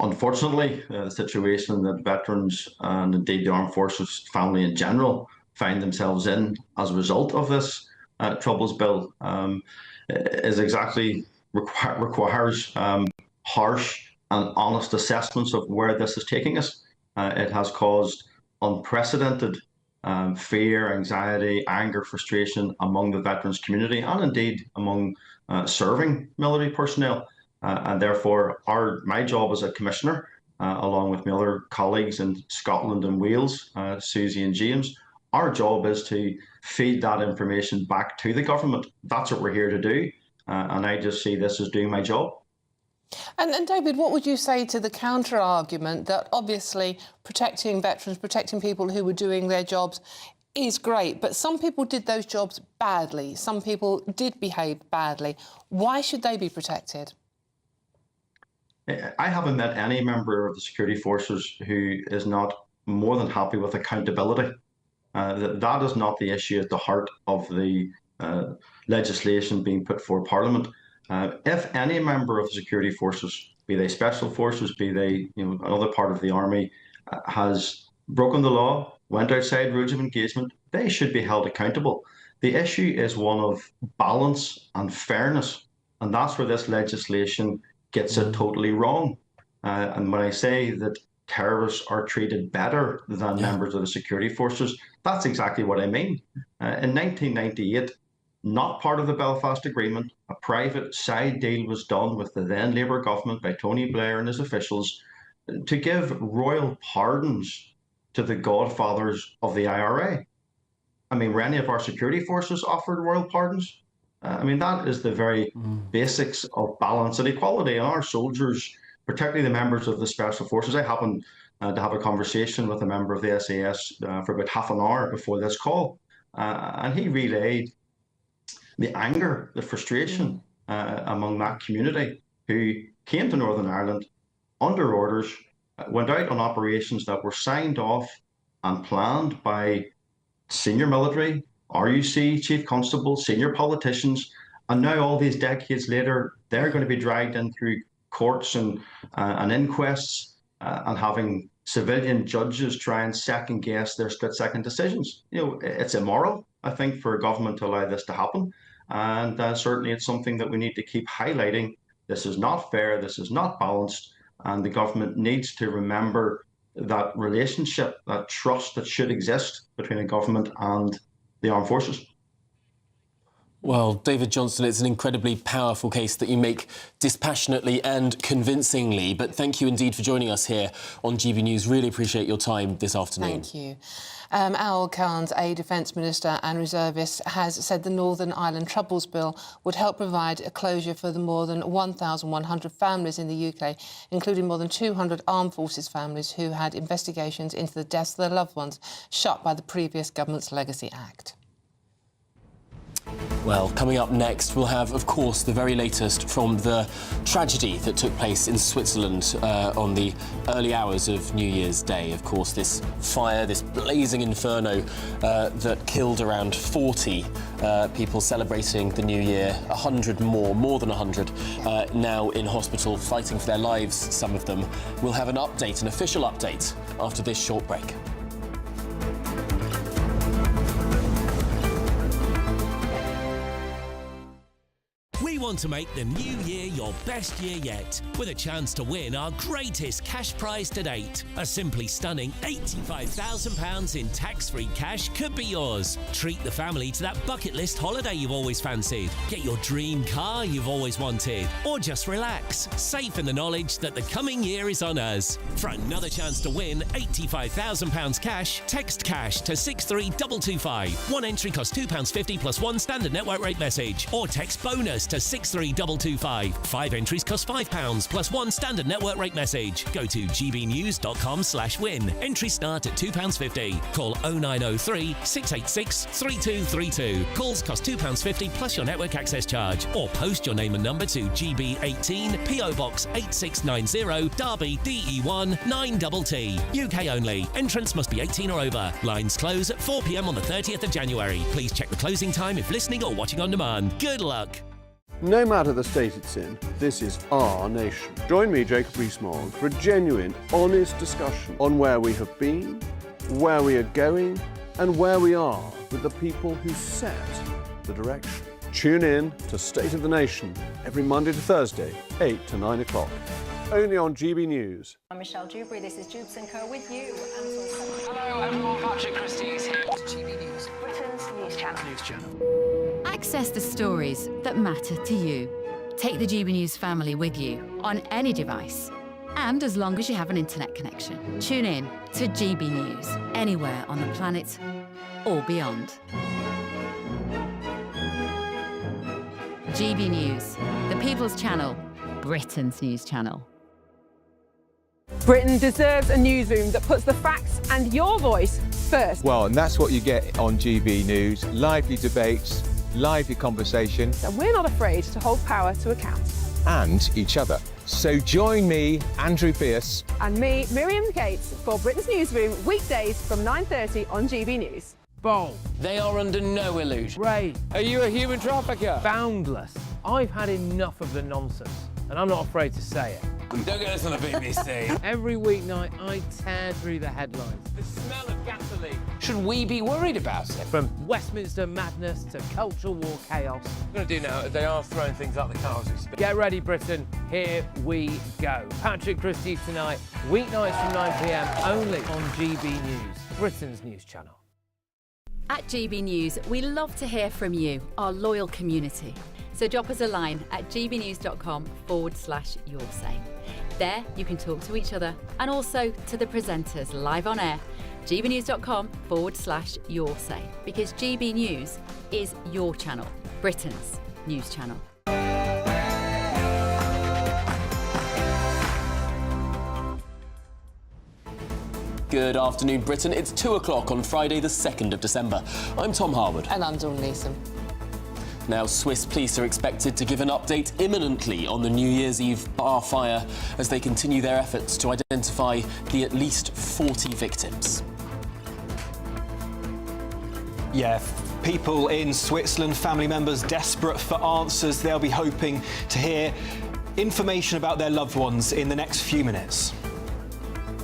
Unfortunately, the situation that veterans and indeed the armed forces family in general find themselves in as a result of this Troubles Bill is exactly requires harsh and honest assessments of where this is taking us. It has caused unprecedented fear, anxiety, anger, frustration among the veterans community and indeed among serving military personnel. And therefore, my job as a commissioner, along with my other colleagues in Scotland and Wales, Susie and James, our job is to feed that information back to the government. That's what we're here to do. And I just see this as doing my job. And David, what would you say to the counter-argument that obviously protecting veterans, protecting people who were doing their jobs is great, but some people did those jobs badly. Some people did behave badly. Why should they be protected? I haven't met any member of the security forces who is not more than happy with accountability. That is not the issue at the heart of the legislation being put before Parliament. If any member of the security forces, be they special forces, be they another part of the army, has broken the law, went outside rules of engagement, they should be held accountable. The issue is one of balance and fairness, and that's where this legislation gets it totally wrong. And when I say that terrorists are treated better than members of the security forces, that's exactly what I mean. In 1998, not part of the Belfast Agreement, a private side deal was done with the then Labour government by Tony Blair and his officials to give royal pardons to the godfathers of the IRA. I mean, were any of our security forces offered royal pardons? I mean, that is the very basics of balance and equality. And our soldiers, particularly the members of the Special Forces, I happened to have a conversation with a member of the SAS for about half an hour before this call. And he relayed the anger, the frustration among that community who came to Northern Ireland under orders, went out on operations that were signed off and planned by senior military, RUC, chief constables, senior politicians, and now all these decades later, they're going to be dragged in through courts and inquests and having civilian judges try and second guess their split-second decisions. You know, it's immoral, I think, for a government to allow this to happen. And certainly it's something that we need to keep highlighting. This is not fair, this is not balanced, and the government needs to remember that relationship, that trust that should exist between a government and the armed forces. Well, David Johnston, it's an incredibly powerful case that you make dispassionately and convincingly. But thank you indeed for joining us here on GB News. Really appreciate your time this afternoon. Thank you. Al Cairns, a Defence Minister and reservist, has said the Northern Ireland Troubles Bill would help provide a closure for the more than 1,100 families in the UK, including more than 200 armed forces families who had investigations into the deaths of their loved ones shut by the previous government's Legacy Act. Well, coming up next, we'll have, of course, the very latest from the tragedy that took place in Switzerland on the early hours of New Year's Day. Of course, this fire, this blazing inferno that killed around 40 people celebrating the New Year, 100 more than 100 now in hospital fighting for their lives, some of them. We'll have an update, an official update, after this short break. We want to make the new year your best year yet, with a chance to win our greatest cash prize to date. A simply stunning £85,000 in tax-free cash could be yours. Treat the family to that bucket list holiday you've always fancied. Get your dream car you've always wanted. Or just relax, safe in the knowledge that the coming year is on us. For another chance to win £85,000 cash, text cash to 63225. One entry costs £2.50 plus one standard network rate message. Or text bonus to 63225. 5 entries cost £5 plus one standard network rate message. Go to gbnews.com/win. Entries start at £2.50. Call 0903 686 3232. Calls cost £2.50 plus your network access charge. Or post your name and number to GB18 PO Box 8690 Derby DE1 9TT. UK only. Entrance must be 18 or over. Lines close at 4 p.m. on the 30th of January. Please check the closing time if listening or watching on demand. Good luck. No matter the state it's in, this is our nation. Join me, Jacob Rees-Mogg, for a genuine, honest discussion on where we have been, where we are going, and where we are with the people who set the direction. Tune in to State of the Nation every Monday to Thursday, 8 to 9 o'clock. Only on GB News. I'm Michelle Dewberry, this is Jude Sinker with you. Hello everyone, Patrick Christie's here. GB News, Britain's news channel. Access the stories that matter to you. Take the GB News family with you on any device. And as long as you have an internet connection, tune in to GB News anywhere on the planet or beyond. GB News, the People's Channel, Britain's news channel. Britain deserves a newsroom that puts the facts and your voice first. Well, and that's what you get on GB News. Lively debates, lively conversation. And we're not afraid to hold power to account. And each other. So join me, Andrew Pearce. And me, Miriam Gates, for Britain's Newsroom, weekdays from 9:30 on GB News. Bold. They are under no illusion. Ray, are you a human trafficker? Boundless. I've had enough of the nonsense. and I'm not afraid to say it. Don't get us on the BBC. Every weeknight, I tear through the headlines. The smell of gasoline. Should we be worried about it? From Westminster madness to cultural war chaos. What we're going to do now is they are throwing things out the car as we speak. Get ready, Britain. Here we go. Patrick Christie's Tonight, weeknights from 9 p.m. only on GB News, Britain's news channel. At GB News, we love to hear from you, our loyal community. So drop us a line at gbnews.com/yoursay. There you can talk to each other and also to the presenters live on air. gbnews.com/yoursay, because GB News is your channel, Britain's news channel. Good afternoon, Britain. It's 2 o'clock on Friday, the 2nd of December. I'm Tom Harwood. And I'm Dawn Neeson. Now, Swiss police are expected to give an update imminently on the New Year's Eve bar fire as they continue their efforts to identify the at least 40 victims. Yeah, people in Switzerland, family members desperate for answers. They'll be hoping to hear information about their loved ones in the next few minutes.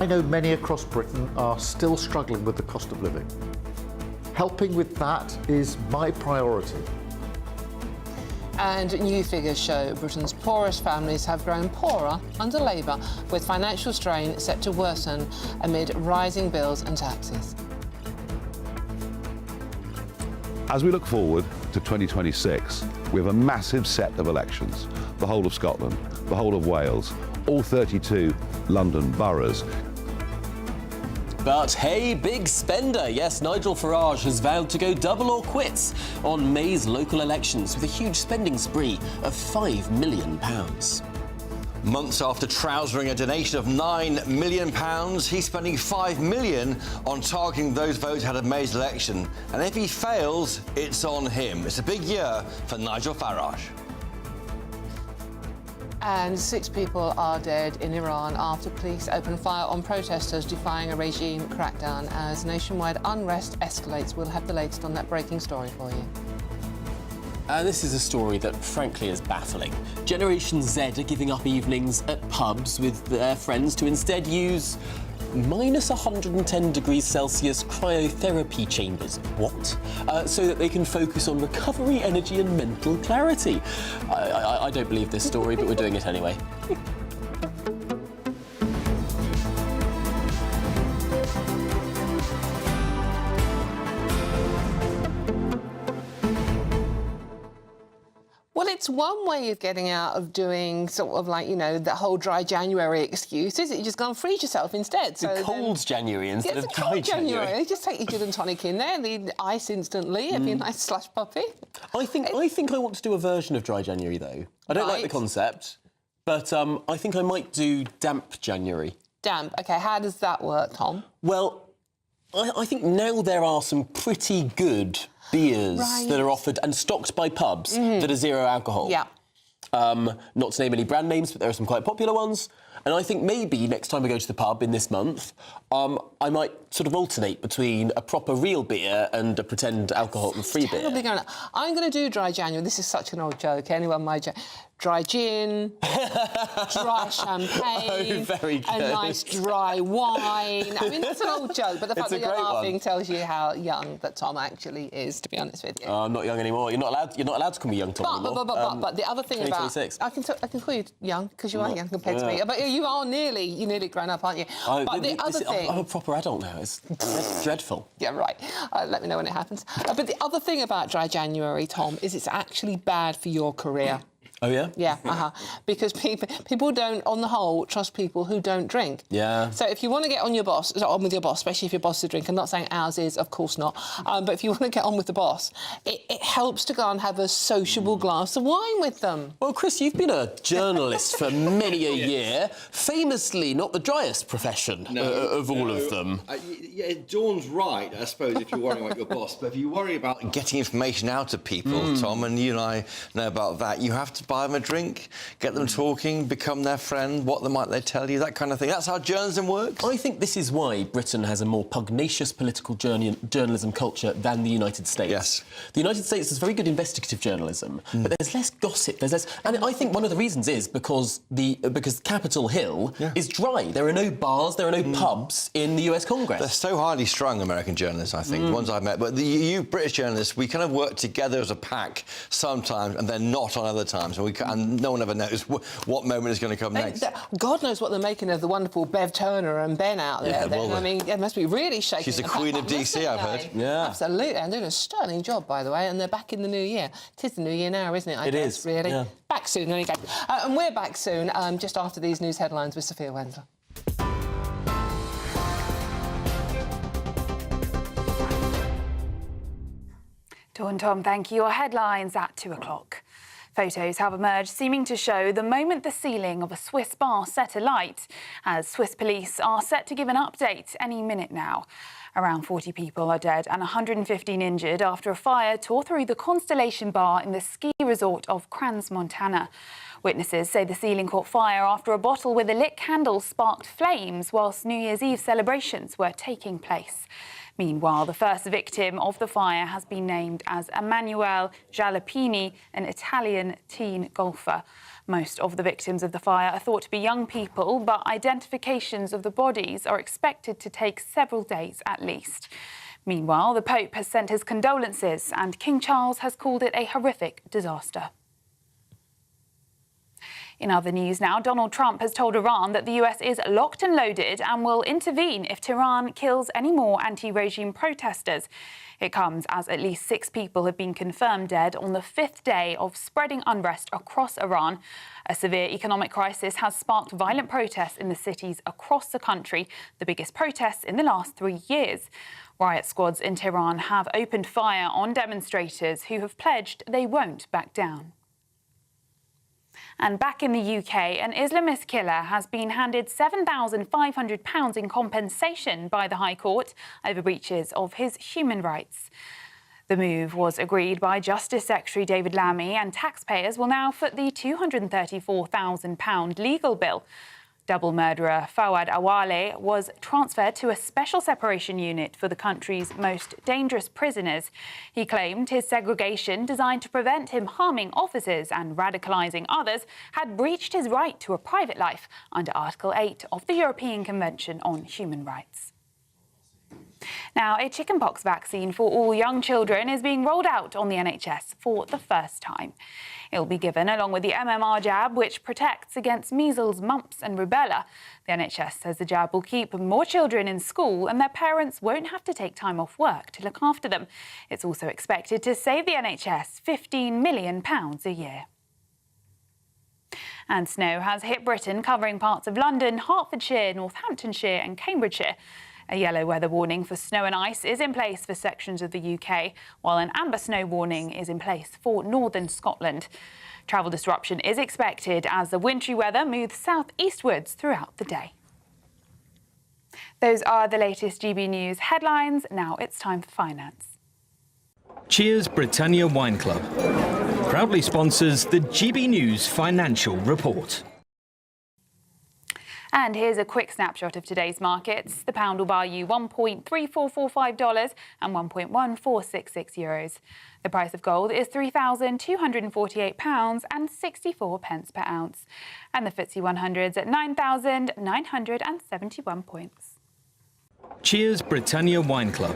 I know many across Britain are still struggling with the cost of living. Helping with that is my priority. And new figures show Britain's poorest families have grown poorer under Labour, with financial strain set to worsen amid rising bills and taxes. As we look forward to 2026, we have a massive set of elections. The whole of Scotland, the whole of Wales, all 32 London boroughs. But hey, big spender. Yes, Nigel Farage has vowed to go double or quits on May's local elections with a huge spending spree of £5 million. Months after trousering a donation of £9 million, he's spending £5 million on targeting those votes ahead of May's election. And if he fails, it's on him. It's a big year for Nigel Farage. And 6 people are dead in Iran after police open fire on protesters defying a regime crackdown. As nationwide unrest escalates, we'll have the latest on that breaking story for you. And this is a story that, frankly, is baffling. Generation Z are giving up evenings at pubs with their friends to instead use minus 110 degrees Celsius cryotherapy chambers. What? So that they can focus on recovery, energy and mental clarity. I don't believe this story, but we're doing it anyway. Well, it's one way of getting out of doing sort of like, you know, the whole dry January excuse, is it? You just go and freeze yourself instead. So cold January instead of dry January. You just take your gin and tonic in there, the ice instantly. It'd be a nice slush puppy. I think I want to do a version of dry January, though. I don't like the concept, but I think I might do damp January. Damp. OK, how does that work, Tom? Well, I think now there are some pretty good beers that are offered and stocked by pubs that are zero alcohol. Yeah. Not to name any brand names, but there are some quite popular ones. And I think maybe next time we go to the pub in this month, I might sort of alternate between a proper real beer and a pretend alcohol-free beer. I'm going to do dry January. This is such an old joke. Anyone might... Dry gin, dry champagne, very good. A nice dry wine. I mean, that's an old joke, but the fact that you're laughing tells you how young that Tom actually is, to be honest with you. I'm not young anymore. You're not allowed to call me young Tom anymore. But the other thing about... I can call you young, because you are young compared to me. But you're nearly grown up, aren't you? But the other thing... I'm a proper adult now. It's dreadful. Yeah, right. Let me know when it happens. But the other thing about dry January, Tom, is it's actually bad for your career. Oh, yeah? Yeah, because people don't, on the whole, trust people who don't drink. Yeah. So if you want to get on with your boss, especially if your boss is a drinker, I'm not saying ours is, of course not, but if you want to get on with the boss, it helps to go and have a sociable glass of wine with them. Well, Chris, you've been a journalist for many a year, famously not the driest profession of all of them. Dawn's right, I suppose, if you're worrying about your boss, but if you worry about getting information out to people, Tom, and you and I know about that, you have to buy them a drink, get them talking, become their friend, what might they tell you, that kind of thing. That's how journalism works. I think this is why Britain has a more pugnacious political journalism culture than the United States. Yes. The United States has very good investigative journalism, but there's less gossip, there's less... And I think one of the reasons is because Capitol Hill is dry. There are no bars, there are no pubs in the US Congress. They're so highly strung, American journalists, I think, the ones I've met. But you British journalists, we kind of work together as a pack sometimes, and then not on other times. And no one ever knows what moment is going to come next. God knows what they're making of the wonderful Bev Turner and Ben out there. I mean, it must be really shaking. She's the queen of DC, I've heard. Yeah. Absolutely. And doing a sterling job, by the way, and they're back in the new year. It is the new year now, isn't it? I guess, is, really. yeah. Back soon, there you go. And we're back soon, just after these news headlines with Sophia Wendler. Dawn, Tom, thank you. Our headlines at 2 o'clock. Photos have emerged seeming to show the moment the ceiling of a Swiss bar set alight, as Swiss police are set to give an update any minute now. Around 40 people are dead and 115 injured after a fire tore through the Constellation Bar in the ski resort of Crans, Montana. Witnesses say the ceiling caught fire after a bottle with a lit candle sparked flames whilst New Year's Eve celebrations were taking place. Meanwhile, the first victim of the fire has been named as Emanuele Jalapini, an Italian teen golfer. Most of the victims of the fire are thought to be young people, but identifications of the bodies are expected to take several days at least. Meanwhile, the Pope has sent his condolences and King Charles has called it a horrific disaster. In other news now, Donald Trump has told Iran that the US is locked and loaded and will intervene if Tehran kills any more anti-regime protesters. It comes as at least 6 people have been confirmed dead on the 5th day of spreading unrest across Iran. A severe economic crisis has sparked violent protests in the cities across the country, the biggest protests in the last 3 years. Riot squads in Tehran have opened fire on demonstrators who have pledged they won't back down. And back in the UK, an Islamist killer has been handed £7,500 in compensation by the High Court over breaches of his human rights. The move was agreed by Justice Secretary David Lammy, and taxpayers will now foot the £234,000 legal bill. Double murderer Fawad Awale was transferred to a special separation unit for the country's most dangerous prisoners. He claimed his segregation, designed to prevent him harming officers and radicalising others, had breached his right to a private life under Article 8 of the European Convention on Human Rights. Now, a chickenpox vaccine for all young children is being rolled out on the NHS for the first time. It will be given along with the MMR jab, which protects against measles, mumps and rubella. The NHS says the jab will keep more children in school and their parents won't have to take time off work to look after them. It's also expected to save the NHS £15 million a year. And snow has hit Britain, covering parts of London, Hertfordshire, Northamptonshire and Cambridgeshire. A yellow weather warning for snow and ice is in place for sections of the UK, while an amber snow warning is in place for northern Scotland. Travel disruption is expected as the wintry weather moves south-eastwards throughout the day. Those are the latest GB News headlines. Now it's time for finance. Cheers Britannia Wine Club proudly sponsors the GB News Financial Report. And here's a quick snapshot of today's markets. The pound will buy you $1.3445 and €1.1466. The price of gold is £3,248 and 64 pence per ounce. And the FTSE 100's at 9,971 points. Cheers Britannia Wine Club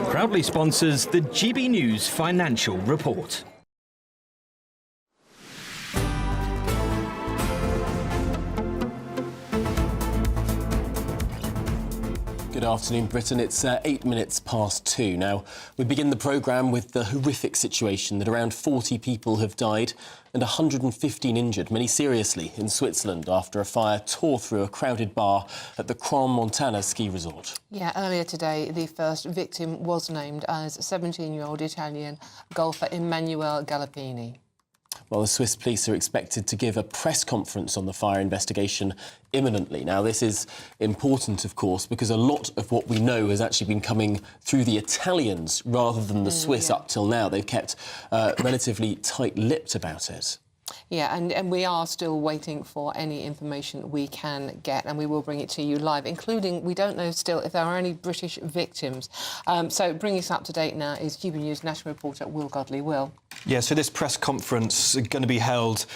proudly sponsors the GB News Financial Report. Good afternoon, Britain. It's 8 minutes past 2. Now, we begin the programme with the horrific situation that around 40 people have died and 115 injured, many seriously, in Switzerland after a fire tore through a crowded bar at the Crans, Montana ski resort. Yeah, earlier today, the first victim was named as 17-year-old Italian golfer Emanuele Jalapini. Well, the Swiss police are expected to give a press conference on the fire investigation imminently. Now, this is important, of course, because a lot of what we know has actually been coming through the Italians rather than the Swiss up till now. They've kept relatively tight-lipped about it. Yeah, and we are still waiting for any information we can get, and we will bring it to you live, including, we don't know still if there are any British victims. So bringing us up to date now is GB News national reporter Will Godley. Will. Yeah, so this press conference is going to be held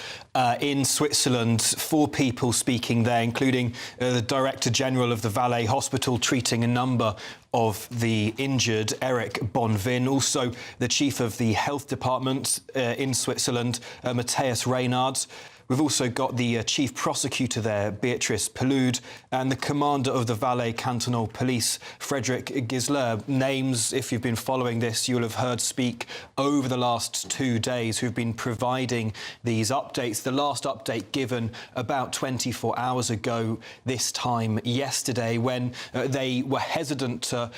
in Switzerland. 4 people speaking there, including the Director General of the Valais Hospital, treating a number of the injured, Eric Bonvin, also the Chief of the Health Department in Switzerland, Matthias Reynards. We've also got the Chief Prosecutor there, Beatrice Peloud, and the Commander of the Valais Cantonal Police, Frederick Gisler. Names, if you've been following this, you'll have heard speak over the last 2 days, who've been providing these updates. The last update given about 24 hours ago, this time yesterday, when they were hesitant to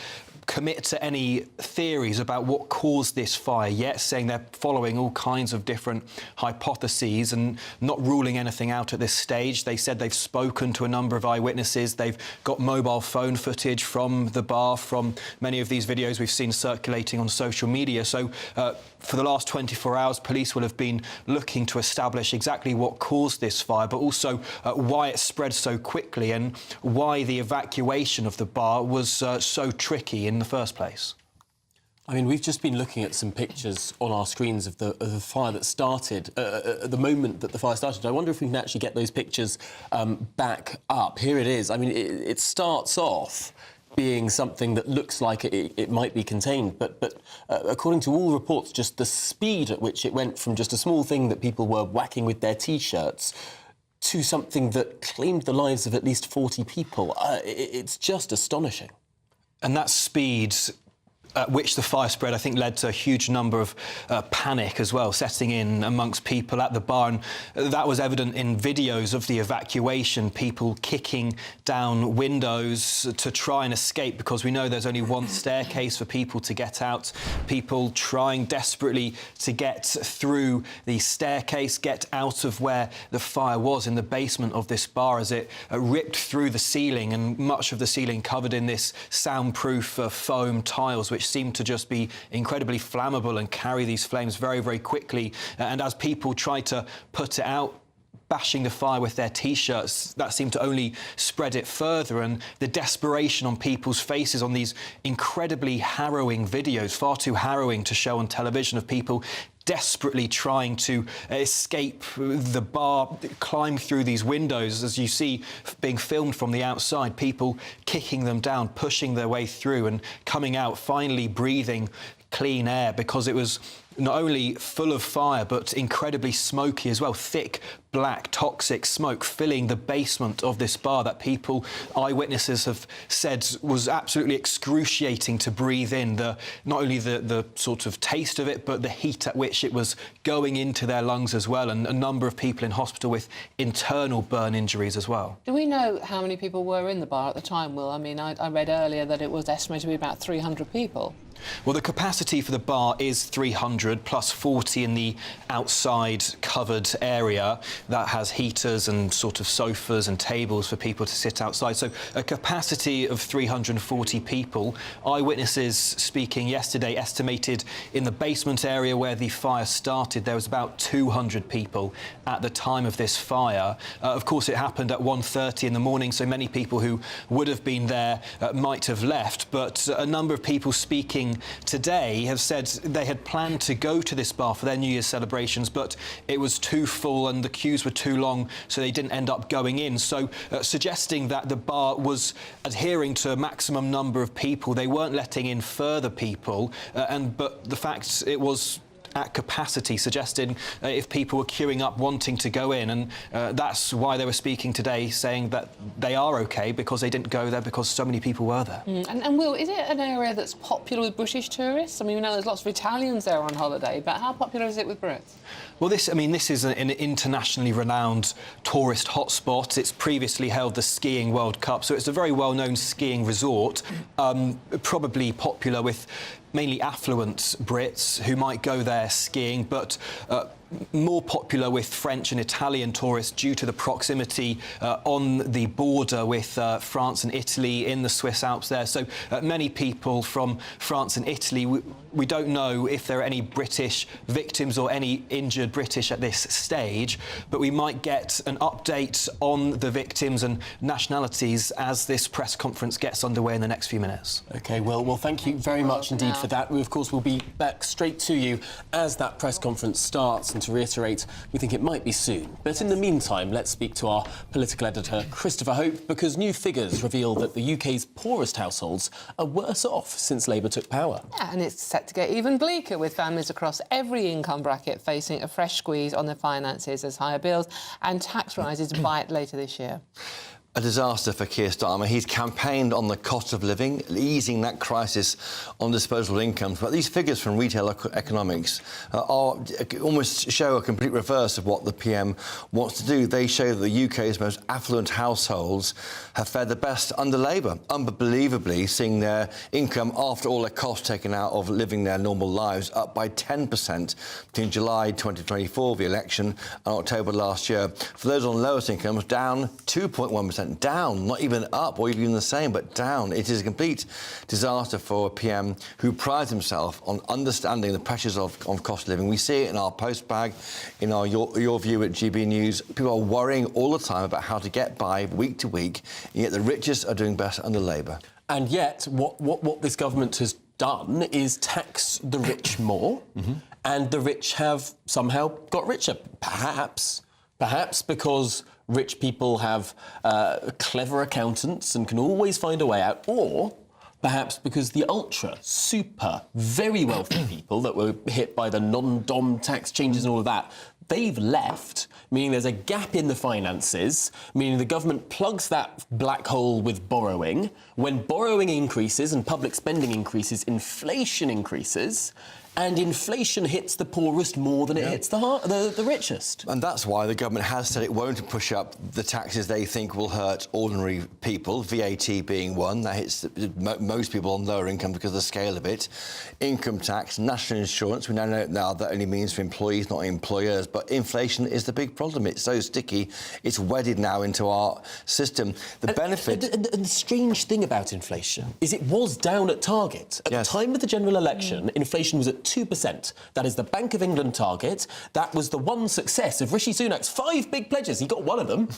commit to any theories about what caused this fire yet, saying they're following all kinds of different hypotheses and not ruling anything out at this stage. They said they've spoken to a number of eyewitnesses. They've got mobile phone footage from the bar, from many of these videos we've seen circulating on social media. So for the last 24 hours, police will have been looking to establish exactly what caused this fire, but also why it spread so quickly and why the evacuation of the bar was so tricky in the first place. I mean, we've just been looking at some pictures on our screens of the fire that started, at the moment that the fire started. I wonder if we can actually get those pictures back up. Here it is. I mean, it starts off being something that looks like it might be contained, but according to all reports, just the speed at which it went from just a small thing that people were whacking with their T-shirts to something that claimed the lives of at least 40 people. It's just astonishing. And that speed at which the fire spread, I think, led to a huge number of panic as well, setting in amongst people at the bar. And that was evident in videos of the evacuation, people kicking down windows to try and escape, because we know there's only one staircase for people to get out. People trying desperately to get through the staircase, get out of where the fire was in the basement of this bar, as it ripped through the ceiling, and much of the ceiling covered in this soundproof foam tiles, which seemed to just be incredibly flammable and carry these flames very, very quickly. And as people tried to put it out, bashing the fire with their T-shirts, that seemed to only spread it further. And the desperation on people's faces on these incredibly harrowing videos, far too harrowing to show on television, of people desperately trying to escape the bar, climb through these windows, as you see being filmed from the outside, people kicking them down, pushing their way through and coming out, finally breathing clean air, because it was not only full of fire but incredibly smoky as well. Thick, black, toxic smoke filling the basement of this bar that people, eyewitnesses, have said was absolutely excruciating to breathe in. Not only the sort of taste of it, but the heat at which it was going into their lungs as well, and a number of people in hospital with internal burn injuries as well. Do we know how many people were in the bar at the time, Will? I mean, I read earlier that it was estimated to be about 300 people. Well, the capacity for the bar is 300 plus 40 in the outside covered area that has heaters and sort of sofas and tables for people to sit outside. So a capacity of 340 people. Eyewitnesses speaking yesterday estimated in the basement area where the fire started there was about 200 people at the time of this fire. Of course, it happened at 1:30 in the morning, so many people who would have been there might have left. But a number of people speaking today have said they had planned to go to this bar for their New Year's celebrations, but it was too full and the queues were too long, so they didn't end up going in. So suggesting that the bar was adhering to a maximum number of people. They weren't letting in further people, but the fact it was at capacity, suggesting if people were queuing up wanting to go in, and that's why they were speaking today, saying that they are OK because they didn't go there because so many people were there. And Will, is it an area that's popular with British tourists? I mean, we know there's lots of Italians there on holiday, but how popular is it with Brits? Well, this is an internationally renowned tourist hotspot. It's previously held the Skiing World Cup, so it's a very well-known skiing resort, probably popular with mainly affluent Brits who might go there skiing, but more popular with French and Italian tourists due to the proximity on the border with France and Italy in the Swiss Alps there. So many people from France and Italy. We don't know if there are any British victims or any injured British at this stage, but we might get an update on the victims and nationalities as this press conference gets underway in the next few minutes. OK, well, thank you very much indeed for that. We, of course, will be back straight to you as that press conference starts. And to reiterate, we think it might be soon. But in the meantime, let's speak to our political editor, Christopher Hope, because new figures reveal that the UK's poorest households are worse off since Labour took power. Yeah, and it's set to get even bleaker, with families across every income bracket facing a fresh squeeze on their finances as higher bills and tax rises bite later this year. A disaster for Keir Starmer. He's campaigned on the cost of living, easing that crisis on disposable incomes. But these figures from retail economics almost show a complete reverse of what the PM wants to do. They show that the UK's most affluent households have fared the best under Labour, unbelievably, seeing their income, after all their costs taken out of living their normal lives, up by 10% between July 2024, the election, and October last year. For those on lowest incomes, down 2.1%. Down, not even up or even the same, but down. It is a complete disaster for a PM who prides himself on understanding the pressures of cost of living. We see it in our post bag, in our your view at GB News. People are worrying all the time about how to get by week to week, and yet the richest are doing better under Labour. And yet, what this government has done is tax the rich more, and the rich have somehow got richer. Perhaps because rich people have clever accountants and can always find a way out, or perhaps because the ultra, super, very wealthy people that were hit by the non-dom tax changes and all of that, they've left, meaning there's a gap in the finances, meaning the government plugs that black hole with borrowing. When borrowing increases and public spending increases, inflation increases. And inflation hits the poorest more than it hits the richest. And that's why the government has said it won't push up the taxes they think will hurt ordinary people, VAT being one. That hits most people on lower income because of the scale of it. Income tax, national insurance, we now know that only means for employees, not employers. But inflation is the big problem. It's so sticky, it's wedded now into our system. The benefit... And the strange thing about inflation is it was down at target. At the time of the general election, inflation was at 2%. That is the Bank of England target. That was the one success of Rishi Sunak's 5 big pledges. He got one of them.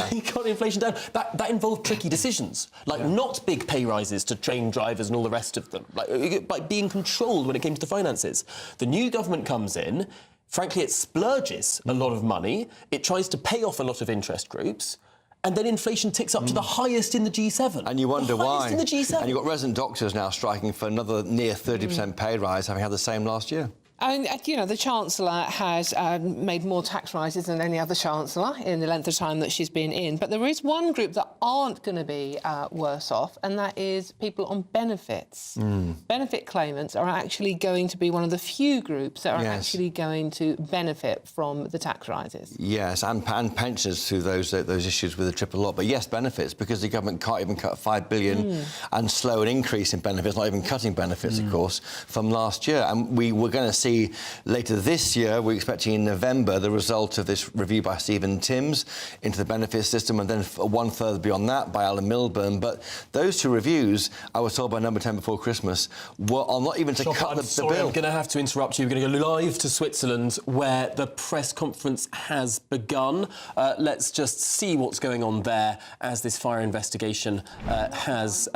He got inflation down. That involved tricky decisions, like not big pay rises to train drivers and all the rest of them, like being controlled when it came to the finances. The new government comes in. Frankly, it splurges a lot of money. It tries to pay off a lot of interest groups. And then inflation ticks up to the highest in the G7. And you wonder why. In the G7. And you've got resident doctors now striking for another near 30% pay rise, having had the same last year. And, you know, the Chancellor has made more tax rises than any other Chancellor in the length of time that she's been in. But there is one group that aren't going to be worse off, and that is people on benefits. Benefit claimants are actually going to be one of the few groups that are actually going to benefit from the tax rises. Yes, and pensioners through those issues with the triple lot. But yes, benefits, because the government can't even cut $5 billion and slow an increase in benefits, not even cutting benefits, of course, from last year. And we were going to see later this year, we're expecting in November, the result of this review by Stephen Timms into the benefits system, and then one further beyond that by Alan Milburn. But those two reviews, I was told by Number 10 before Christmas, are not even to cut the bill. I'm going to have to interrupt you. We're going to go live to Switzerland, where the press conference has begun. Let's just see what's going on there as this fire investigation has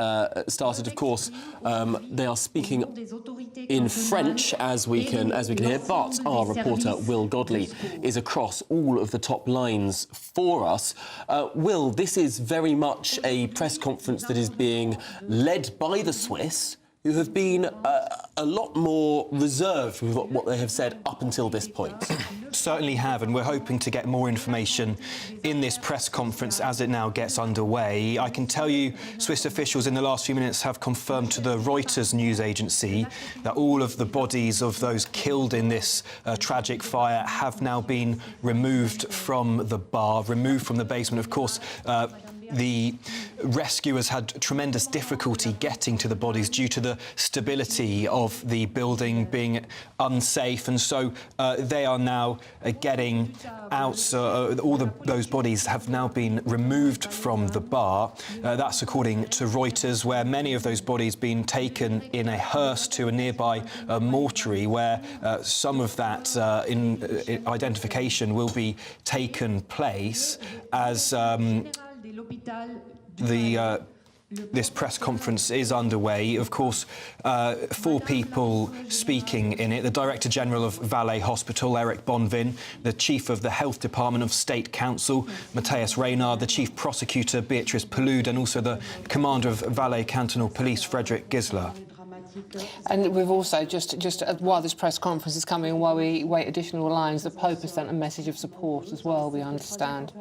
started. Of course, they are speaking in French, as we can hear, but our reporter Will Godley is across all of the top lines for us. Will, this is very much a press conference that is being led by the Swiss, who have been a lot more reserved with what they have said up until this point. Certainly have, and we're hoping to get more information in this press conference as it now gets underway. I can tell you Swiss officials in the last few minutes have confirmed to the Reuters news agency that all of the bodies of those killed in this tragic fire have now been removed from the bar, removed from the basement. Of course, the rescuers had tremendous difficulty getting to the bodies due to the stability of the building being unsafe, and so they are now getting out. All those bodies have now been removed from the bar. That's according to Reuters, where many of those bodies been taken in a hearse to a nearby mortuary, where some of that identification will be taken place as this press conference is underway. Of course, 4 people speaking in it: the Director General of Valais Hospital, Eric Bonvin, the Chief of the Health Department of State Council, Matthias Reynard, the Chief Prosecutor, Beatrice Palud, and also the Commander of Valais Cantonal Police, Frederick Gisler. And we've also, just while this press conference is coming, while we wait additional lines, the Pope has sent a message of support as well, we understand.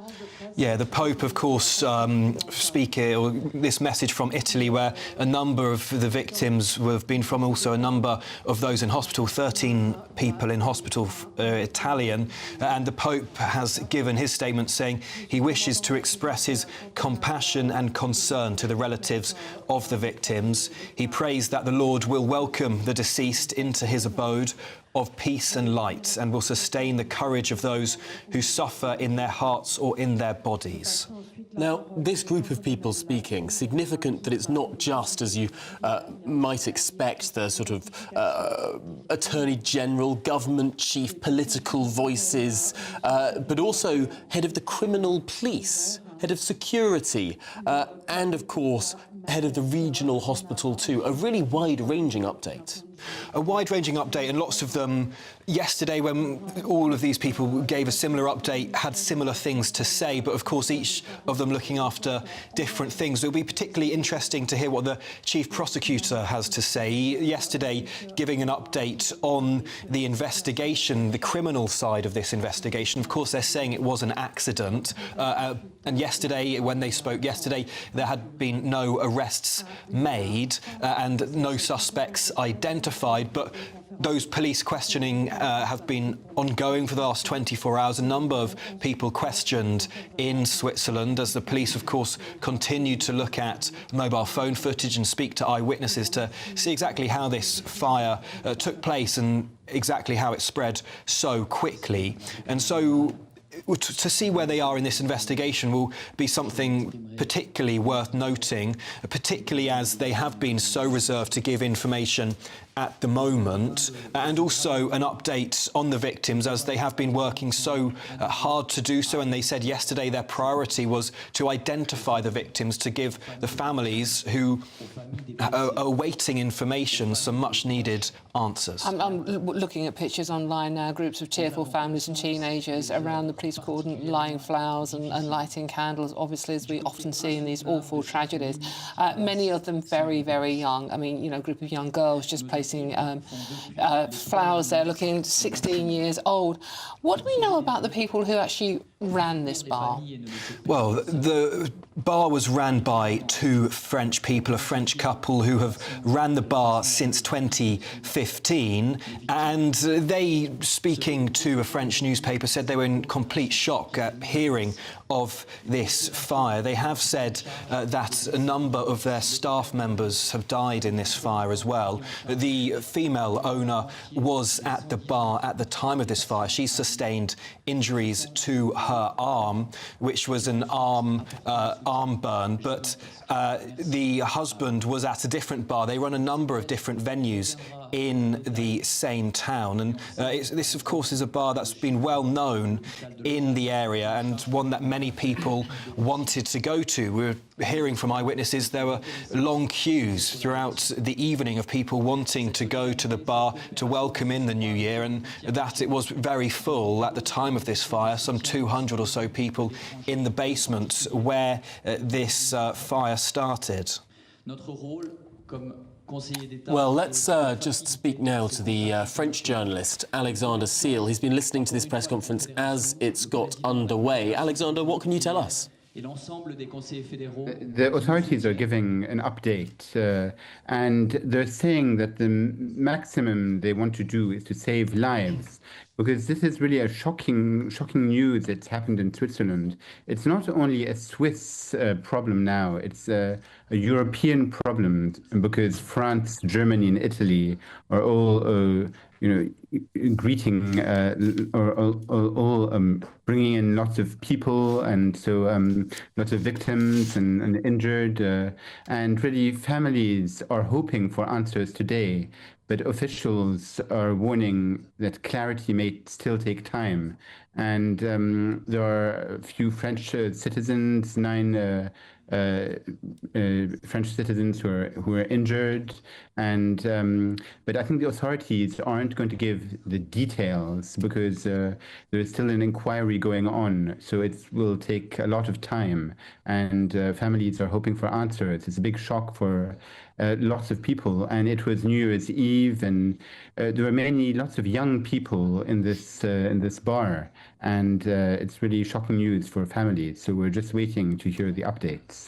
Yeah, the Pope, of course, this message from Italy, where a number of the victims have been from, also a number of those in hospital, 13 people in hospital, Italian, and the Pope has given his statement saying he wishes to express his compassion and concern to the relatives of the victims. He prays that the Lord will welcome the deceased into his abode of peace and light, and will sustain the courage of those who suffer in their hearts or in their bodies. Now, this group of people speaking, significant that it's not just, as you might expect, the sort of Attorney General, government chief, political voices, but also head of the criminal police, head of security, and, of course, head of the regional hospital too. A really wide-ranging update. A wide-ranging update, and lots of them yesterday, when all of these people gave a similar update, had similar things to say, but of course each of them looking after different things. It'll be particularly interesting to hear what the Chief Prosecutor has to say. Yesterday, giving an update on the investigation, the criminal side of this investigation. Of course, they're saying it was an accident, and yesterday, when they spoke yesterday, there had been no arrests made and no suspects identified, but those police questioning have been ongoing for the last 24 hours. A number of people questioned in Switzerland as the police, of course, continued to look at mobile phone footage and speak to eyewitnesses to see exactly how this fire took place and exactly how it spread so quickly. And so to see where they are in this investigation will be something particularly worth noting, particularly as they have been so reserved to give information at the moment, and also an update on the victims, as they have been working so hard to do so. And they said yesterday their priority was to identify the victims, to give the families who are awaiting information some much needed answers. I'm looking at pictures online now, groups of tearful families and teenagers around the police cordon, lying flowers and lighting candles, obviously, as we often see in these awful tragedies. Many of them very, very young. I mean, you know, a group of young girls just placing flowers there, looking 16 years old. What do we know about the people who actually ran this bar? Well, the bar was ran by 2 French people, a French couple who have ran the bar since 2015, and they, speaking to a French newspaper, said they were in complete shock at hearing of this fire. They have said that a number of their staff members have died in this fire as well. The female owner was at the bar at the time of this fire. She sustained injuries to her arm, which was an arm burn, but the husband was at a different bar. They run a number of different venues in the same town, and this, of course, is a bar that's been well known in the area and one that many people wanted to go to. We were hearing from eyewitnesses there were long queues throughout the evening of people wanting to go to the bar to welcome in the new year, and that it was very full at the time of this fire, some 200 or so people in the basement where this fire started. Well, let's just speak now to the French journalist, Alexander Seal. He's been listening to this press conference as it's got underway. Alexander, what can you tell us? The authorities are giving an update, and they're saying that the maximum they want to do is to save lives because this is really a shocking news that's happened in Switzerland. It's not only a Swiss problem now; it's a European problem, because France, Germany, and Italy are all greeting or bringing in lots of people, and so lots of victims and injured, and really families are hoping for answers today, but officials are warning that clarity may still take time. And there are a few French citizens, 9 French citizens who are injured, and but I think the authorities aren't going to give the details because there is still an inquiry going on. So it will take a lot of time, and families are hoping for answers. It's a big shock for lots of people, and it was New Year's Eve, and there were lots of young people in this bar, and it's really shocking news for families. So we're just waiting to hear the updates.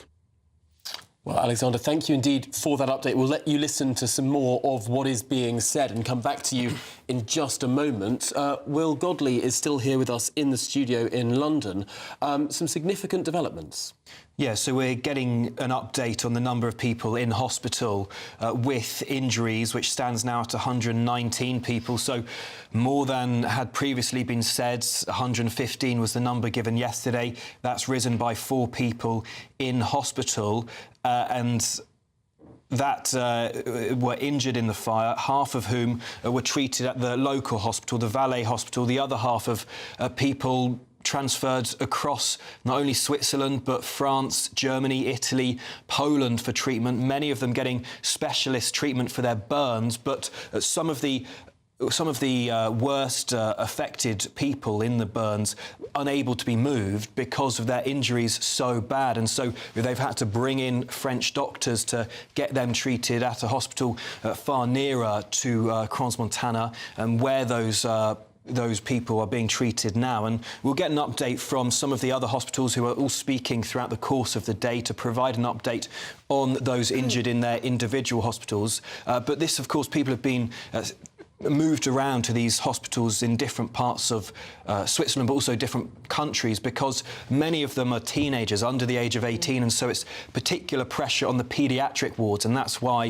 Well, Alexander, thank you indeed for that update. We'll let you listen to some more of what is being said and come back to you in just a moment. Will Godley is still here with us in the studio in London. Some significant developments. Yeah, so we're getting an update on the number of people in hospital with injuries, which stands now at 119 people. So more than had previously been said. 115 was the number given yesterday. That's risen by 4 people in hospital. And that were injured in the fire, half of whom were treated at the local hospital, the Valais Hospital. The other half of people transferred across not only Switzerland, but France, Germany, Italy, Poland for treatment, many of them getting specialist treatment for their burns. But some of the worst affected people in the burns unable to be moved because of their injuries so bad, and so they've had to bring in French doctors to get them treated at a hospital far nearer to Crans-Montana, and where those people are being treated now. And we'll get an update from some of the other hospitals who are all speaking throughout the course of the day to provide an update on those injured in their individual hospitals. But this, of course, people have been moved around to these hospitals in different parts of Switzerland, but also different countries, because many of them are teenagers under the age of 18, and so it's particular pressure on the paediatric wards, and that's why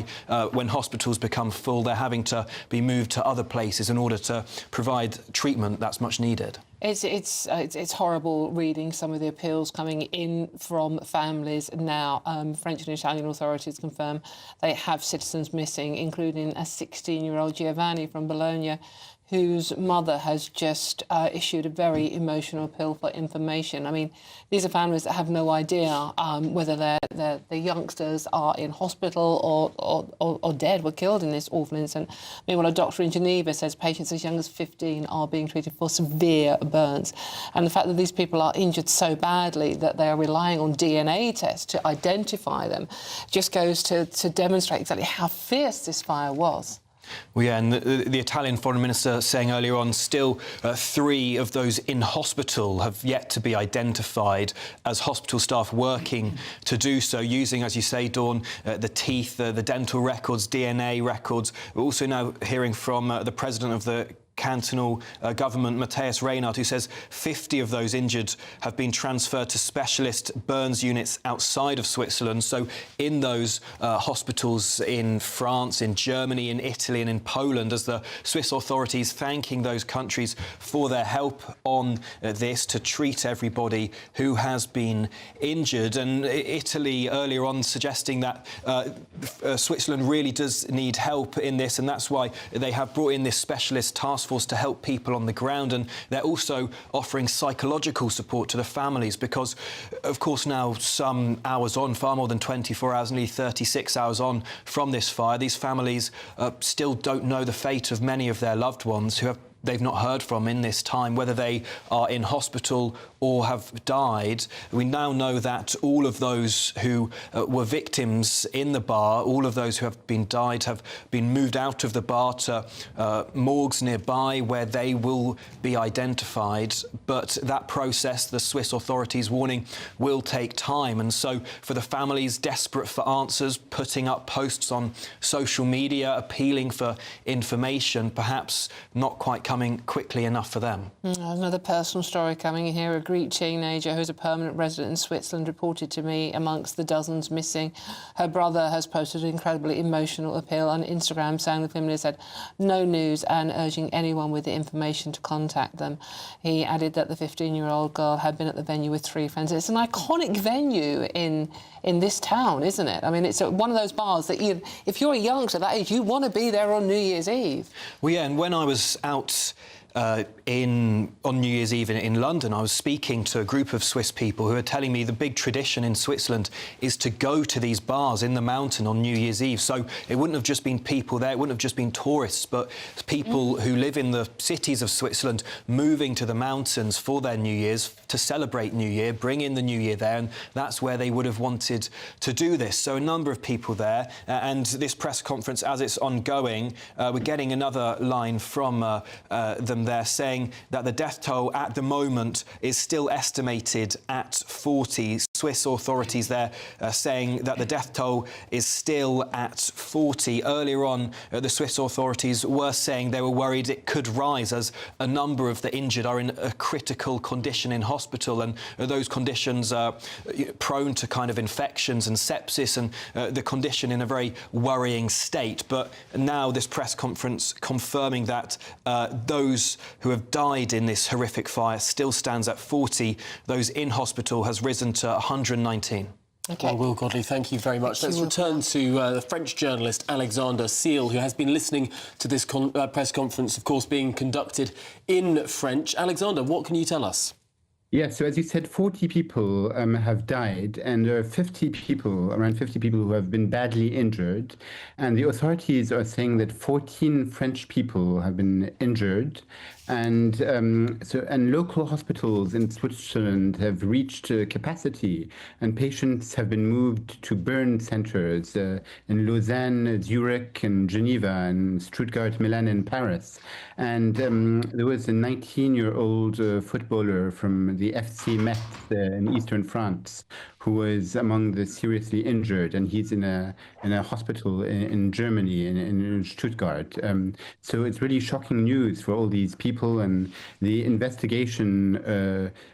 when hospitals become full, they're having to be moved to other places in order to provide treatment that's much needed. It's horrible reading some of the appeals coming in from families now. French and Italian authorities confirm they have citizens missing, including a 16-year-old Giovanni from Bologna, whose mother has just issued a very emotional appeal for information. I mean, these are families that have no idea whether the youngsters are in hospital or dead, were killed in this awful incident. Meanwhile, a doctor in Geneva says patients as young as 15 are being treated for severe burns. And the fact that these people are injured so badly that they are relying on DNA tests to identify them just goes to demonstrate exactly how fierce this fire was. Well, yeah, and the Italian Foreign Minister saying earlier on, still 3 of those in hospital have yet to be identified, as hospital staff working to do so, using, as you say, Dawn, the teeth, the dental records, DNA records. We're also now hearing from the president of the cantonal government, Matthias Reinhardt, who says 50 of those injured have been transferred to specialist burns units outside of Switzerland. So in those hospitals in France, in Germany, in Italy and in Poland, as the Swiss authorities thanking those countries for their help on this to treat everybody who has been injured. And Italy earlier on suggesting that Switzerland really does need help in this, and that's why they have brought in this specialist task force to help people on the ground, and they're also offering psychological support to the families, because of course now, some hours on, far more than 24 hours, nearly 36 hours on from this fire, these families still don't know the fate of many of their loved ones who they've not heard from in this time, whether they are in hospital or have died. We now know that all of those who were victims in the bar, all of those who have been died, have been moved out of the bar to morgues nearby where they will be identified. But that process, the Swiss authorities warning, will take time. And so for the families desperate for answers, putting up posts on social media, appealing for information, perhaps not quite coming coming quickly enough for them. Another personal story coming in here. A Greek teenager who's a permanent resident in Switzerland reported to me amongst the dozens missing. Her brother has posted an incredibly emotional appeal on Instagram saying the family has had no news and urging anyone with the information to contact them. He added that the 15-year-old girl had been at the venue with 3 friends. It's an iconic venue in this town, isn't it? I mean, it's one of those bars that if you're a youngster that age, you want to be there on New Year's Eve. Well, yeah, and when I was out on New Year's Eve in London, I was speaking to a group of Swiss people who are telling me the big tradition in Switzerland is to go to these bars in the mountain on New Year's Eve. So it wouldn't have just been people there, it wouldn't have just been tourists, but people who live in the cities of Switzerland moving to the mountains for their New Year's to celebrate New Year, bring in the New Year there, and that's where they would have wanted to do this. So a number of people there, and this press conference, as it's ongoing, we're getting another line from them there saying that the death toll at the moment is still estimated at 40. Swiss authorities there saying that the death toll is still at 40. Earlier on, the Swiss authorities were saying they were worried it could rise as a number of the injured are in a critical condition in hospital, and those conditions are prone to kind of infections and sepsis, and the condition in a very worrying state. But now this press conference confirming that those who have died in this horrific fire still stands at 40. Those in hospital has risen to 119. Okay. Well, Will Godley, thank you very much. Let's return to the French journalist Alexander Seal, who has been listening to this press conference, of course, being conducted in French. Alexander, what can you tell us? Yeah, so as you said, 40 people have died, and there are 50 people, around 50 people who have been badly injured. And the authorities are saying that 14 French people have been injured. And local hospitals in Switzerland have reached capacity, and patients have been moved to burn centers in Lausanne, Zurich, and Geneva, and Stuttgart, Milan, and Paris. And there was a 19-year-old footballer from the FC Metz in eastern France who was among the seriously injured, and he's in a hospital in Germany, in Stuttgart. So it's really shocking news for all these people, and the investigation,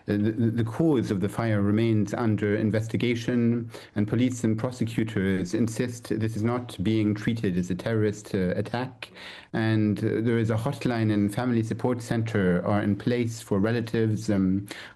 the cause of the fire remains under investigation, and police and prosecutors insist this is not being treated as a terrorist attack. And there is a hotline and family support center are in place for relatives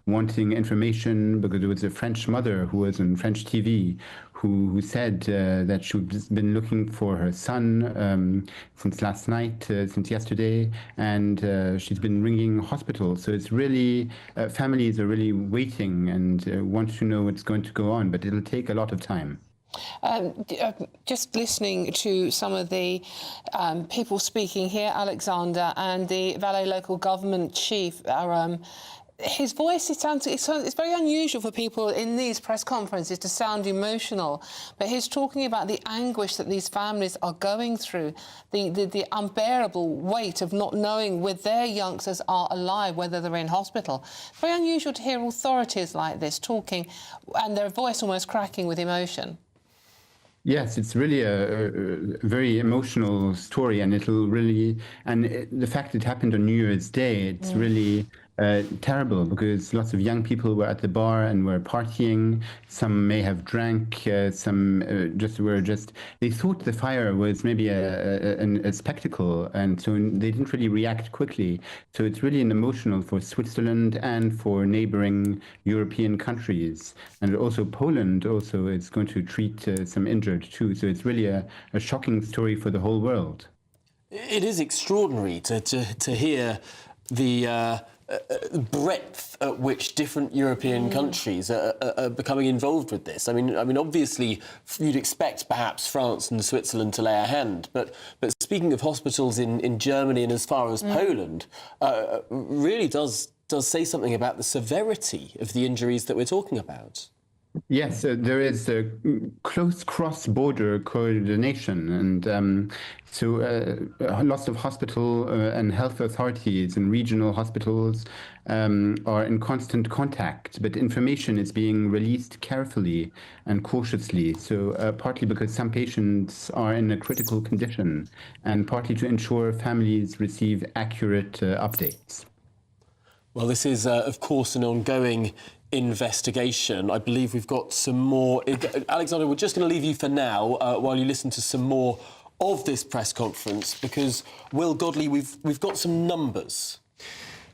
wanting information, because there was a French mother who was on French TV who said that she's been looking for her son since last night, since yesterday, and she's been ringing hospitals. So it's really, families are really waiting and want to know what's going to go on, but it'll take a lot of time. Just listening to some of the people speaking here, Alexander, and the Valais local government chief are... his voice, it's very unusual for people in these press conferences to sound emotional, but he's talking about the anguish that these families are going through, the unbearable weight of not knowing whether their youngsters are alive, whether they're in hospital. It's very unusual to hear authorities like this talking and their voice almost cracking with emotion. Yes, it's really a very emotional story, and the fact it happened on New Year's Day, it's really terrible, because lots of young people were at the bar and were partying. Some may have drank, some they thought the fire was maybe a spectacle, and so they didn't really react quickly. So it's really emotional for Switzerland and for neighboring European countries. And also Poland also is going to treat some injured too. So it's really a shocking story for the whole world. It is extraordinary to hear the breadth at which different European countries are becoming involved with this. I mean, obviously, you'd expect perhaps France and Switzerland to lay a hand, but speaking of hospitals in Germany and as far as Poland, really does say something about the severity of the injuries that we're talking about. Yes, there is a close cross-border coordination, and lots of hospital and health authorities and regional hospitals are in constant contact, but information is being released carefully and cautiously. So partly because some patients are in a critical condition, and partly to ensure families receive accurate updates. Well, this is, of course, an ongoing investigation. I believe we've got some more. Alexander, we're just going to leave you for now while you listen to some more of this press conference, because, Will Godley, we've got some numbers.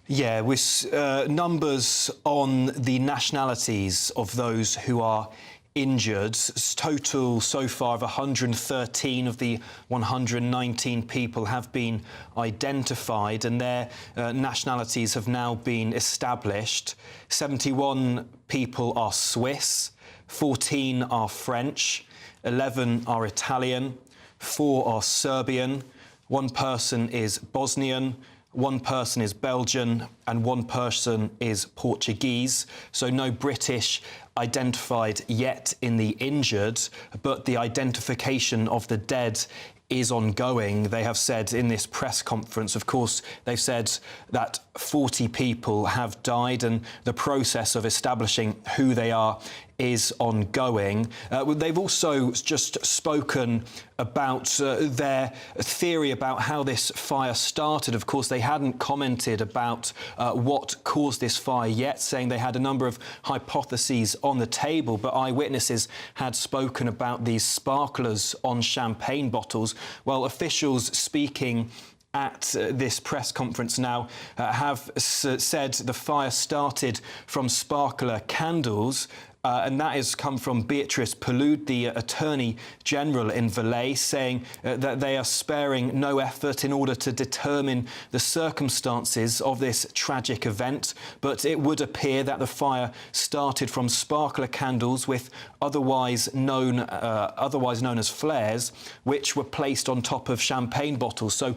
Yeah, with numbers on the nationalities of those who are injured. Total so far of 113 of the 119 people have been identified, and their nationalities have now been established. 71 people are Swiss, 14 are French, 11 are Italian, 4 are Serbian, 1 person is Bosnian, 1 person is Belgian, and 1 person is Portuguese. So no British identified yet in the injured, but the identification of the dead is ongoing. They have said in this press conference, of course, they've said that 40 people have died, and the process of establishing who they are is ongoing. They've also just spoken about their theory about how this fire started. Of course, they hadn't commented about what caused this fire yet, saying they had a number of hypotheses on the table, but eyewitnesses had spoken about these sparklers on champagne bottles. Well, officials speaking at this press conference now have said the fire started from sparkler candles. And that has come from Beatrice Palud, the Attorney General in Valais, saying that they are sparing no effort in order to determine the circumstances of this tragic event. But it would appear that the fire started from sparkler candles, with otherwise known as flares, which were placed on top of champagne bottles. So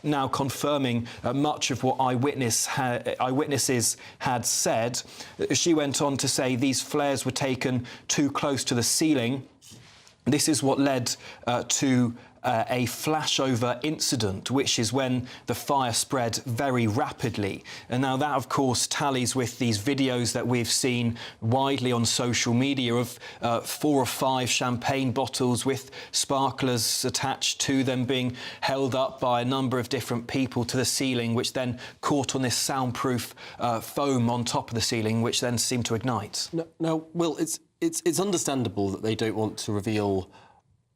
now confirming much of what eyewitnesses had said. She went on to say these flares were taken too close to the ceiling. This is what led to a flashover incident, which is when the fire spread very rapidly. And now that, of course, tallies with these videos that we've seen widely on social media of 4 or 5 champagne bottles with sparklers attached to them being held up by a number of different people to the ceiling, which then caught on this soundproof foam on top of the ceiling, which then seemed to ignite. Now, Will, it's understandable that they don't want to reveal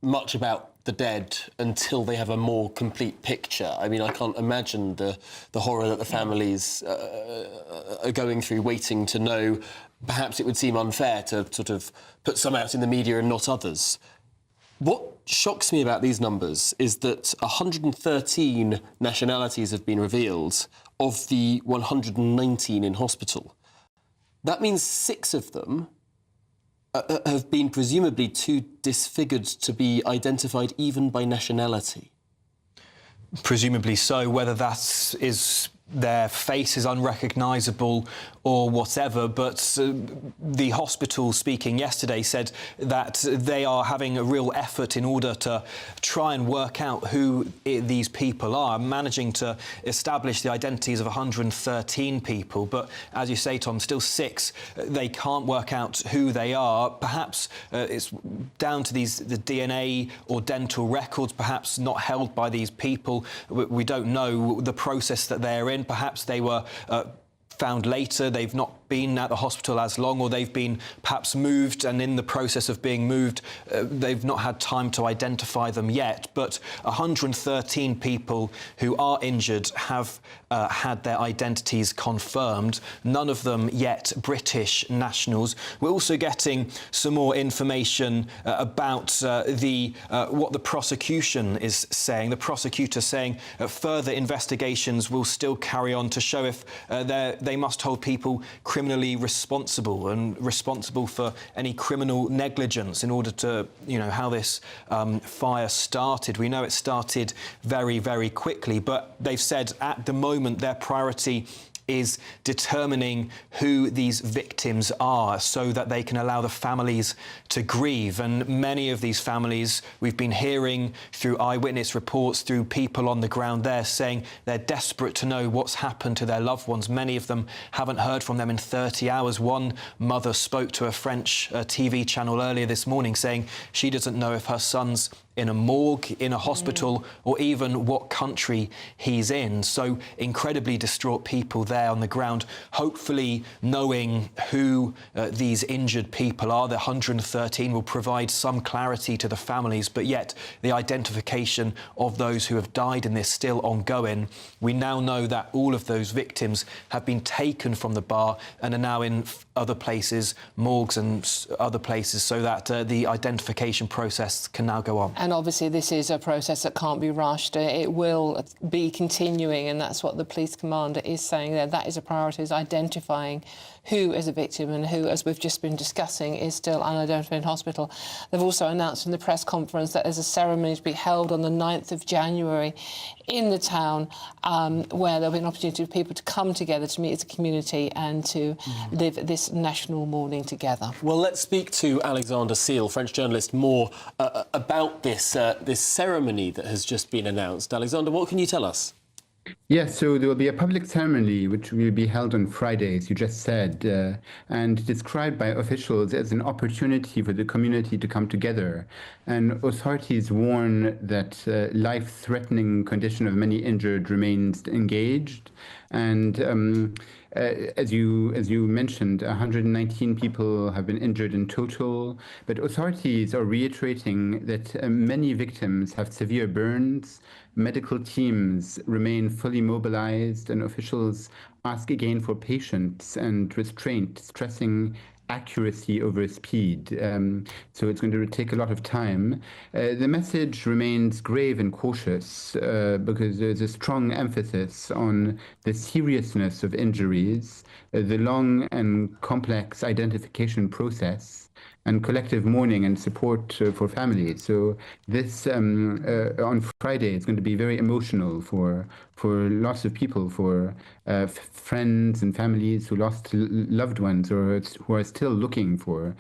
much about the dead until they have a more complete picture. I mean, I can't imagine the horror that the families are going through, waiting to know. Perhaps it would seem unfair to sort of put some out in the media and not others. What shocks me about these numbers is that 113 nationalities have been revealed of the 119 in hospital. That means 6 of them have been presumably too disfigured to be identified even by nationality. Presumably so, whether that is their face is unrecognisable or whatever, but the hospital speaking yesterday said that they are having a real effort in order to try and work out who these people are, managing to establish the identities of 113 people. But as you say, Tom, still 6, they can't work out who they are. Perhaps it's down to the DNA or dental records, perhaps not held by these people. We don't know the process that they're in. Perhaps they were found later, they've not been at the hospital as long, or they've been perhaps moved, and in the process of being moved, they've not had time to identify them yet. But 113 people who are injured have had their identities confirmed, none of them yet British nationals. We're also getting some more information about what the prosecution is saying. The prosecutor saying further investigations will still carry on to show if they must hold people criminally responsible and responsible for any criminal negligence in order to, how this fire started. We know it started very, very quickly, but they've said at the moment their priority is determining who these victims are so that they can allow the families to grieve. And many of these families, we've been hearing through eyewitness reports, through people on the ground there, saying they're desperate to know what's happened to their loved ones. Many of them haven't heard from them in 30 hours. One mother spoke to a French TV channel earlier this morning saying she doesn't know if her son's in a morgue, in a hospital, or even what country he's in. So incredibly distraught people there on the ground, hopefully knowing who these injured people are. The 113 will provide some clarity to the families, but yet the identification of those who have died in this still ongoing. We now know that all of those victims have been taken from the bar and are now in other places, morgues and other places, so that the identification process can now go on. And obviously this is a process that can't be rushed. It will be continuing, and that's what the police commander is saying there. That is a priority, is identifying who is a victim and who, as we've just been discussing, is still unidentified in hospital. They've also announced in the press conference that there's a ceremony to be held on the 9th of January in the town, where there'll be an opportunity for people to come together to meet as a community and to live this national mourning together. Well, let's speak to Alexander Seal, French journalist, more about this ceremony that has just been announced. Alexander, what can you tell us? Yes, so there will be a public ceremony which will be held on Friday, as you just said, and described by officials as an opportunity for the community to come together. And authorities warn that life-threatening condition of many injured remains engaged. And as you mentioned, 119 people have been injured in total, but authorities are reiterating that many victims have severe burns. Medical teams remain fully mobilized, and officials ask again for patience and restraint, stressing accuracy over speed. So it's going to take a lot of time. The message remains grave and cautious because there's a strong emphasis on the seriousness of injuries, the long and complex identification process, and collective mourning and support for families. So this on Friday is going to be very emotional for lots of people, for friends and families who lost loved ones or who are still looking for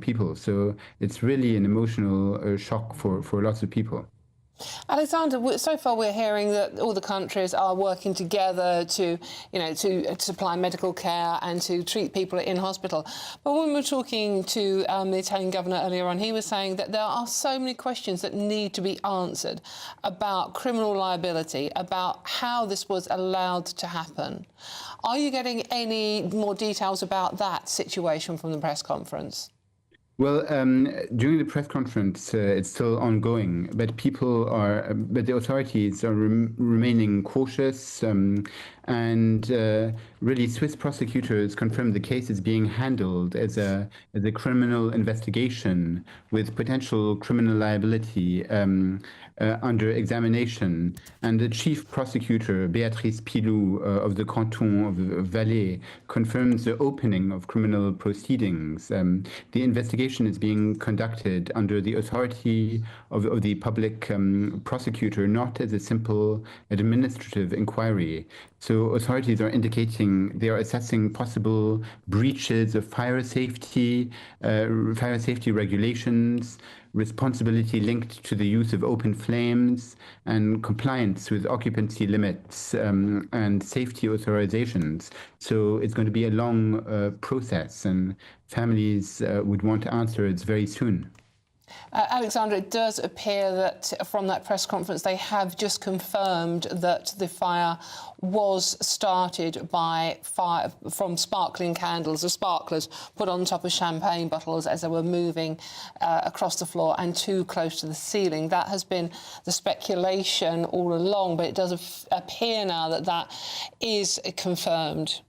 people. So it's really an emotional shock for lots of people. Alexander, so far we're hearing that all the countries are working together to supply medical care and to treat people in hospital. But when we were talking to the Italian governor earlier on, he was saying that there are so many questions that need to be answered about criminal liability, about how this was allowed to happen. Are you getting any more details about that situation from the press conference? Well, during the press conference, it's still ongoing, but the authorities are remaining cautious, and really Swiss prosecutors confirmed the case is being handled as a criminal investigation with potential criminal liability under examination. And the chief prosecutor, Béatrice Pilou, of the canton of Valais, confirms the opening of criminal proceedings. The investigation is being conducted under the authority of the public prosecutor, not as a simple administrative inquiry. So authorities are indicating they are assessing possible breaches of fire safety regulations, responsibility linked to the use of open flames, and compliance with occupancy limits and safety authorizations. So it's going to be a long process, and families would want answers very soon. Alexandra, it does appear that from that press conference they have just confirmed that the fire was started from sparkling candles, or sparklers put on top of champagne bottles as they were moving across the floor and too close to the ceiling. That has been the speculation all along, but it does appear now that that is confirmed.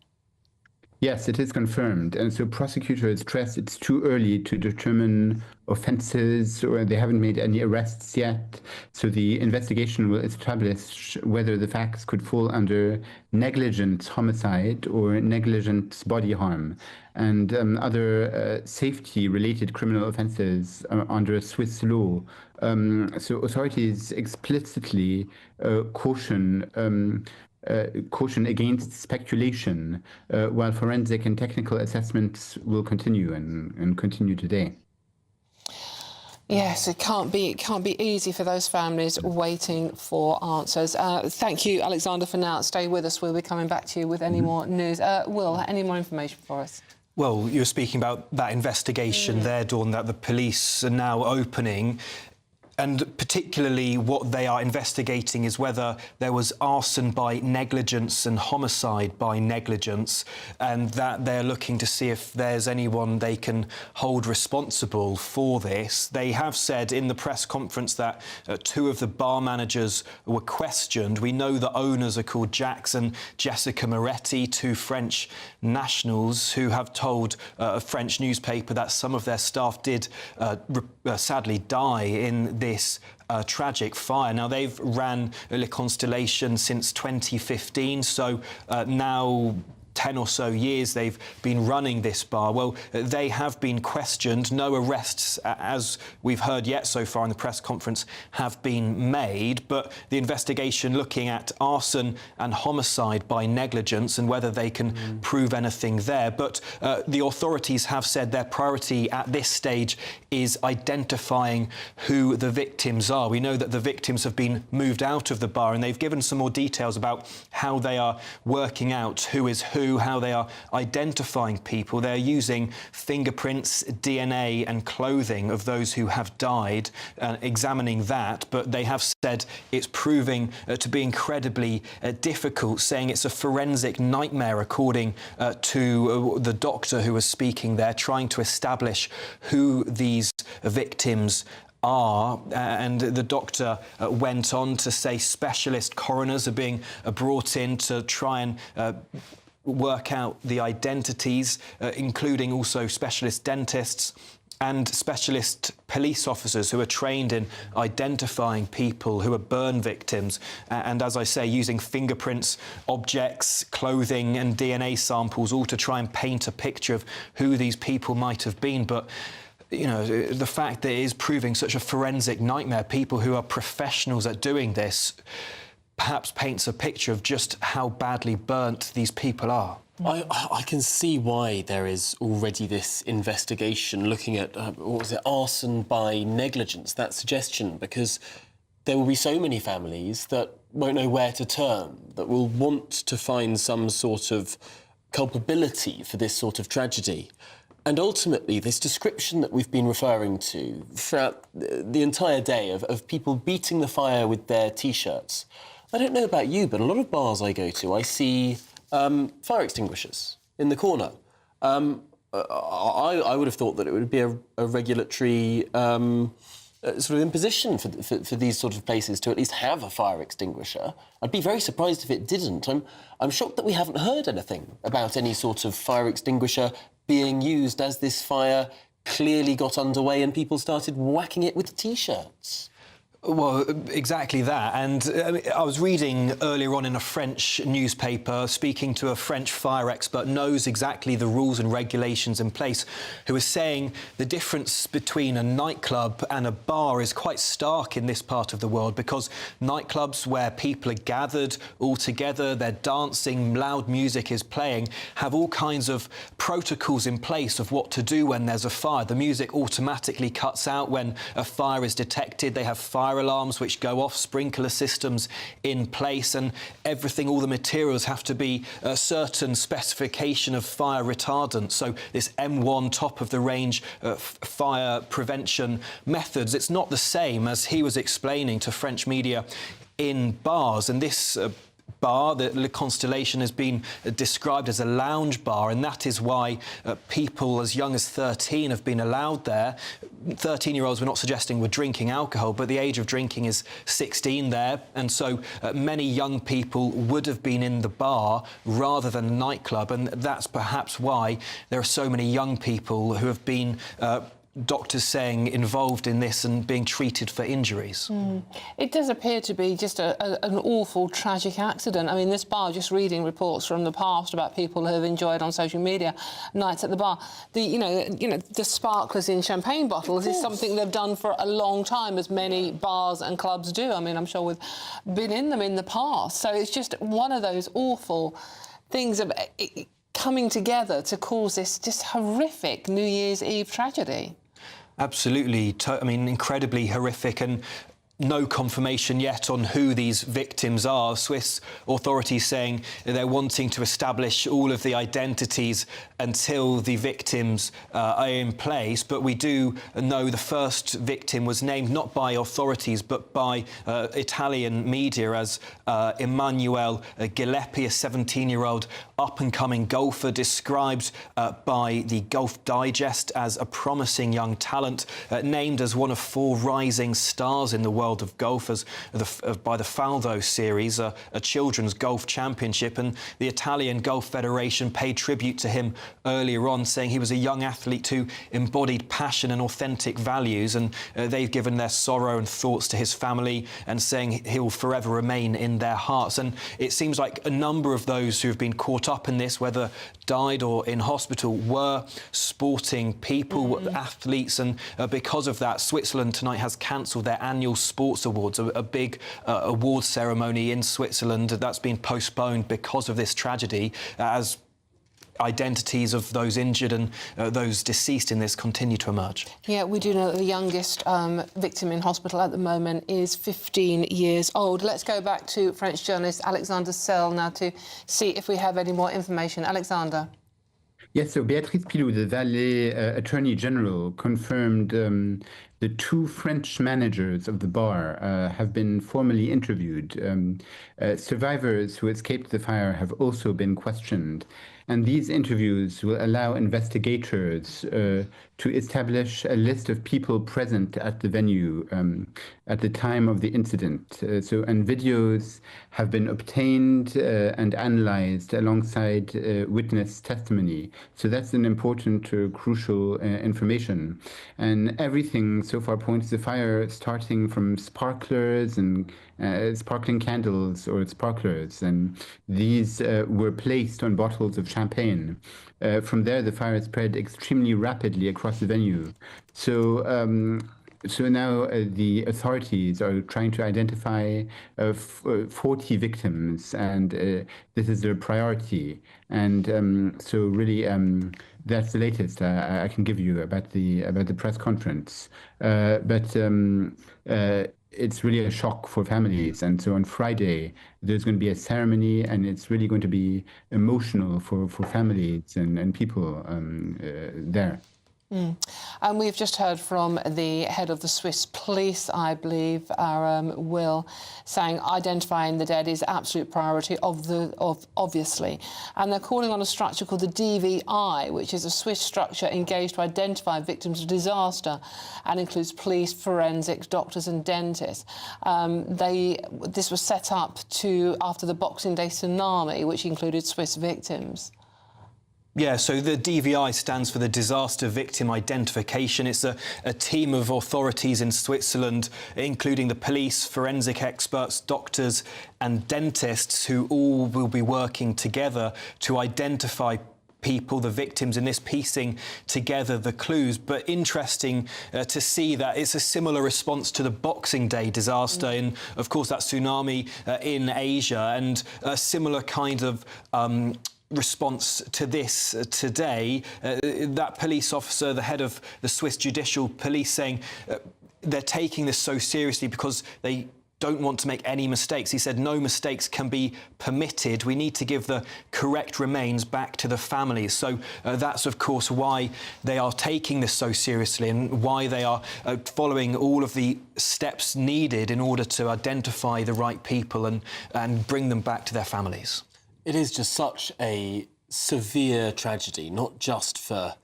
Yes, it is confirmed. And so prosecutors stress it's too early to determine offences, or they haven't made any arrests yet. So the investigation will establish whether the facts could fall under negligent homicide or negligent body harm and other safety-related criminal offences under Swiss law. So authorities explicitly caution caution against speculation, while forensic and technical assessments will continue and continue today. Yes, it can't be easy for those families waiting for answers. Thank you, Alexander, for now. Stay with us. We'll be coming back to you with any more news. Will, any more information for us? Well, you're speaking about that investigation there, Dawn, that the police are now opening. And particularly what they are investigating is whether there was arson by negligence and homicide by negligence, and that they're looking to see if there's anyone they can hold responsible for this. They have said in the press conference that 2 of the bar managers were questioned. We know the owners are called Jacques and Jessica Moretti, 2 French nationals who have told a French newspaper that some of their staff did sadly die in this tragic fire. Now, they've ran Le Constellation since 2015, so now 10 or so years they've been running this bar. Well, they have been questioned. No arrests, as we've heard yet so far in the press conference, have been made, but the investigation looking at arson and homicide by negligence and whether they can prove anything there. But the authorities have said their priority at this stage is identifying who the victims are. We know that the victims have been moved out of the bar, and they've given some more details about how they are working out who is who, how they are identifying people. They're using fingerprints, DNA and clothing of those who have died, examining that, but they have said it's proving to be incredibly difficult, saying it's a forensic nightmare, according to the doctor who was speaking there, trying to establish who these victims are. And the doctor went on to say specialist coroners are being brought in to try and work out the identities, including also specialist dentists and specialist police officers who are trained in identifying people who are burn victims. And as I say, using fingerprints, objects, clothing and DNA samples, all to try and paint a picture of who these people might have been. But you know, the fact that it is proving such a forensic nightmare, people who are professionals at doing this, perhaps paints a picture of just how badly burnt these people are. I can see why there is already this investigation looking at, what was it, arson by negligence, that suggestion, because there will be so many families that won't know where to turn, that will want to find some sort of culpability for this sort of tragedy. And ultimately, this description that we've been referring to throughout the entire day of people beating the fire with their T-shirts, I don't know about you, but a lot of bars I go to, I see fire extinguishers in the corner. I would have thought that it would be a regulatory sort of imposition for these sort of places to at least have a fire extinguisher. I'd be very surprised if it didn't. I'm shocked that we haven't heard anything about any sort of fire extinguisher being used as this fire clearly got underway and people started whacking it with T-shirts. Well, exactly that. And I was reading earlier on in a French newspaper, speaking to a French fire expert, knows exactly the rules and regulations in place, who was saying the difference between a nightclub and a bar is quite stark in this part of the world, because nightclubs where people are gathered all together, they're dancing, loud music is playing, have all kinds of protocols in place of what to do when there's a fire. The music automatically cuts out when a fire is detected. They have fire alarms which go off, sprinkler systems in place, and everything, all the materials have to be a certain specification of fire retardant. So this M1 top of the range fire prevention methods, it's not the same as he was explaining to French media in bars. And this bar, the Le Constellation, has been described as a lounge bar, and that is why people as young as 13 have been allowed there. 13-year-olds, we're not suggesting were drinking alcohol, but the age of drinking is 16 there, and so many young people would have been in the bar rather than a nightclub, and that's perhaps why there are so many young people who have been doctors saying involved in this and being treated for injuries. It does appear to be just an awful, tragic accident. I mean, this bar, just reading reports from the past about people who have enjoyed on social media nights at the bar. The sparklers in champagne bottles is something they've done for a long time, as many bars and clubs do. I mean, I'm sure we've been in them in the past. So it's just one of those awful things of coming together to cause this just horrific New Year's Eve tragedy. Absolutely. I mean, incredibly horrific, and no confirmation yet on who these victims are. Swiss authorities saying they're wanting to establish all of the identities until the victims are in place. But we do know the first victim was named not by authorities but by Italian media as Emanuele Gileppi, a 17-year-old up-and-coming golfer, described by the Golf Digest as a promising young talent, named as one of 4 rising stars in the world of golf by the Faldo series, a children's golf championship. And the Italian Golf Federation paid tribute to him earlier on, saying he was a young athlete who embodied passion and authentic values, and they've given their sorrow and thoughts to his family and saying he will forever remain in their hearts. And it seems like a number of those who have been caught up in this, whether died or in hospital, were sporting people, athletes, and because of that, Switzerland tonight has cancelled their annual Sports Awards, a big award ceremony in Switzerland that's been postponed because of this tragedy, as identities of those injured and those deceased in this continue to emerge. Yeah, we do know that the youngest victim in hospital at the moment is 15 years old. Let's go back to French journalist Alexander Sell now to see if we have any more information. Alexander. Yes, so Béatrice Pilou, the Valais Attorney General, confirmed the 2 French managers of the bar have been formally interviewed. Survivors who escaped the fire have also been questioned. And these interviews will allow investigators to establish a list of people present at the venue at the time of the incident. And videos have been obtained and analyzed alongside witness testimony. So that's an important, crucial information. And everything so far points to the fire starting from sparklers and sparkling candles or sparklers, and these were placed on bottles of champagne. From there, the fire spread extremely rapidly across the venue. So now the authorities are trying to identify 40 victims, and this is their priority. And so really, that's the latest I can give you about the press conference. It's really a shock for families. And so on Friday, there's going to be a ceremony, and it's really going to be emotional for families and people there. And we've just heard from the head of the Swiss police, I believe, Will, saying identifying the dead is absolute priority obviously. And they're calling on a structure called the DVI, which is a Swiss structure engaged to identify victims of disaster and includes police, forensics, doctors and dentists. This was set up after the Boxing Day tsunami, which included Swiss victims. Yeah, so the DVI stands for the Disaster Victim Identification. It's a team of authorities in Switzerland, including the police, forensic experts, doctors and dentists, who all will be working together to identify people, the victims in this, piecing together the clues. But interesting to see that it's a similar response to the Boxing Day disaster in, of course, that tsunami in Asia, and a similar kind of response to this today. That police officer, the head of the Swiss Judicial Police, saying they're taking this so seriously because they don't want to make any mistakes. He said no mistakes can be permitted. We need to give the correct remains back to the families. So that's, of course, why they are taking this so seriously and why they are following all of the steps needed in order to identify the right people and bring them back to their families. It is just such a severe tragedy, not just for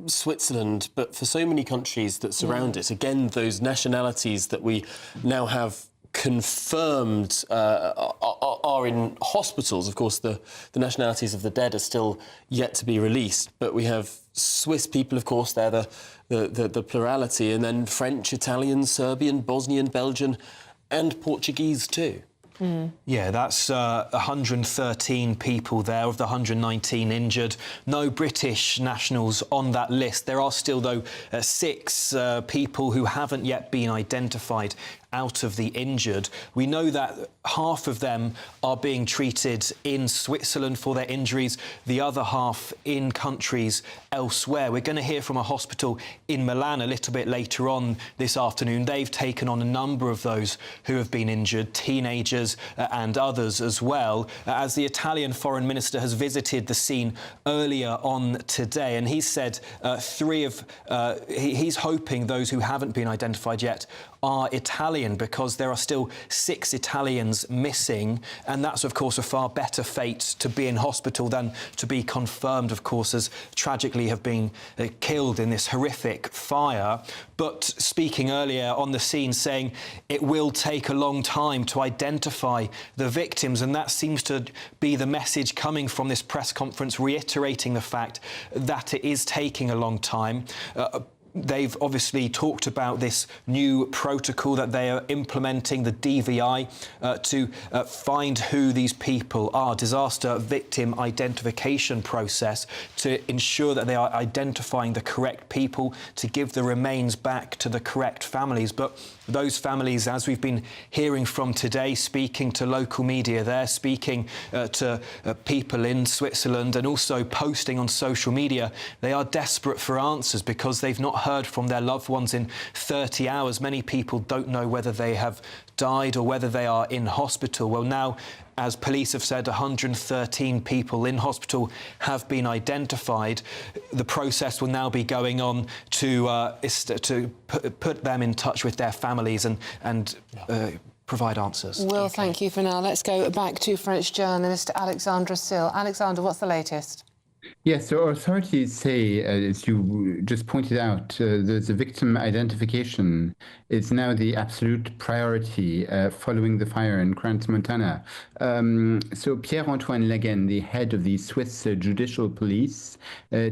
Switzerland, but for so many countries that surround it. Again, those nationalities that we now have confirmed are in hospitals. Of course, the nationalities of the dead are still yet to be released, but we have Swiss people, of course, they're the plurality, and then French, Italian, Serbian, Bosnian, Belgian, and Portuguese too. Yeah, that's 113 people there of the 119 injured. No British nationals on that list. There are still, though, 6 people who haven't yet been identified out of the injured. We know that half of them are being treated in Switzerland for their injuries, the other half in countries elsewhere. We're going to hear from a hospital in Milan a little bit later on this afternoon. They've taken on a number of those who have been injured, teenagers and others as well, as the Italian foreign minister has visited the scene earlier on today, and he said he's hoping those who haven't been identified yet are Italian, because there are still 6 Italians missing, and that's, of course, a far better fate to be in hospital than to be confirmed, of course, as tragically have been killed in this horrific fire. But speaking earlier on the scene, saying it will take a long time to identify the victims, and that seems to be the message coming from this press conference, reiterating the fact that it is taking a long time. They've obviously talked about this new protocol that they are implementing, the DVI, to find who these people are, disaster victim identification process, to ensure that they are identifying the correct people, to give the remains back to the correct families. But those families, as we've been hearing from today, speaking to local media there, speaking to people in Switzerland, and also posting on social media, they are desperate for answers because they've not heard from their loved ones in 30 hours. Many people don't know whether they have died or whether they are in hospital. Well, now, as police have said, 113 people in hospital have been identified. The process will now be going on to put them in touch with their families and provide answers. Well, thank you for now. Let's go back to French journalist Alexandra Sill. Alexandra, what's the latest? Yes, so authorities say, as you just pointed out, the victim identification is now the absolute priority following the fire in Crans-Montana. So Pierre-Antoine Leguen, the head of the Swiss Judicial Police,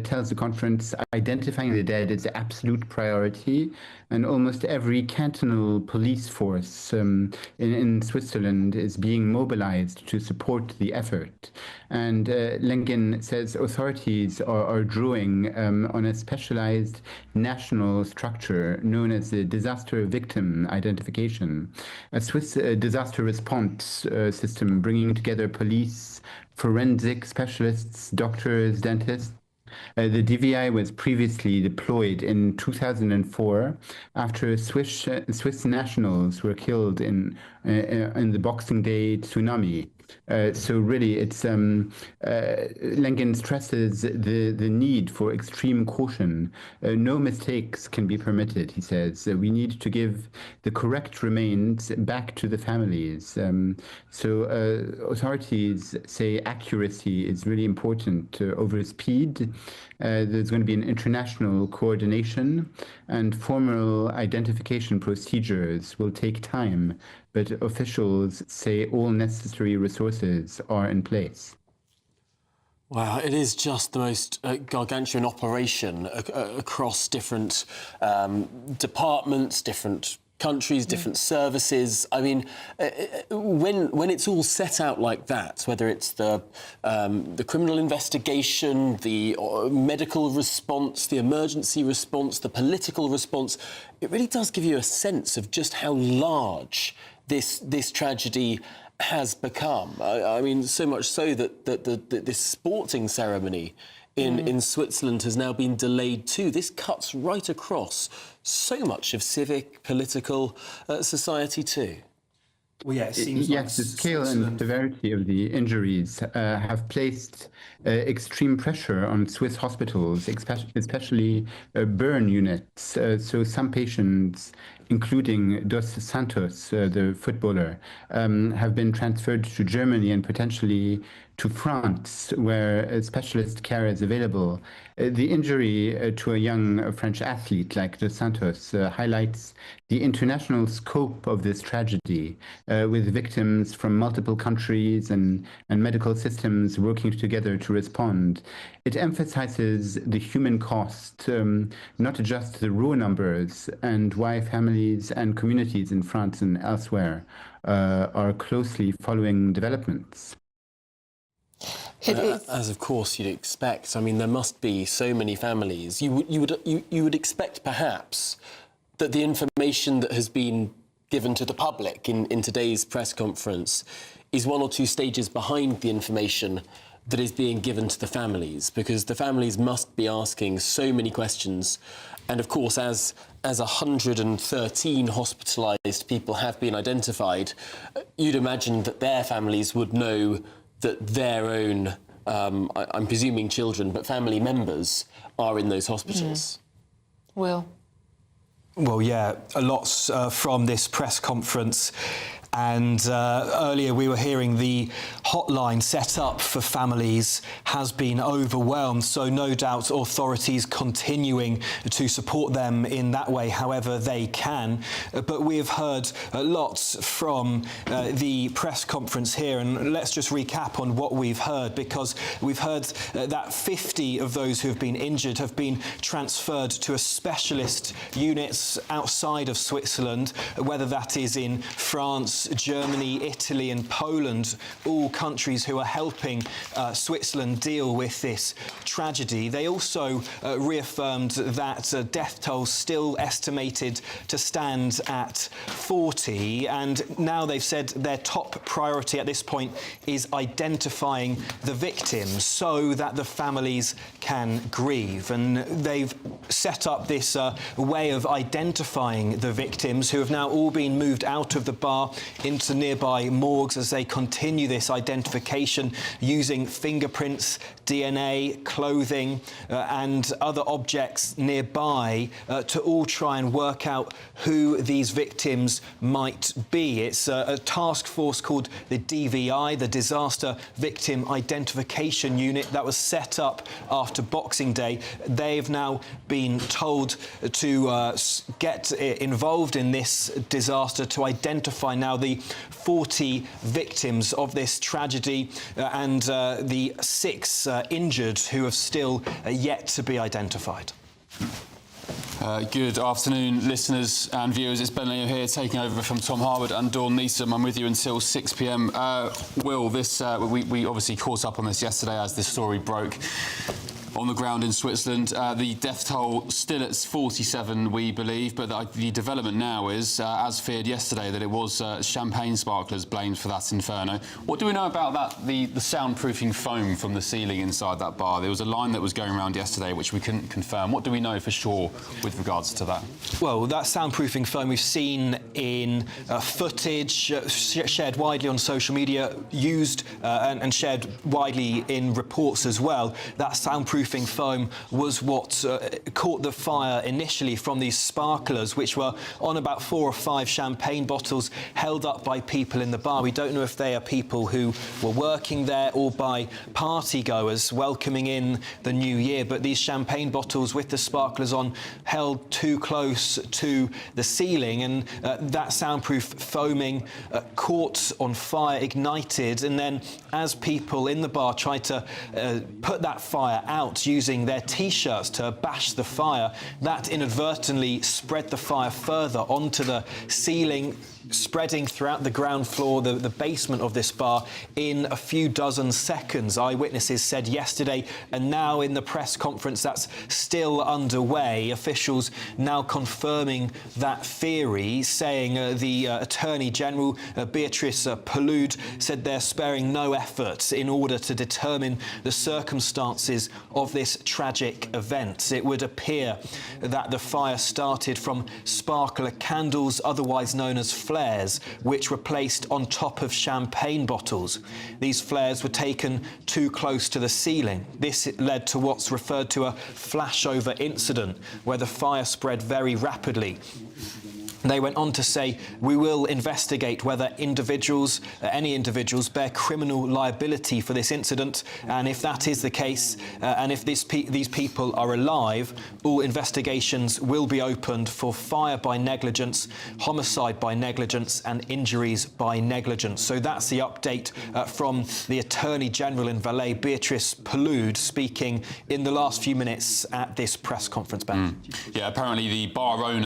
tells the conference identifying the dead is the absolute priority, and almost every cantonal police force in Switzerland is being mobilized to support the effort. And Leguen says authorities are drawing on a specialized national structure known as the Disaster Victim Identification, a Swiss disaster response system bringing together police, forensic specialists, doctors, dentists. The DVI was previously deployed in 2004 after Swiss nationals were killed in the Boxing Day tsunami. So really, it's Leguen stresses the need for extreme caution. No mistakes can be permitted, he says. We need to give the correct remains back to the families. Authorities say accuracy is really important over speed. There's going to be an international coordination, and formal identification procedures will take time, but officials say all necessary resources are in place. Wow, it is just the most gargantuan operation across different departments, different countries, different services. I mean, when it's all set out like that, whether it's the criminal investigation, the medical response, the emergency response, the political response, it really does give you a sense of just how large this tragedy has become. I mean, so much so that this sporting ceremony in Switzerland has now been delayed too. This cuts right across so much of civic, political society too. Well, yeah, it seems yes, the scale and severity of the injuries have placed extreme pressure on Swiss hospitals, especially burn units. So some patients including Dos Santos, the footballer, have been transferred to Germany and potentially to France, where specialist care is available. The injury to a young French athlete like Dos Santos highlights the international scope of this tragedy, with victims from multiple countries and medical systems working together to respond. It emphasizes the human cost, not just the raw numbers, and why families and communities in France and elsewhere are closely following developments. As of course you'd expect. I mean, there must be so many families. You would expect perhaps that the information that has been given to the public in today's press conference is one or two stages behind the information that is being given to the families, because the families must be asking so many questions. And of course, as 113 hospitalised people have been identified, you'd imagine that their families would know that their own, I'm presuming children, but family members are in those hospitals. Will? Well, yeah, a lot from this press conference. And earlier we were hearing the hotline set up for families has been overwhelmed. So no doubt authorities continuing to support them in that way, however they can. But we have heard lots from the press conference here. And let's just recap on what we've heard, because we've heard that 50 of those who have been injured have been transferred to a specialist units outside of Switzerland, whether that is in France, Germany, Italy and Poland, all countries who are helping Switzerland deal with this tragedy. They also reaffirmed that death toll still estimated to stand at 40, and now they've said their top priority at this point is identifying the victims so that the families can grieve. And they've set up this way of identifying the victims, who have now all been moved out of the bar into nearby morgues as they continue this identification using fingerprints, DNA, clothing and other objects nearby to all try and work out who these victims might be. It's a task force called the DVI, the Disaster Victim Identification Unit, that was set up after Boxing Day. They've now been told to get involved in this disaster to identify now the 40 victims of this tragedy and the 6 injured who have still yet to be identified. Good afternoon, listeners and viewers. It's Ben Leo here, taking over from Tom Harwood and Dawn Neeson. I'm with you until 6 p.m. Will, this we obviously caught up on this yesterday as this story broke on the ground in Switzerland. The death toll still at 47, we believe, but the development now is, as feared yesterday, that it was champagne sparklers blamed for that inferno. What do we know about that, the soundproofing foam from the ceiling inside that bar? There was a line that was going around yesterday which we couldn't confirm. What do we know for sure with regards to that? Well, that soundproofing foam we've seen in footage shared widely on social media, used and shared widely in reports as well. That soundproofing foam was what caught the fire initially from these sparklers, which were on about 4 or 5 champagne bottles held up by people in the bar. We don't know if they are people who were working there or by party goers welcoming in the new year, but these champagne bottles with the sparklers on held too close to the ceiling, and that soundproof foaming caught on fire, ignited, and then as people in the bar tried to put that fire out using their T-shirts to bash the fire, that inadvertently spread the fire further onto the ceiling, spreading throughout the ground floor, the basement of this bar, in a few dozen seconds, eyewitnesses said yesterday. And now in the press conference that's still underway, officials now confirming that theory, saying the Attorney General, Beatrice Palud, said they're sparing no effort in order to determine the circumstances of this tragic event. It would appear that the fire started from sparkler candles, otherwise known as flares, which were placed on top of champagne bottles. These flares were taken too close to the ceiling. This led to what's referred to a flashover incident, where the fire spread very rapidly. They went on to say, we will investigate whether individuals, any individuals, bear criminal liability for this incident. And if that is the case, and if these people are alive, all investigations will be opened for fire by negligence, homicide by negligence and injuries by negligence. So that's the update from the Attorney General in Valais, Beatrice Palude, speaking in the last few minutes at this press conference. Yeah, apparently the bar owner